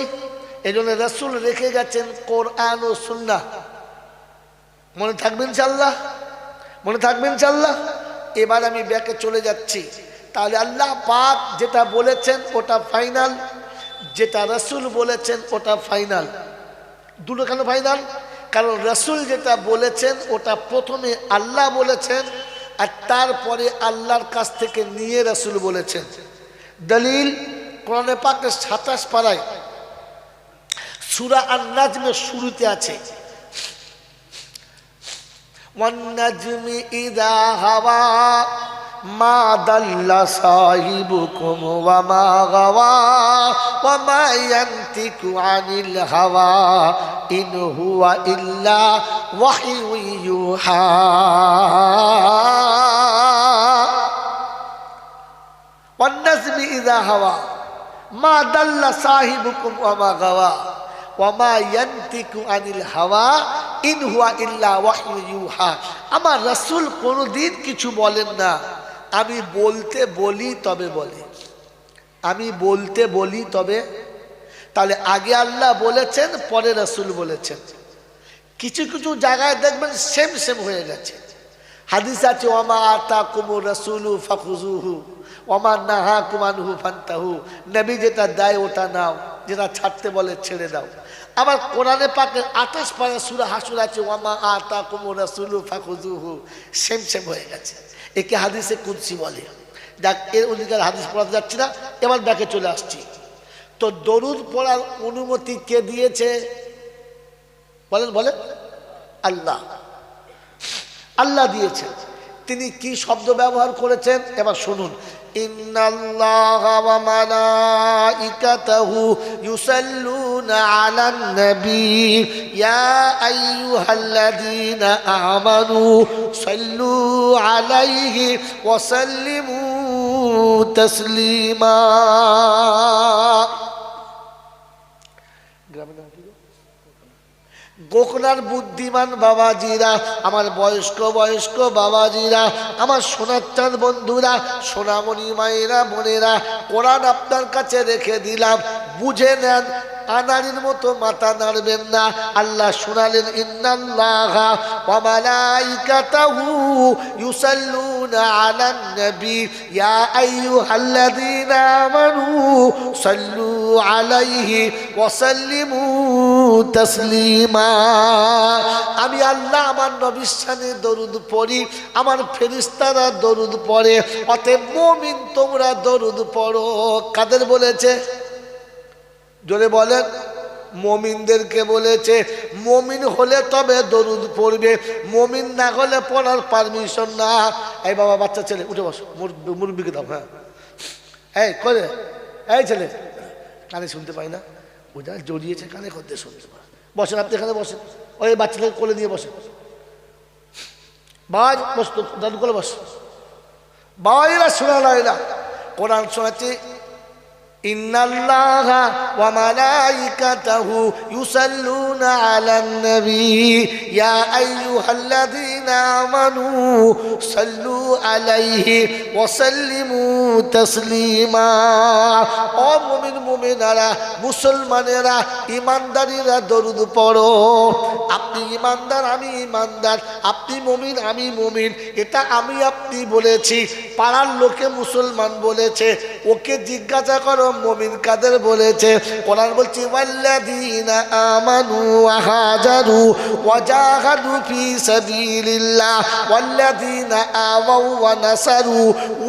S1: এই জন্য রাসূল রেখে গেছেন কোরআন ও সুন্নাহ। মনে থাকবেন ইনশাআল্লাহ? মনে থাকবেন ইনশাআল্লাহ? এবার আমি ব্যাকে চলে যাচ্ছি। তাহলে আল্লাহ পাক যেটা বলেছেন ওটা ফাইনাল, যেটা রাসূল বলেছেন ওটা ফাইনাল। দুটো কেন ফাইনাল? কারণ রাসূল যেটা বলেছেন ওটা প্রথমে আল্লাহ বলেছেন আর তারপরে আল্লাহর কাছ থেকে নিয়ে রাসূল বলেছেন। দলিল কোরআনে পাকের 27 পারায় সূরা আন-নাজমের শুরুতে আছে ওয়ান নাজমি ইযা হাওয়া মা দাল্লা সাহিবুকুম ওয়া মা গাওয়া ওয়া মা ইয়ানতিকু আনিল হাওয়া ইন হুয়া ইল্লা ওয়াহয়ু ইউহা। ওয়ান নাজমি ইযা হাওয়া মা দাল্লা সাহিবুকুম ওয়া মা গাওয়া ওয়া মা ইয়ানতিকু আনিল হাওয়া ইন হুয়া ইল্লা ওয়াহয়ু ইউহা। আমার রাসূল কোনোদিন কিছু বলেন না, আমি বলতে বলি তবে বলে, আমি বলতে বলি তবে। তাহলে আগে আল্লাহ বলেছেন, পরে রাসূল বলেছেন। কিছু কিছু জায়গায় দেখবেন সেম সেম হয়ে গেছে। হাদিস আছে ওয়ামা আতাকুমুর রাসূলু ফাখুযুহু ওয়ামা নাহাকুম আনহু ফান্তাহু, নবী যেটা দেয় ওটা নাও, যেটা ছাড়তে বলে ছেড়ে দাও। আবার কোরআনে পাকের 28 পারা সূরা হাসর আছে ওয়ামা আতাকুমুর রাসূলু ফাখুযুহু, সেম সেম হয়ে গেছে। একে হাদিসে কুদসি বলে। যাক, এর অধিকার হাদিস পড়াতে যাচ্ছি না, এবার ব্যাকে চলে আসছি। তো দরুদ পড়ার অনুমতি কে দিয়েছে? বলেন বলেন। আল্লাহ। আল্লাহ দিয়েছেন। তিনি কি শব্দ ব্যবহার করেছেন এবার শুনুন। ইন্নাল্লাহা ওয়া মালাইকাতাহু ইউসাল্লুনা আলান নবী ইয়া আইয়ুহাল্লাযীনা আমানু সাল্লু আলাইহি ওয়া সাল্লিমু তাসলিমা। গোকনার বুদ্ধিমান বাবাজিরা, আমার বয়স্ক বয়স্ক বাবাজিরা, আমার সোনার চাঁদ বন্ধুরা, সোনামণি মায়েরা, বোনেরা, কোরআন আপনার কাছে রেখে দিলাম, বুঝে নেন। আনারির মতো মাথা নাড়বেন না। আল্লাহ শোনালেন ইন্নাল্লাহা ওয়া মালাইকাতাহু ইউসাল্লুনা আলান নবী ইয়া আইয়ুহাল্লাযীনা আমানু সাল্লু আলাইহি ওয়া সাল্লিমু তাসলিমা। আমি আল্লাহ আমার নবীর শানে দরুদ পড়ি, আমার ফেরেশতারা দরুদ পড়ে, অতএব মুমিন তোমরা দরুদ পড়ো। কাদের বলেছে? জোরে বলেন। মুমিনদেরকে বলেছে মুমিন হলে তবে দরুদ পড়বে, মুমিন না হলে পড়ার পারমিশন না। এই বাবা বাচ্চা ছেলে উঠে বসো, মুরব্বিকে দাও। হ্যাঁ এই করে, এই ছেলে কানে শুনতে পাই না, ওটা জড়িয়েছে কানে করতে শুনতে পাই। বসেন আপনি এখানে বসেন, ওই বাচ্চাদের কোলে নিয়ে বসেন। বাবা বসতো দাদু কোলে বস। বাবাইরা শোনা কোরআন শোনাচ্ছে ইন্নাল্লাহা ওয়া মালাইকাতাহু ইউসাল্লুনা আলান নবী ইয়া আইয়ুহাল্লাযীনা আমানু সাল্লু আলাইহি ওয়া সাল্লিমু তাসলিমা। ও মুমিন মুমিনারা, মুসলমানেরা, ইমানদারিরা দরুদ পড়ো। আপনি ইমানদার আমি ইমানদার, আপনি মুমিন আমি মুমিন, এটা আমি আপনি বলেছি, পাড়ার লোকে মুসলমান বলেছে। ওকে জিজ্ঞাসা করো মুমিন কাদের বলেছে। কোরআন বলছে ওয়াল্লাযীনা আমানু ওয়া হাজারু ওয়া জাহাদু ফি সাবিলিল্লাহ ওয়াল্লাযীনা আওয়াউ ওয়া নাসারু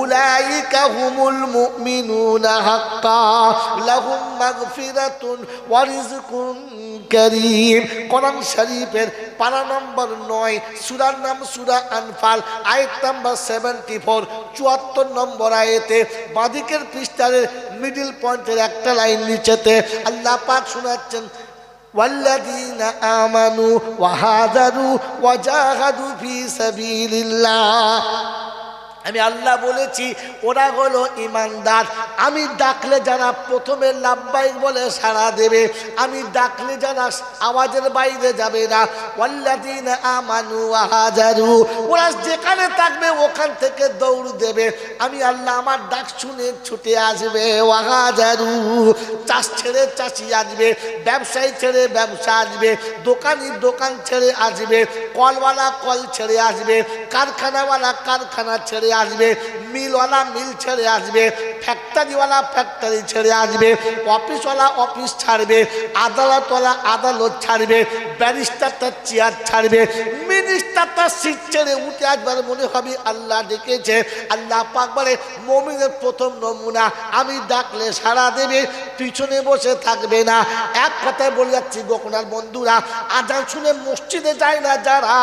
S1: উলাইকা হুমুল মুমিনুনা হাক্কান লাহুম মাগফিরাতুন ওয়া রিজকুন কারীম। কোরআন শরীফের পারা নম্বর 9, সূরার নাম সূরা আনফাল, আয়াত নাম্বার 74, 74 নম্বর আয়াতে বাদিকের পৃষ্ঠার মিডল পয়েন্টের একটা লাইন নিচেতে আল্লাহ পাক শোনাচ্ছেন ওয়াল্লাযীনা আমানু ওয়া হাজারু ওয়া জাহাদু ফি সাবিলিল্লাহ। আমি আল্লাহ বলেছি ওরা হলো ইমানদার। আমি ডাকলে যারা প্রথমে লাব্বাইক বলে সাড়া দেবে, আমি ডাকলে যারা আওয়াজের বাইরে যাবে না। ওয়াল্লাযীনা আমানু ওয়া হাজারু, ওরা যেখানে থাকবে ওখান থেকে দৌড় দেবে। আমি আল্লাহ আমার ডাক শুনে ছুটে আসবে। ওয়া হাজারু, চাষ ছেড়ে চাষি আসবে, ব্যবসায়ী ছেড়ে ব্যবসা আসবে, দোকানি দোকান ছেড়ে আসবে, কলওয়ালা কল ছেড়ে আসবে, কারখানাওয়ালা কারখানা ছেড়ে আসবে, মিলওয়ালা মিল ছেড়ে আসবে, ফ্যাক্টরিওয়ালা ফ্যাক্টরি ছেড়ে আসবে, অফিসওয়ালা অফিস ছাড়বে, আদালতওয়ালা আদালত ছাড়বে, ব্যারিস্টারটা চেয়ার ছাড়বে, মিনিস্টারটা সিট ছেড়ে উঠে আসবার মনে হবে আল্লাহ ডেকেছে। আল্লাহ পাক বলে মুমিনের প্রথম নমুনা, আমি ডাকলে সাড়া দেবে, পিছনে বসে থাকবে না। এক কথায় বলে যাচ্ছি গোকনার বন্ধুরা, আজান শুনে মসজিদে যায় না যারা,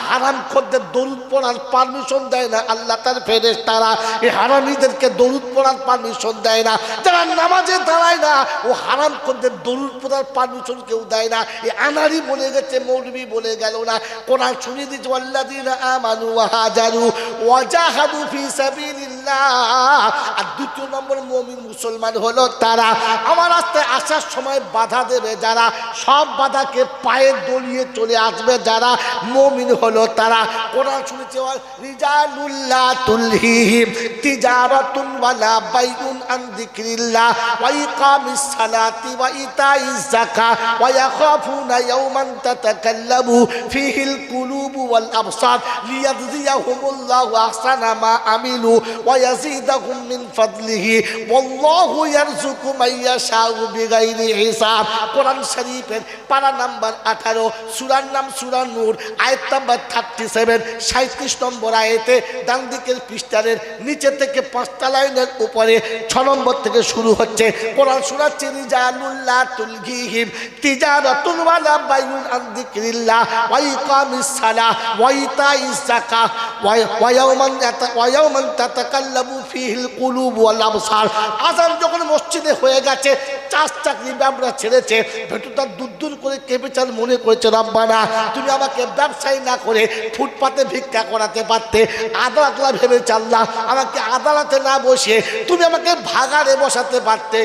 S1: হারাম খোরদের দরুদ পড়ার পারমিশন দেয় না আল্লাহ তার ফেরেশতারা, এই হারামীদেরকে দরুদ পড়ার পারমিশন দেয় না। যারা নামাজে দাঁড়ায় না, ও হারাম খোরদের দরুদ পড়ার পারমিশন কেউ দেয় না। এই আনারি বলে গেছে, মৌলবি বলে গেল না। কোরআন শুনিয়ে দিচ্ছে ওয়াল্লাযীনা আমানু ওয়া হাজারু ওয়া জাহাদু ফি সাবিলিল্লাহ। আর দ্বিতীয় নম্বর মুমিন মুসলমান হলো তারা আমার রাস্তায় আসার সময় বাধা দেবে যারা, সব বাধাকে পায়ে দলিয়ে চলে আসবে যারা, মুমিন হলো তারা। কোরআন শুনেছে রিজালুল্লাহ তুলহিহিম তিজারাতুন ওয়ালা বাইউন আন যিকরিল্লাহ ওয়া ইকামিস সালাতি ওয়া ইতাইজ যাকাত ওয়া ইয়াখাফুনা ইয়াওমান তাতাকাল্লামু ফীহিল কুলুবু ওয়াল আবসার লিয়াজজিয়াহুমুল্লাহু আহসানা মা আমিলু ওয়া ইয়াজিদাহুম মিন ফাদলিহি ওয়াল্লাহু ইয়ারযুকু মান ইয়াশাউ বিগাইরি হিসাব। কোরআন শরীফের পারা নাম্বার 18, সূরার নাম সূরা নূর, আয়াত নাম্বার 37, 37 নম্বর আয়াতে ডান দিকের পৃষ্ঠারের নিচে থেকে 5টা লাইনের উপরে 6 নম্বর থেকে শুরু হচ্ছে। কোরআন শোনাচ্ছে রিজালুল্লাহ তুলহিহিম তিজারাতুন ওয়ালা বাইউন আন যিকরিল্লাহ ওয়া ইকামিস সালাহ ওয়া ইতাইজ যাকাত ওয়া ইয়াওমান তাতাকাল্লামু ফীহিল কুলুব ওয়াল আবসার। আযান যখন মসজিদে হয়ে গেছে, চাষ চাকরি ব্যবসা ছেড়েছে, ভেতরটা দূর করে কেঁপেচার মনে করেছে রব্বানা তুমি আমাকে ব্যবসায়ী না করে ফুটপাতে ভিক্ষা করাতে পারতে, আদালতলা ভেবে চাল্লা আমাকে আদালতে না বসে তুমি আমাকে ভাগাড়ে বসাতে পারতে,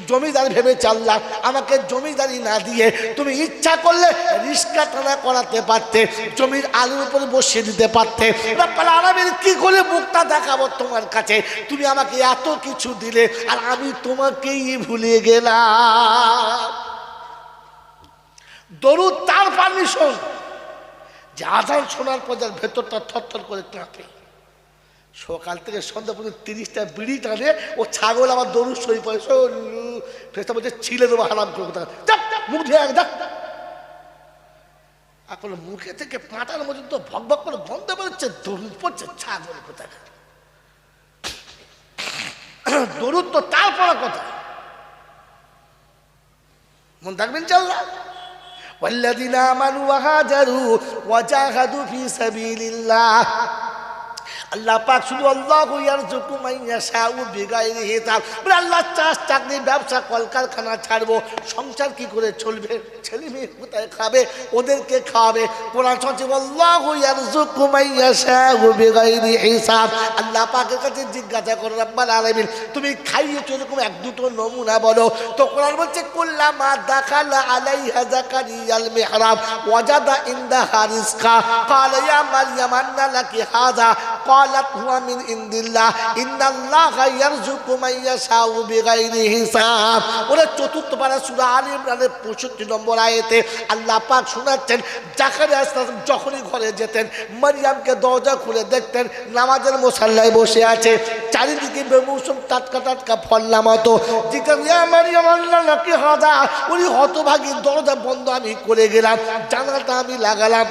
S1: জমিদার ভেবে চাল্লা আমাকে জমিদারি না দিয়ে তুমি ইচ্ছা করলে রিস্কা টানা করাতে পারতে, জমির আলুর উপরে বসিয়ে দিতে পারতে। রব্বানা আলামিন কি করে মুখটা দেখাবো তোমার কাছে, তুমি আমাকে এত কিছু দিলে আর আমি তোমাকেই ভুলে গেলাম। দরুদ তার পারমিশন যে আজান শোনার পর যার ভেতরটা থরথর করে কাঁপে, সকাল থেকে সন্ধ্যা পর্যন্ত 30টা বিড়ি টানে, ও ছাগল আমার দরুদ শরীফ পড়ে, ফেরেশতা বলছে ছিলে দেবো হারাম করে কোথায়, মুখ ধুয়ে যাক। এখন মুখে থেকে পাটার পর্যন্ত ভক ভক করে গন্ধ বেরোচ্ছে, দরুদ পড়ছে ছাগল কোথায়। দরুদ তো তার পড়া কথা। মন থাকবেন ইনশাআল্লাহ। ওয়াল্লাযীনা আমানু ওয়া হাজারু ওয়া জাহাদু ফি সাবিলিল্লাহ, আল্লাহ পাক শুধু আল্লাহু ইয়ারযুকু মান ইয়াশাউ বিগাইরি হিসাব। বলে আল্লাহ চাষ চাকরি ব্যবসা কলকারখানা ছাড়বো, সংসার কি করে চলবে, ছেলে মেয়ে কোথায় খাবে, ওদেরকে খাওয়াবে। কোরআন শরীফে আল্লাহু ইয়ারযুকু মান ইয়াশাউ বিগাইরি হিসাব। আল্লাহ পাকের কাছে জিজ্ঞাসা করো রব্বুল আলামিন তুমি খাইয়েছো এরকম এক দুটো নমুনা বলো। তো কোরআন বলছে কুল্লামা দাখালা আলাইহা যাকারিয়াল মিহরাব ওয়াজাদা ইনদাহা রিজকা ক্বালা ইয়া মারইয়াম আন্না লাকি হাযা قالت هو من عند الله ان الله يرزق من يشاء بغير حساب। ওরা চতুর্থ পারা সূরা আলে ইমরানের 65 নম্বর আয়াতে আল্লাহ পাক শোনাচ্ছেন জাকারিয়া আলাইহিস যখনই ঘরে যেতেন মারইয়ামকে দরজা খুলে দেখতেন নামাজের মুসাল্লায় বসে আছে, চারিদিকে বেমৌসুম টাটকা টাটকা ফলনা মতো। জিজ্ঞাসা মারইয়াম আল্লাহ লাকি হাযা, উনি হতভাগী দরজা বন্ধ আমি করে গেলাম, জানালাটা আমি লাগালাম।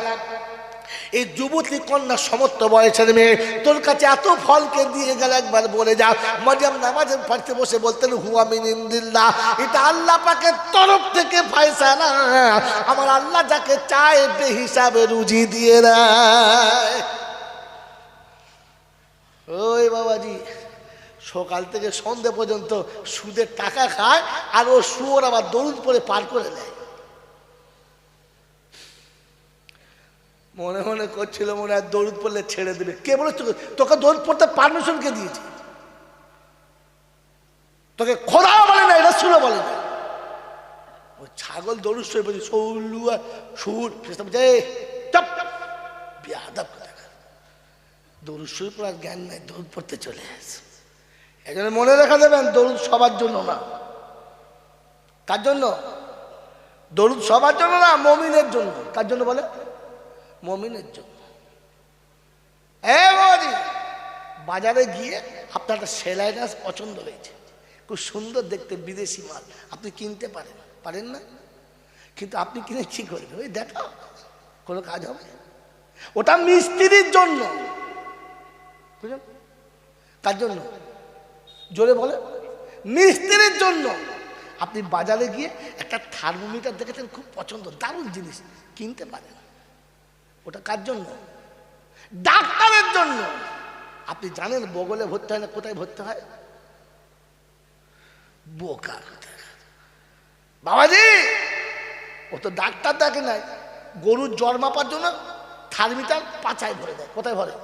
S1: এই যুবতী কন্যা সমস্ত বয়সের মেয়ে তোর কাছে এত ফলকে দিয়ে গেল, একবার বলে যা। মারইয়াম নামাজের পড়তে বসে বলতেন হুয়া মিন ইনদিল্লাহ, এটা আল্লাহ পাকের তরফ থেকে ফয়সালা, আমার আল্লাহ যাকে চায় বেহিসাবে রুজি দিয়ে দেয়। ওই বাবাজি সকাল থেকে সন্ধ্যে পর্যন্ত সুদের টাকা খায়, আর ও সুর আবার দরুদ পড়ে পার করে দেয়। মনে মনে করছিল মনে হয় দরুদ পড়লে ছেড়ে দেবে। কে বলে তোকে দরুদ পড়তে পারমিশন কে দিয়েছে? তোকে খোদা বলে না, রাসূলও বলে না। ও ছাগল দরুদ সই বলছে সৌলুয়া সুর চপ বেয়াদব কথা। দরুদ সই পড়ার জ্ঞান নাই, দরুদ পড়তে চলে আসে। এই জন্য মনে রাখা দেবেন দরুদ সবার জন্য না। কার জন্য? দরুদ সবার জন্য না, মুমিনের জন্য। কার জন্য বলে? মুমিনের জন্য। বাজারে গিয়ে আপনার একটা সেলাই ড্রেস পছন্দ হয়েছে, খুব সুন্দর দেখতে, বিদেশি মাল, আপনি কিনতে পারেন, পারেন না? কিন্তু আপনি কিনে কি করবেন? ওই দেখো কোনো কাজ হবে? ওটা মিস্ত্রির জন্য। বুঝলেন? কার জন্য? জোরে বলে। মিস্ত্রির জন্য। আপনি বাজারে গিয়ে একটা থার্মোমিটার দেখেছেন, খুব পছন্দ, দারুণ জিনিস, কিনতে পারেন। ওটা কার জন্য? ডাক্তারের জন্য। আপনি জানেন বগলে ভর্তি হয় না, কোথায় ভর্তি হয়? বোকা বাবাজি, ও তো ডাক্তার দেখে নাই, গরুর জ্বর মাপার জন্য থার্মিটার পাচায় ভরে দেয়। কোথায় ভরে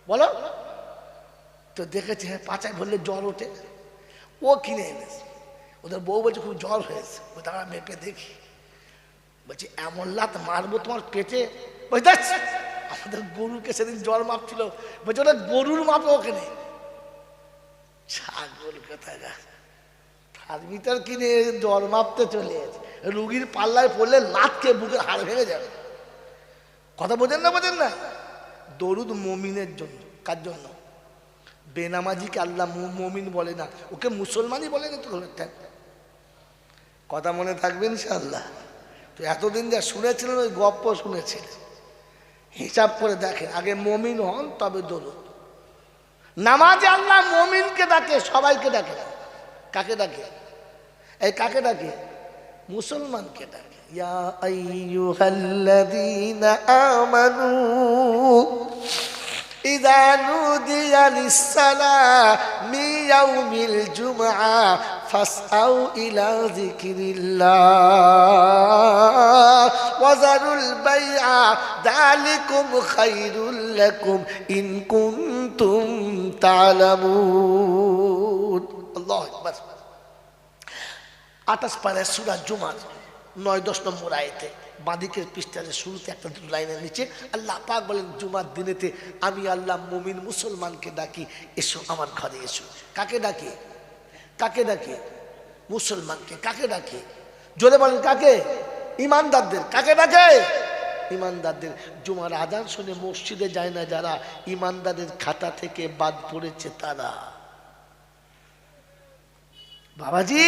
S1: বলো তো? দেখেছি হ্যাঁ, পাচায় ভরলে জ্বর ওঠে। ও কিনে এনেছে, ওদের বউ বলছে খুব জ্বর হয়েছে, ও তারা মেপে দেখি, বলছি এমন লাত মারবো তোমার পেটে। আমাদের গরুকে সেদিন জ্বর মাপছিল, বলছে ওটা গরুর মাপে ওখানে। ছাগল কোথায় থার্মিটার কিনে জ্বর মাপতে চলে গেছে, রুগীর পাল্লায় পড়লে লাতকে বুকের হাড় ভেঙে যাবে। কথা বোঝেন না? বোঝেন না? দরুদ মুমিনের জন্য। কার জন্য? বেনামাজিকে আল্লাহ মুমিন বলে না, ওকে মুসলমানই বলে না। তো কথা মনে থাকবে ইনশাআল্লাহ। তো এতদিন যা শুনেছিলেন ওই গপ্প শুনেছিলেন, হিসাব করে দেখেন, আগে মুমিন হন তবে দরুদ। নামাজে আল্লাহ মুমিনকে ডাকে, সবাইকে ডাকে। কাকে ডাকে? এই কাকে ডাকে? মুসলমানকে ডাকে। ইয়া আইয়ুহাল্লাযীনা আমানু ইযা নুদিয়া লিস-সালামি ইয়াউমিল জুমআ ফাসআউ ইলা যিকরিল্লাহ ওয়া যারুল বাইআ যালিকুম খায়রুল লাকুম ইন কুনতুম তা'লামুন। আল্লাহু আকবার। 28 পারা সূরা জুমার 9-10 নম্বর আয়াতে বাদিকের পৃষ্ঠার শুরুতে একটা দুটো লাইনের নিচে আল্লাহ পাক বলেন, জুমার দিনেতে আমি আল্লাহ মুমিন মুসলমানকে ডাকি, এসো আমার ঘরে এসো। কাকে ডাকে? কাকে ডাকে? মুসলমানকে। কাকে ডাকে? জোরে বলেন কাকে? ইমানদারদের। কাকে ডাকে? ইমানদারদের। জুমার আযান শুনে মসজিদে যায় না যারা, ইমানদারের খাতা থেকে বাদ পড়েছে তারা। বাবাজি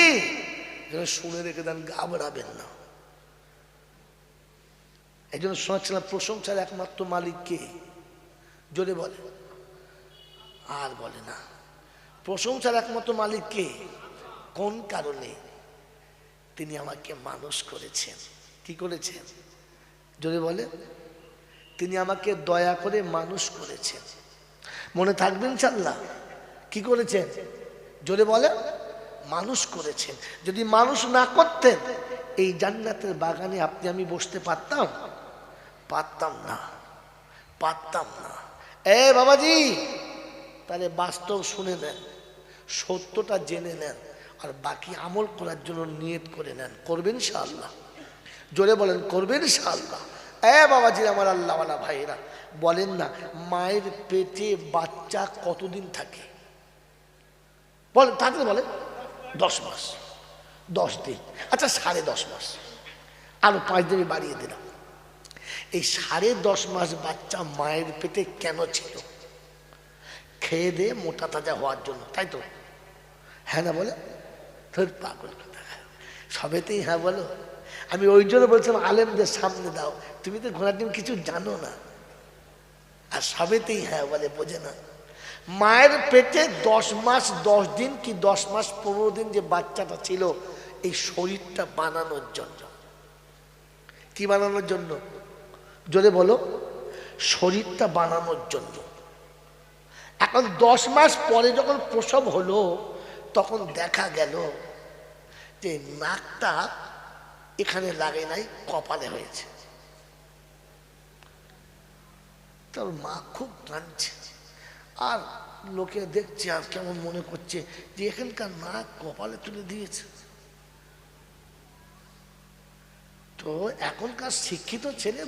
S1: শুনে রেখে দেন, ঘাবড়াবেন না। এই জন্য শোনাচ্ছিলাম প্রশংসার একমাত্র মালিক কে? জোরে বলে। আর বলে না। প্রশংসার একমাত্র মালিক কে? কোন কারণে? তিনি আমাকে মানুষ করেছেন। কি করেছেন? যদি বলে, তিনি আমাকে দয়া করে মানুষ করেছেন। মনে থাকবেন ইনশাআল্লাহ। কি করেছেন? যদি বলে, মানুষ করেছেন। যদি মানুষ না করতেন এই জান্নাতের বাগানে আপনি আমি বসতে পারতাম? পারতাম না, পারতাম না। বাবাজি, তাহলে বাস্তব শুনে নেন, সত্যটা জেনে নেন, আর বাকি আমল করার জন্য নিয়ত করে নেন। করবেন ইনশাআল্লাহ? জোরে বলেন, করবেন ইনশাআল্লাহ? বাবাজি আমার আল্লাহওয়ালা ভাইরা, বলেন না, মায়ের পেটে বাচ্চা কতদিন থাকে? বলেন, থাকলে বলেন 10 মাস, 10 দিন। আচ্ছা 10.5 মাস, আরো 5 দিন বাড়িয়ে দিলাম। এই 10.5 মাস বাচ্চা মায়ের পেটে কেন ছিল? খেয়ে দিয়ে মোটা তাজা হওয়ার জন্য, তাই তো? হ্যাঁ না বলে? তোর পাগল কথা, সবেতেই হ্যাঁ বলো। আমি ওই জন্য বলছিলাম আলেমদের সামনে দাও, তুমি তো ঘোড়ার ডিম কিছু জানো না, আর সবেতেই হ্যাঁ বলে, বোঝে না। মায়ের পেটে 10 মাস 10 দিন কি 10 মাস 15 দিন যে বাচ্চাটা ছিল, এই শরীরটা বানানোর জন্য। কি বানানোর জন্য? জোরে বলো, শরীরটা বানানোর জন্য। এখন 10 মাস পরে যখন প্রসব হলো, তখন দেখা গেল যে নাকটা এখানে লাগে নাই, কপালে হয়েছে। তোর মা খুব কাঁদছে, আর লোকে দেখছে, আর কেমন মনে করছে যে এখানকার নাক কপালে তুলে দিয়েছে। তো এখনকার শিক্ষিত ছেলে,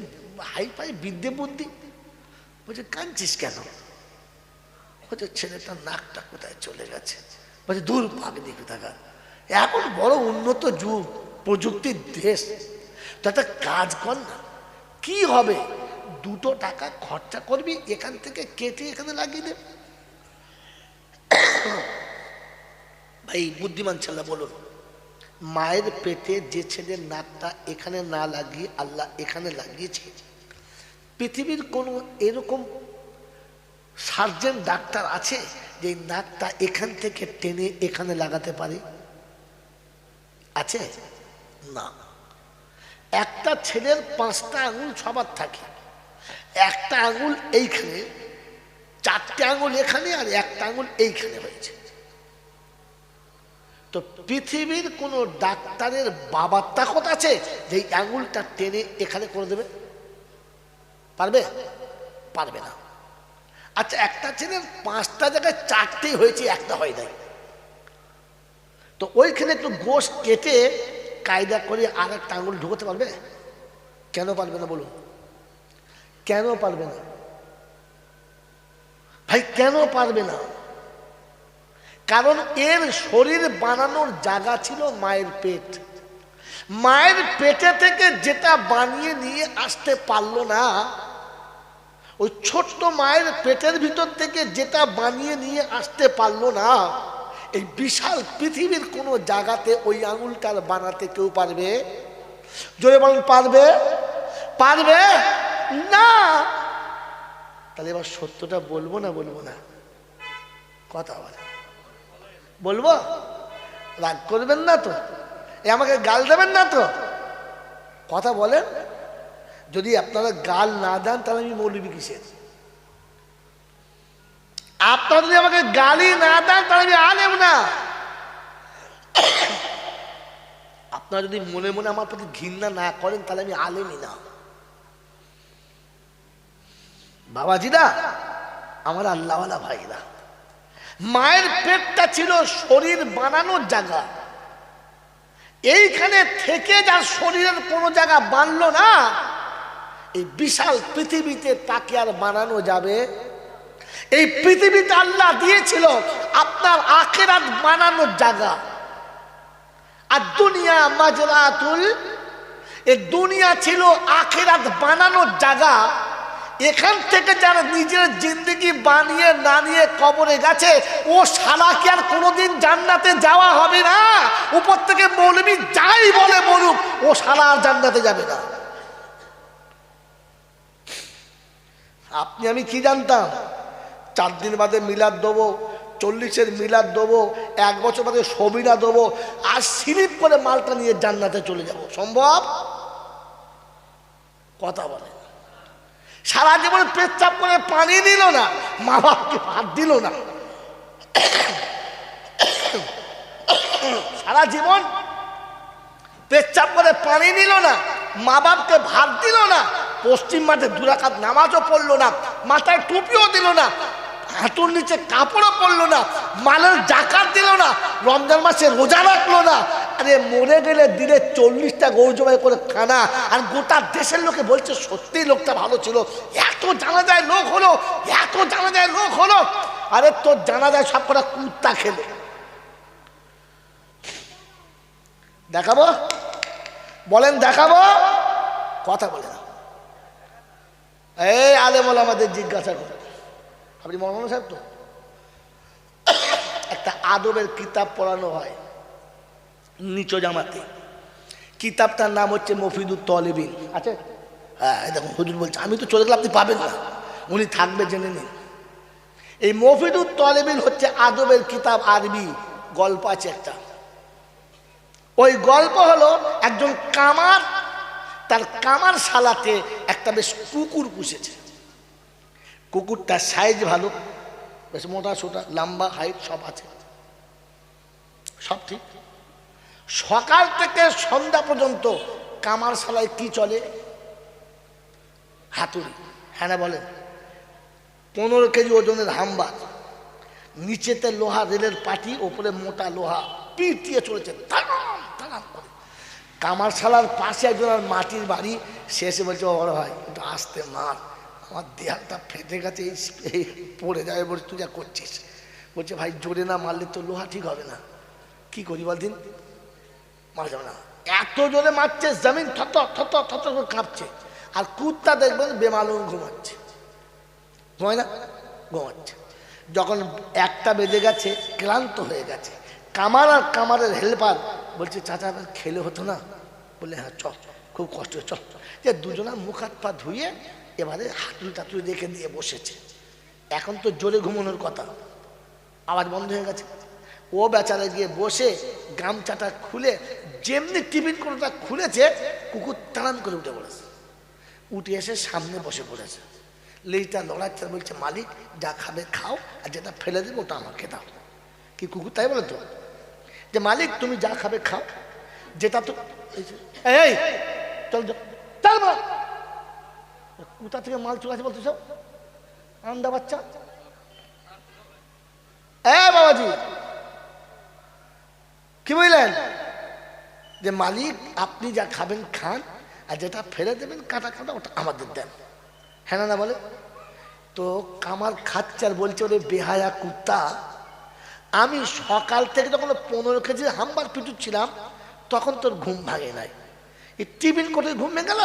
S1: হাই ফাই বিদ্যে বুদ্ধি, বলছে কাঁদছিস কেন? বলছে ছেলেটার নাকটা কোথায় চলে গেছে। বলছে দূর পাগলি কোথাকার, এখন বড় উন্নত যুগ, প্রযুক্তির দেশ, তো একটা কাজ কর না, কি হবে, 2 টাকা খরচা করবি, এখান থেকে কেটে এখানে লাগিয়ে দে। ভাই বুদ্ধিমান ছেলে বলুন, মায়ের পেটে যে ছেলের নাকটা এখানে না লাগিয়ে আল্লাহ এখানে লাগিয়েছে, পৃথিবীর কোনো এরকম সার্জন ডাক্তার আছে যে নাকটা এখান থেকে টেনে এখানে লাগাতে পারে? আছে না। একটা ছেলের 5টা আঙুল সবার থাকে, একটা আঙুল এইখানে, 4টে আঙুল এখানে, আর একটা আঙুল এইখানে হয়েছে। তো পৃথিবীর কোন ডাক্তারের বাবার তাকত আছে যে আঙুলটা টেনে এখানে করে দেবে? পারবে? পারবে না। আচ্ছা, একটা ছেলের 5টা জায়গায় 4টেই হয়েছে, একটা হয় নাই, তো ওইখানে একটু গোশ কেটে কায়দা করে আর একটা আঙুল ঢুকতে পারবে? কেন পারবে না বলুন? কেন পারবে না ভাই? কেন পারবে না? কারণ এর শরীর বানানোর জায়গা ছিল মায়ের পেট। মায়ের পেটে থেকে যেটা বানিয়ে নিয়ে আসতে পারলো না, ওই ছোট্ট মায়ের পেটের ভিতর থেকে যেটা বানিয়ে নিয়ে আসতে পারলো না, এই বিশাল পৃথিবীর কোনো জায়গাতে ওই আঙুলটার বানাতে কেউ পারবে? জোরে বলেন, পারবে? পারবে না। তাহলে এবার সত্যটা বলবো না বলবো না? কথা বলে বলবো? রাগ করবেন না তো? আমাকে গাল দেবেন না তো? কথা বলেন। যদি আপনারা গাল না দেন তাহলে আমি মৌলবি কিসের? আপনারা যদি আমাকে গালি না দেন তাহলে আমি আলেম না। আপনারা যদি মনে মনে আমার প্রতি ঘৃণা না করেন তাহলে আমি আলেমই না। বাবাজিরা, আমার আল্লাহওয়ালা ভাইরা, মায়ের পেটটা ছিল শরীর বানানোর জায়গা। এইখানে থেকে যার শরীরের কোনো জায়গা বানলো না, এই বিশাল পৃথিবীতে তাকে আর বানানো যাবে? এই পৃথিবীতে আল্লাহ দিয়েছিল আপনার আখিরাত বানানোর জায়গা। আর দুনিয়া মাজরাতুল, এই দুনিয়া ছিল আখিরাত বানানোর জায়গা। এখান থেকে যারা নিজের জিন্দগি বানিয়ে না নিয়ে কবরে গেছে, ও শালা কি আর কোনোদিন জান্নাতে যাওয়া হবে না? উপর থেকে মৌলবি যাই বলে বলুক, ও শালা আর জান্নাতে যাবে না। আপনি আমি কি জানতাম 4 দিন বাদে মিলাদ দেবো, 40-এর মিলাদ দেবো, 1 বছর বাদে সবিনা দেবো, আর স্লিপ করে মালটা নিয়ে জান্নাতে চলে যাব, সম্ভব? কথা বলে। সারা জীবন পেচ্ছাপ করে পানি দিল না, মা বাপকে ভাত দিল না, সারা জীবন পেচ্ছাপ করে পানি নিল না, মা বাপকে ভাত দিল না, পশ্চিম মাঠে 2 রাকাত নামাজও পড়লো না, মাথায় টুপিও দিল না, হাঁটুর নিচে কাপড়ও পরলো না, মালের জাকাত দিল না, রমজান মাসে রোজা রাখলো না। আরে মরে গেলে দিনে 40টা গরু জবাই করে খানা, আর গোটা দেশের লোকে বলছে সত্যি লোকটা ভালো ছিল, এত জানাজায় লোক হলো, এত জানাজায় লোক হলো। আরে তোর জানাজায় সব কটা কুত্তা খেলে। দেখাবো? বলেন দেখাবো? কথা বলে না। এই আলেম ওলামাদের জিজ্ঞাসা করে, আপনি মৌলানা সাহেব তো, একটা আদবের কিতাব পড়ানো হয় নিচু জামাতে, কিতাবটার নাম হচ্ছে মফিদুত তলেবিন। আছে? হ্যাঁ, দেখুন হুজুর বলছে, আমি তো চলে গেলে আপনি পাবেন না, উনি থাকবে, জেনে নিন। এই মফিদুত তলেবিন হচ্ছে আদবের কিতাব, আরবি গল্প আছে একটা। ওই গল্প হলো একজন কামার, তার কামার শালাতে একটা বেশ কুকুর পুষেছে। কুকুরটার সাইজ ভালো, বেশ মোটা সোটা, লম্বা, হাইট সব আছে, সব ঠিক। সকাল থেকে সন্ধ্যা পর্যন্ত কামার শালায় কি চলে? হাতুড়ি। হ্যাঁ না বলেন? 15 কেজি ওজনের হাম্বার, নিচেতে লোহা রেলের পাটি, ওপরে মোটা লোহা, পিঠ দিয়ে চলেছে তাড়াম তাড়াম করে। কামার শালার পাশে একজন মাটির বাড়ি, সে এসে বলছে, বড় ভাই একটু আস্তে মার, আমার দেহালটা ফেটে গেছে, এই পড়ে যাবে, বলছে তুই যা করছিস। বলছে ভাই জোরে না মারলে তো লোহা ঠিক হবে না, কি করি বলদিন, মারা যাবে না। এত জোরে মারছে, জমিন থত থত থত করে কাঁপছে, আর কুত্তা দেখবেন বেমালুম ঘুমাচ্ছে, ঘুমায় না, ঘুমাচ্ছে। যখন 1টা বেজে গেছে, ক্লান্ত হয়ে গেছে, কামার আর কামারের হেল্পার বলছে চাচা খেলে হতো না? বলে হ্যাঁ চল, খুব কষ্ট, চল। যে দুজনা মুখ হাত পা ধুয়ে এবারে হাতুড়ি টাতুড়ি রেখে দিয়ে বসেছে। এখন তো জোরে ঘুমানোর কথা, আওয়াজ বন্ধ হয়ে গেছে। ও বেচারা গিয়ে বসে গামছাটা খুলে, যেমনি টিফিন কোনোটা খুলেছে, কুকুর তাড়ান করে উঠে পড়েছে, উঠে এসে সামনে বসে পড়েছে, লেজটা লড়াচ্ছে, বলছে মালিক যা খাবে খাও, আর যেটা ফেলে দেবে ওটা আমাকে দাও। কি কুকুর তাই বলে তো, যে মালিক তুমি যা খাবে খাও, যেটা তো এই চল চল, কোথা থেকে মাল চলে আসে বলতে সব আন্ডা বাচ্চা। বাবাজি কি বললেন? যে মালিক আপনি যা খাবেন খান, আর যেটা ফেলে দেবেন কাটা কাটা ওটা আমাদের দেন। হ্যাঁ না বলে তো কামার খাচ্ছে, আর বলছে ওরে বেহায়া কুত্তা, আমি সকাল থেকে যখন 15 কেজি হাম্বার পিটুচ্ছিলাম তখন তোর ঘুম ভাঙে নাই, এই টিফিন করে ঘুম ভেঙে গেল।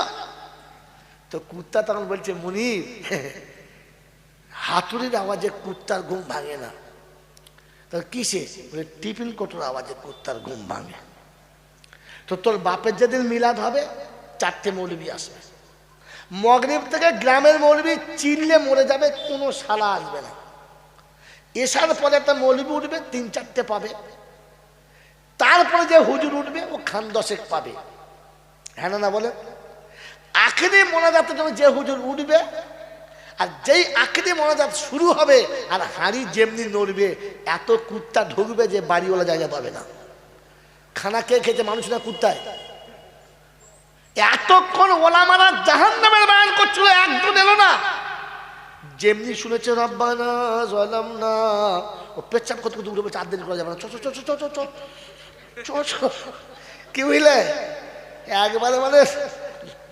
S1: তো কুত্তা তখন বলছে মুনির, হাতুড়ির আওয়াজে কুত্তার ঘুম ভাঙে না। তো কিসে? বলে টিফিন কোটোর আওয়াজে কুত্তার ঘুম ভাঙে। তো তোর বাপের যেদিন মিলাদ হবে 4টে মৌলবি আসবে, মগরিব থেকে গ্রামের মৌলবি চিল্লে মরে যাবে, কোনো শালা আসবে না। এসার পরে একটা মৌলবি উঠবে, 3-4টে পাবে, তারপরে যে হুজুর উঠবে ও খান 10 পাবে। হ্যাঁ না বলে? আখিরি মোনাজাতের জন্য যে হুজুর উঠবে, আর যেই আখিরি মোনাজাত শুরু হবে আর হাঁড়ি যেমনি নড়বে, এত কুত্তা ঢুকবে যে বাড়িওয়ালা জায়গা পাবে না। খানা কে খেয়েছে, মানুষ না কুত্তায়? এতক্ষণ ওলামারা জাহান্নামের বয়ান করছিল, একজন এলো না। যেমনি শুনেছে রব্বানা যালামনা, ও পেচ্ছাপ করতে করতে উঠে বলছে 8 দিন করা যাবে না, চ চ চ চ চ চ। কি বুঝলে? একবারে মানে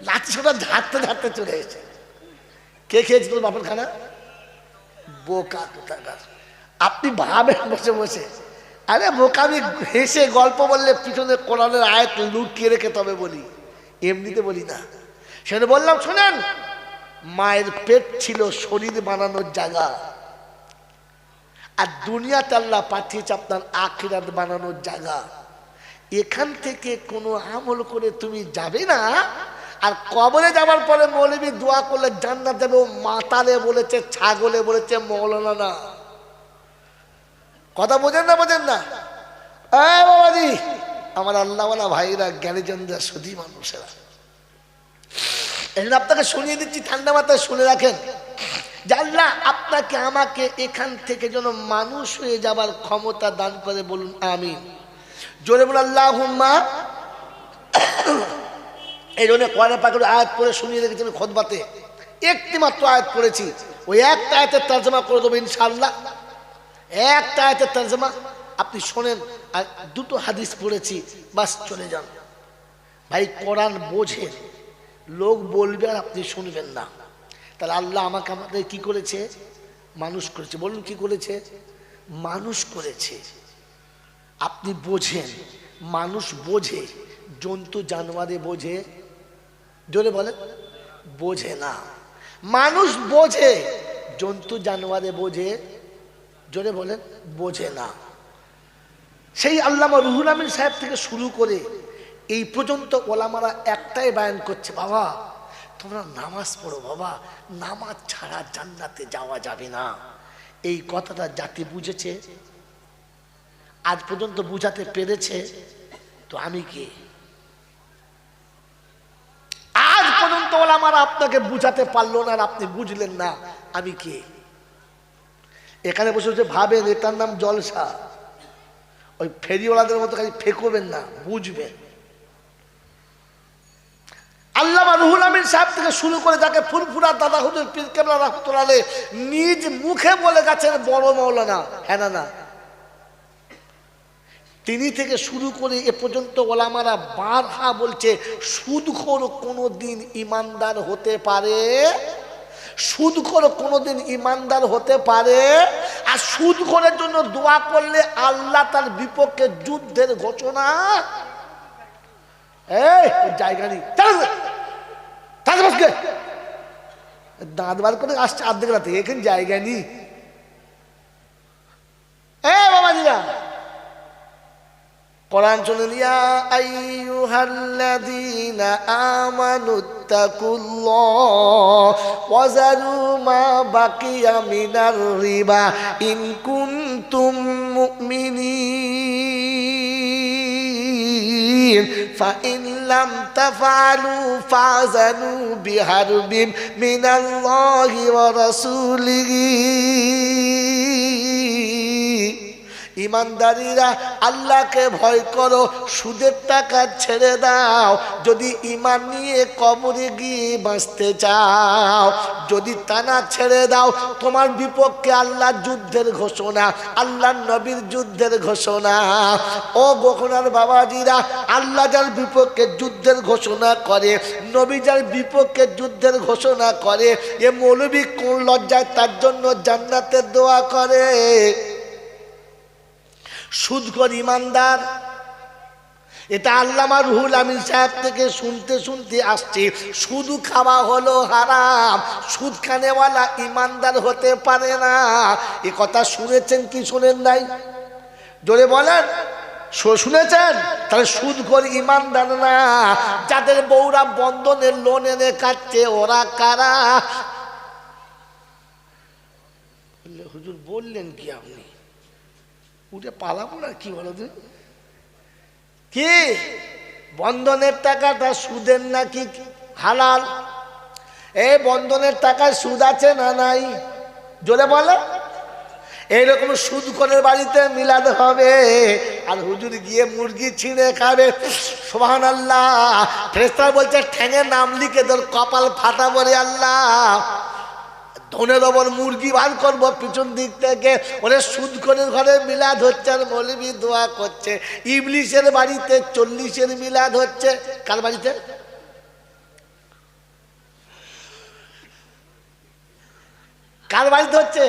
S1: লাঠি সোটা ঝাড়তে ঝাড়তে চলে এসেছে। কে খেয়েছে তোর বাপের খানা? বোকা কোথাকার। আপনি ভাবেন বসে বসে, আরে বোকামি হেসে গল্প বললে পিছনে কোরআনের আয়াত লুকিয়ে রেখে তবে বলি, এমনিতে বলি না। সেটা বললাম শোনেন, মায়ের পেট ছিল শরীর বানানোর জায়গা, আর দুনিয়াতে আল্লাহ পাঠিয়েছে আপনার আখিরাত বানানোর জায়গা। এখান থেকে কোনো আমল করে তুমি যাবে না, আর কবরে যাবার পরে মৌলবি দোয়া করলে জান্নাত যাবে। ও মাতালে বলেছে, ছাগলে বলেছে, মৌলানা না। কথা বোঝেন না বোঝেন না? বাবাজি, আমার আল্লাহওয়ালা ভাইরা, জ্ঞানীজনরা, শুধু মানুষেরা, এই জন্য আপনাকে শুনিয়ে দিচ্ছি, ঠান্ডা মাথায় শুনে রাখেন যে আল্লাহ আপনাকে আমাকে এখান থেকে যেন মানুষ হয়ে যাবার ক্ষমতা দান করে, বলুন আমিন। জোরে বলুন আল্লাহুম্মা। এই জন্য কোরআন পাকের আয়াত পড়ে শুনিয়ে রেখেছেন খুতবাতে, একটি মাত্র আয়াত পড়েছি, ওই একটা আয়াতের তর্জমা করে দেবো ইনশাআল্লাহ। একটা আয়াতের তর্জমা আপনি শোনেন, আর দুটো হাদিস পড়েছি, বাস চলে যান। ভাই কোরআন বোঝে, লোক বলবে আর আপনি শুনবেন না। তাহলে আল্লাহ আমাকে আমাদের কি করেছে? মানুষ করেছে। বলুন কি করেছে? মানুষ করেছে। আপনি বোঝেন, মানুষ বোঝে, জন্তু জানোয়ারে বোঝে? জোরে বলেন, বোঝে না। মানুষ বোঝে, জন্তু জানোয়ারে বোঝে? জোরে বলেন, বোঝে না। সেই আল্লামা রুহুল আমিন সাহেব থেকে শুরু করে এই পর্যন্ত ওলামারা একটাই বায়ান করছে, বাবা তোমরা নামাজ পড়ো, বাবা নামাজ ছাড়া জান্নাতে যাওয়া যাবে না। এই কথাটা জাতি বুঝেছে, আজ পর্যন্ত বুঝাতে পেরেছে? তো আমি কে? আজ পর্যন্ত ওলামারা আপনাকে বুঝাতে পারলো না, আর আপনি বুঝলেন না, আমি কে? এখানে বসে বসে ভাবেন এটার নাম জলসা। ওই ফেরিওয়ালাদের মতো খালি ফেকবেন না, বুঝবেন। আল্লামা রুহুল আমিন সাহেব থেকে শুরু করে যাকে ফুরফুরা দাদা হুজুর পীর কেবলা রাহমাতুল্লাহ আলাইহি নিজ মুখে বলে গেছেন বড় মাওলানা, হ্যাঁ না, তিনি থেকে শুরু করে এ পর্যন্ত ওলামারা বারহা বলছে, সুদখোর কোনোদিন ইমানদার হতে পারে? সুদখোর কোনোদিন ইমানদার হতে পারে? আর সুদখোরের জন্য দোয়া করলে আল্লাহ তার বিপক্ষে যুদ্ধের ঘোষণা। এই জায়গা নেই, দাঁত বার করে আসছে অর্ধেক রাতে, এখানে জায়গা নেই। বাবাজিরা কোরআন শুনুন, ইয়া আইয়ুহাল্লাযীনা আমানুত্তাকুল্লাহ ওয়া যারু মা বাকিয়া মিনার রিবা ইন কুনতুম মুমিনিন ফাইন লাম তাফআলু ফাযানু বিহারবিন মিনাল্লাহি ওয়া রাসূলিহি। ইমানদারিরা আল্লাহকে ভয় করো, সুদের টাকা ছেড়ে দাও যদি ইমান নিয়ে কবরে গিয়ে বাঁচতে চাও। যদি তা না ছেড়ে দাও, তোমার বিপক্ষে আল্লাহর যুদ্ধের ঘোষণা, আল্লাহর নবীর যুদ্ধের ঘোষণা। ও গোখনার বাবাজিরা, আল্লাহ যার বিপক্ষে যুদ্ধের ঘোষণা করে, নবী যার বিপক্ষে যুদ্ধের ঘোষণা করে, এ মৌলবী কোন লজ্জায় তার জন্য জান্নাতের দোয়া করে? সুদখোর ইমানদার, এটা আল্লামা রুহুল আমিন সাহেব থেকে শুনতে শুনতে আসছে। সুদ খাওয়া হলো হারাম, সুদ খানেওয়ালা ইমানদার হতে পারে না। এ কথা শুনেছেন কি শুনেন নাই? জোরে বলেন, শুনেছেন? তাহলে সুদখোর ইমানদার না। যাদের বউরা বন্ধনের লোন এনে কাটছে, ওরা কারা? হুজুর বললেন কি আপনি? উঠে পালাবো না কি বলো তো? কি বন্ধনের টাকাটা সুদের নাকি হালাল? এই বন্ধনের টাকায় সুদ আছে না নাই? জোরে বলে। এইরকম সুদখোরের বাড়িতে মিলাদ হবে, আর হুজুর গিয়ে মুরগি ছিঁড়ে খাবে। সুবহানাল্লাহ। ফেরেশতা বলছে ঠ্যাঙে নাম লিখে তোর কপাল ফাটাবো রে আল্লাহ। ধনের ওপর মুরগি বার করবো পিছন দিক থেকে। ওরে সুদখোরের ঘরে মিলাদ হচ্ছে আর মৌলবি দোয়া করছে। ইবলিসের বাড়িতে 40-এর মিলাদ হচ্ছে। কার বাড়িতে? কার বাড়িতে হচ্ছে?